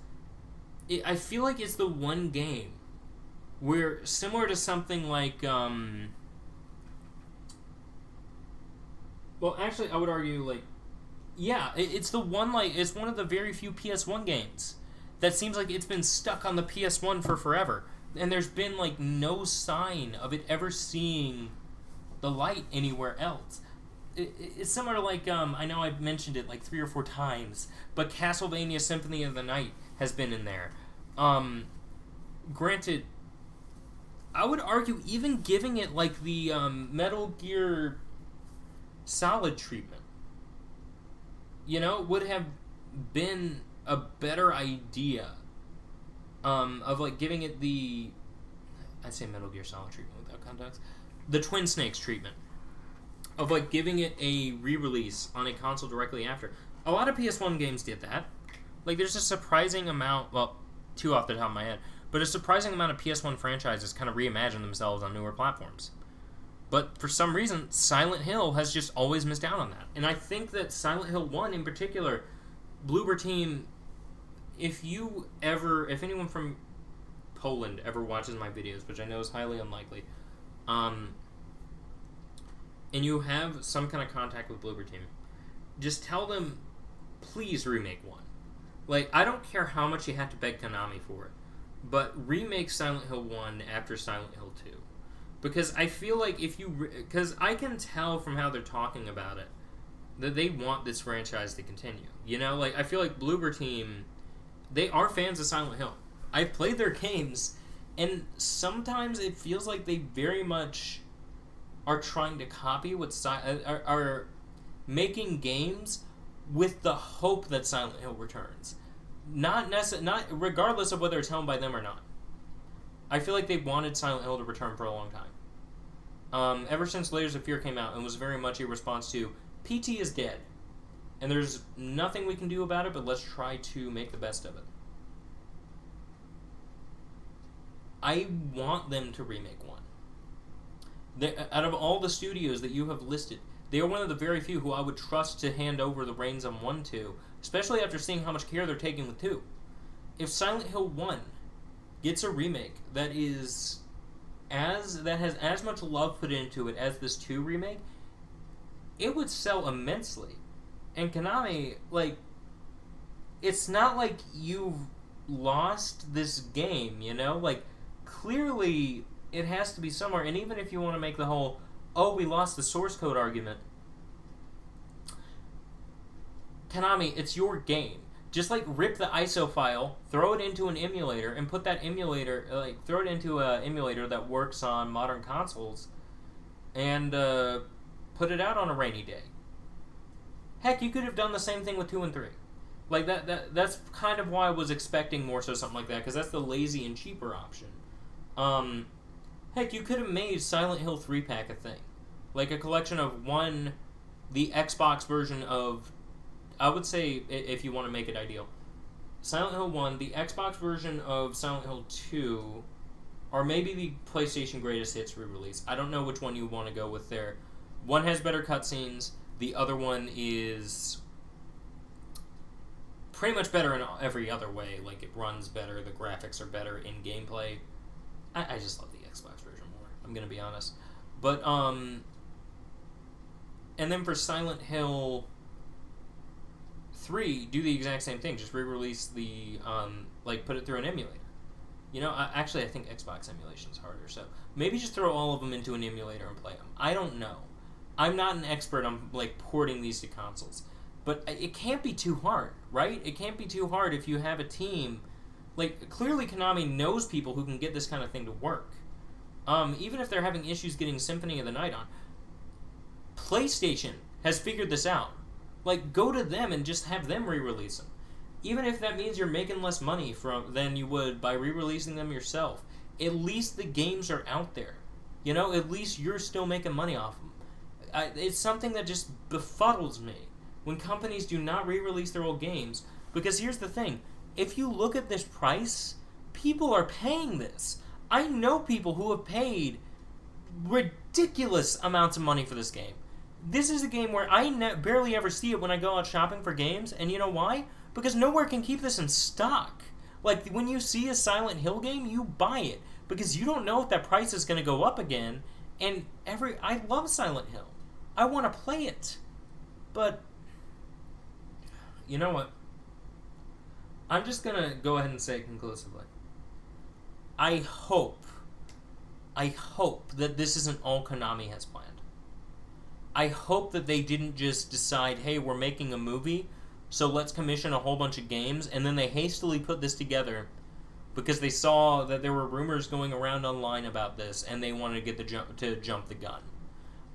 I feel like it's the one game where, similar to something like... Well, actually, I would argue, like... Yeah, it's the one, like... It's one of the very few PS1 games that seems like it's been stuck on the PS1 for forever. And there's been, like, no sign of it ever seeing the light anywhere else. It's similar to, like, I know I've mentioned it, like, 3 or 4 times, but Castlevania Symphony of the Night has been in there. Granted, I would argue even giving it, like, the Metal Gear Solid treatment, you know, would have been a better idea. Of, like, giving it the... I'd say Metal Gear Solid treatment without context. The Twin Snakes treatment. Of, like, giving it a re-release on a console directly after. A lot of PS1 games did that. Like, there's a surprising amount... Well, 2 off the top of my head. But a surprising amount of PS1 franchises kind of reimagine themselves on newer platforms. But for some reason, Silent Hill has just always missed out on that. And I think that Silent Hill 1 in particular, Bloober Team... If anyone from Poland ever watches my videos, which I know is highly unlikely, and you have some kind of contact with Bloober Team, just tell them, please remake 1. Like, I don't care how much you have to beg Konami for it, but remake Silent Hill 1 after Silent Hill 2. Because I feel like because I can tell from how they're talking about it that they want this franchise to continue. You know, like, I feel like Bloober Team... They are fans of Silent Hill. I've played their games, and sometimes it feels like they very much are trying to copy what are making games with the hope that Silent Hill returns, not regardless of whether it's helmed by them or not. I feel like they wanted Silent Hill to return for a long time. Ever since Layers of Fear came out, and was very much a response to PT is dead. And there's nothing we can do about it, but let's try to make the best of it. I want them to remake 1. Out of all the studios that you have listed, they are one of the very few who I would trust to hand over the reins on 1 to, especially after seeing how much care they're taking with 2. If Silent Hill 1 gets a remake that has as much love put into it as this 2 remake, it would sell immensely. And Konami, like, it's not like you've lost this game, you know? Like, clearly it has to be somewhere. And even if you want to make the whole, oh, we lost the source code argument, Konami, it's your game. Just, like, rip the ISO file, throw it into an emulator, and put that emulator, like, throw it into an emulator that works on modern consoles, and put it out on a rainy day. Heck, you could have done the same thing with 2 and 3. Like, that's kind of why I was expecting more so something like that, because that's the lazy and cheaper option. Heck, you could have made Silent Hill 3-pack a thing. Like, a collection of the Xbox version of... I would say, if you want to make it ideal, Silent Hill 1, the Xbox version of Silent Hill 2, or maybe the PlayStation Greatest Hits re-release. I don't know which one you want to go with there. One has better cutscenes. The other one is pretty much better in every other way. Like, it runs better, the graphics are better in gameplay. I just love the Xbox version more, I'm going to be honest. But, and then for Silent Hill 3, do the exact same thing. Just re-release the, put it through an emulator. You know, actually, I think Xbox emulation is harder, so maybe just throw all of them into an emulator and play them. I don't know. I'm not an expert on, porting these to consoles. But it can't be too hard, right? It can't be too hard if you have a team. Clearly Konami knows people who can get this kind of thing to work. Even if they're having issues getting Symphony of the Night on. PlayStation has figured this out. Go to them and just have them re-release them. Even if that means you're making less money than you would by re-releasing them yourself. At least the games are out there. You know, at least you're still making money off them. It's something that just befuddles me when companies do not re-release their old games. Because here's the thing. If you look at this price, people are paying this. I know people who have paid ridiculous amounts of money for this game. This is a game where I barely ever see it when I go out shopping for games. And you know why? Because nowhere can keep this in stock. When you see a Silent Hill game, you buy it. Because you don't know if that price is going to go up again. And I love Silent Hill. I want to play it. But, you know what? I'm just going to go ahead and say it conclusively. I hope that this isn't all Konami has planned. I hope that they didn't just decide, hey, we're making a movie, so let's commission a whole bunch of games, and then they hastily put this together because they saw that there were rumors going around online about this, and they wanted to get jump the gun.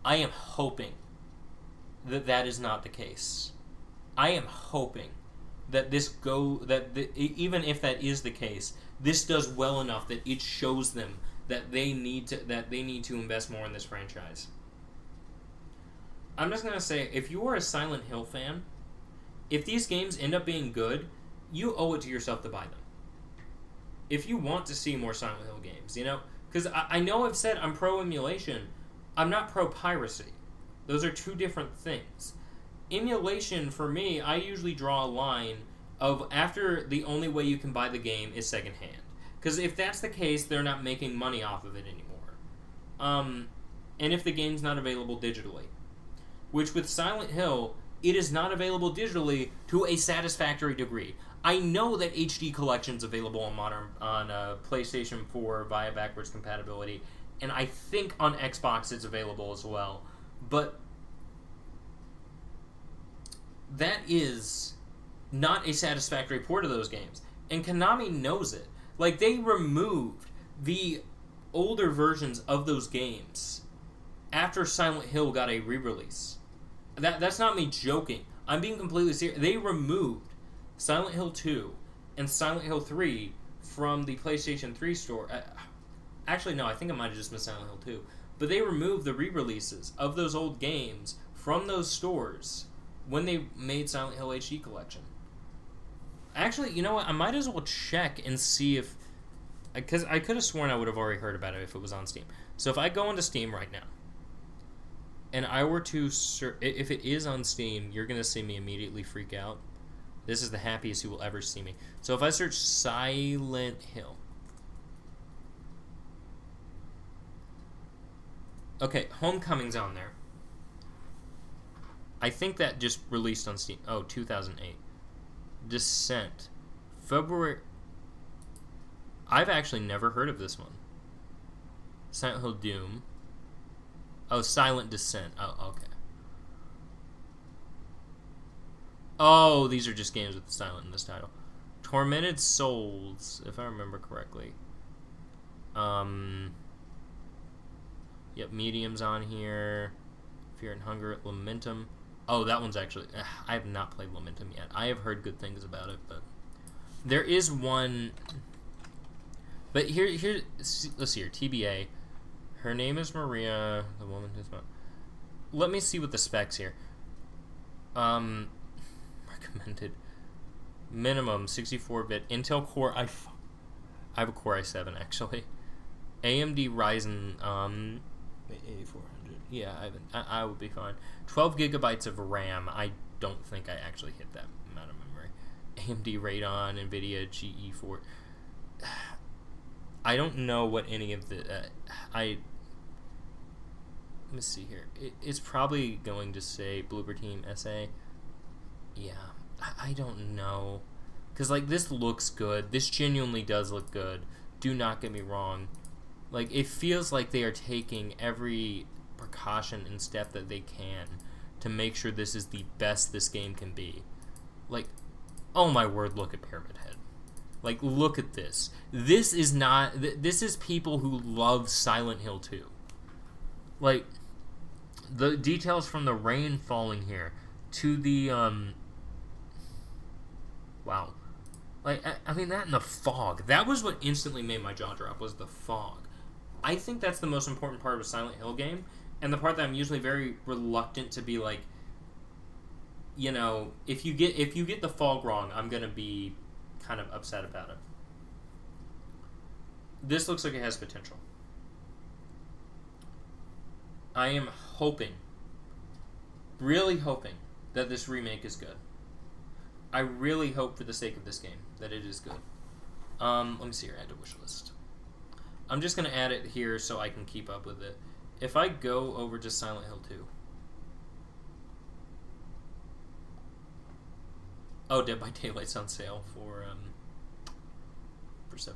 I am hoping that is not the case. I am hoping that even if that is the case, this does well enough that it shows them that they need to invest more in this franchise. I'm just gonna say, if you are a Silent Hill fan, if these games end up being good, you owe it to yourself to buy them. If you want to see more Silent Hill games, you know, because I know I've said I'm pro emulation, I'm not pro piracy. Those are two different things. Emulation, for me, I usually draw a line of after the only way you can buy the game is secondhand. Because if that's the case, they're not making money off of it anymore. And if the game's not available digitally. Which with Silent Hill, it is not available digitally to a satisfactory degree. I know that HD Collection's available on PlayStation 4 via backwards compatibility, and I think on Xbox it's available as well. But that is not a satisfactory port of those games. And Konami knows it. They removed the older versions of those games after Silent Hill got a re-release. That's not me joking. I'm being completely serious. They removed Silent Hill 2 and Silent Hill 3 from the PlayStation 3 store. Actually, no, I think it might have just been Silent Hill 2. But they removed the re-releases of those old games from those stores when they made Silent Hill HD Collection. Actually, you know what? I might as well check and see if... Because I could have sworn I would have already heard about it if it was on Steam. So if I go into Steam right now, and I were to if it is on Steam, you're going to see me immediately freak out. This is the happiest you will ever see me. So if I search Silent Hill. Okay, Homecoming's on there. I think that just released on Steam. Oh, 2008. Descent. February. I've actually never heard of this one. Silent Hill Doom. Oh, Silent Descent. Oh, okay. Oh, these are just games with silent in this title. Tormented Souls, if I remember correctly. Yep, Medium's on here. Fear and Hunger, Lamentum. Oh, that one's actually... I have not played Lamentum yet. I have heard good things about it, but... There is one... But here, let's see here. TBA. Her name is Maria. The woman who's not... Let me see what the specs here. Recommended. Minimum 64-bit Intel Core I have a Core i7 actually. AMD Ryzen A400. Yeah, I would be fine. 12 gigabytes of RAM. I don't think I actually hit that amount of memory. AMD Radeon, NVIDIA GE4. I don't know what any of the let me see here. It's probably going to say Bloober Team SA. Yeah, I don't know. Because, like, this looks good. This genuinely does look good. Do not get me wrong. Like, it feels like they are taking every precaution and step that they can to make sure this is the best this game can be. Like, oh my word, look at Pyramid Head. Like, look at this. This is not... This is people who love Silent Hill 2. Like, the details from the rain falling here to the, wow. Like, I mean, that and the fog. That was what instantly made my jaw drop, was the fog. I think that's the most important part of a Silent Hill game, and the part that I'm usually very reluctant to be like, you know, if you get the fog wrong, I'm gonna be kind of upset about it. This looks like it has potential. I am hoping, really hoping, that this remake is good. I really hope, for the sake of this game, that it is good. Let me see here. Add to wish list. I'm just gonna add it here so I can keep up with it. If I go over to Silent Hill 2. Oh, Dead by Daylight's on sale for $7.99.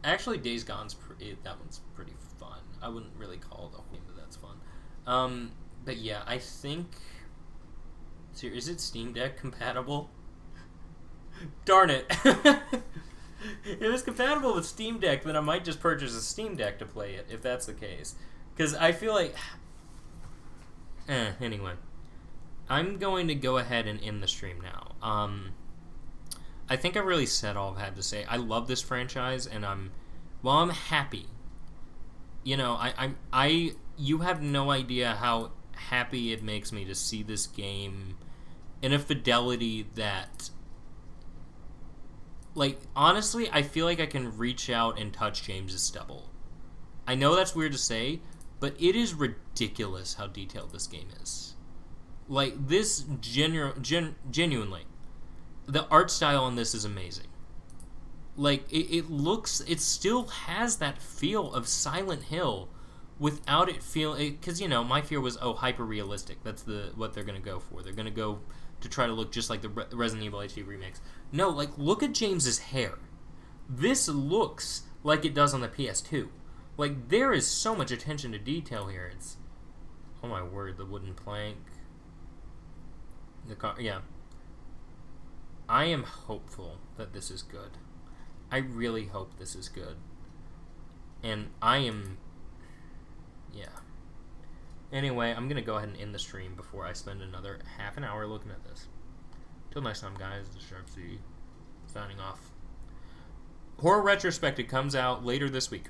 Actually, Days Gone's that one's pretty fun. I wouldn't really call it a game, but that's fun. But yeah, I think. So is it Steam Deck compatible? Darn it! If it's compatible with Steam Deck, then I might just purchase a Steam Deck to play it, if that's the case. Because I feel like... Anyway. I'm going to go ahead and end the stream now. I think I really said all I've had to say. I love this franchise, and I'm happy. You know, you have no idea how happy it makes me to see this game in a fidelity that... Like, honestly, I feel like I can reach out and touch James's stubble. I know that's weird to say, but it is ridiculous how detailed this game is. Like, this genuinely, the art style on this is amazing. Like, it still has that feel of Silent Hill without it feeling, because, you know, my fear was, hyper-realistic. That's what they're going to go for. They're going to go to try to look just like the Resident Evil HD remakes. No, like, look at James's hair. This looks like it does on the PS2. Like, there is so much attention to detail here. It's, oh my word, the wooden plank. The car, yeah. I am hopeful that this is good. I really hope this is good. And I am, yeah. Anyway, I'm going to go ahead and end the stream before I spend another half an hour looking at this. Till next time, guys, this is SharpZ signing off. Horror Retrospective comes out later this week.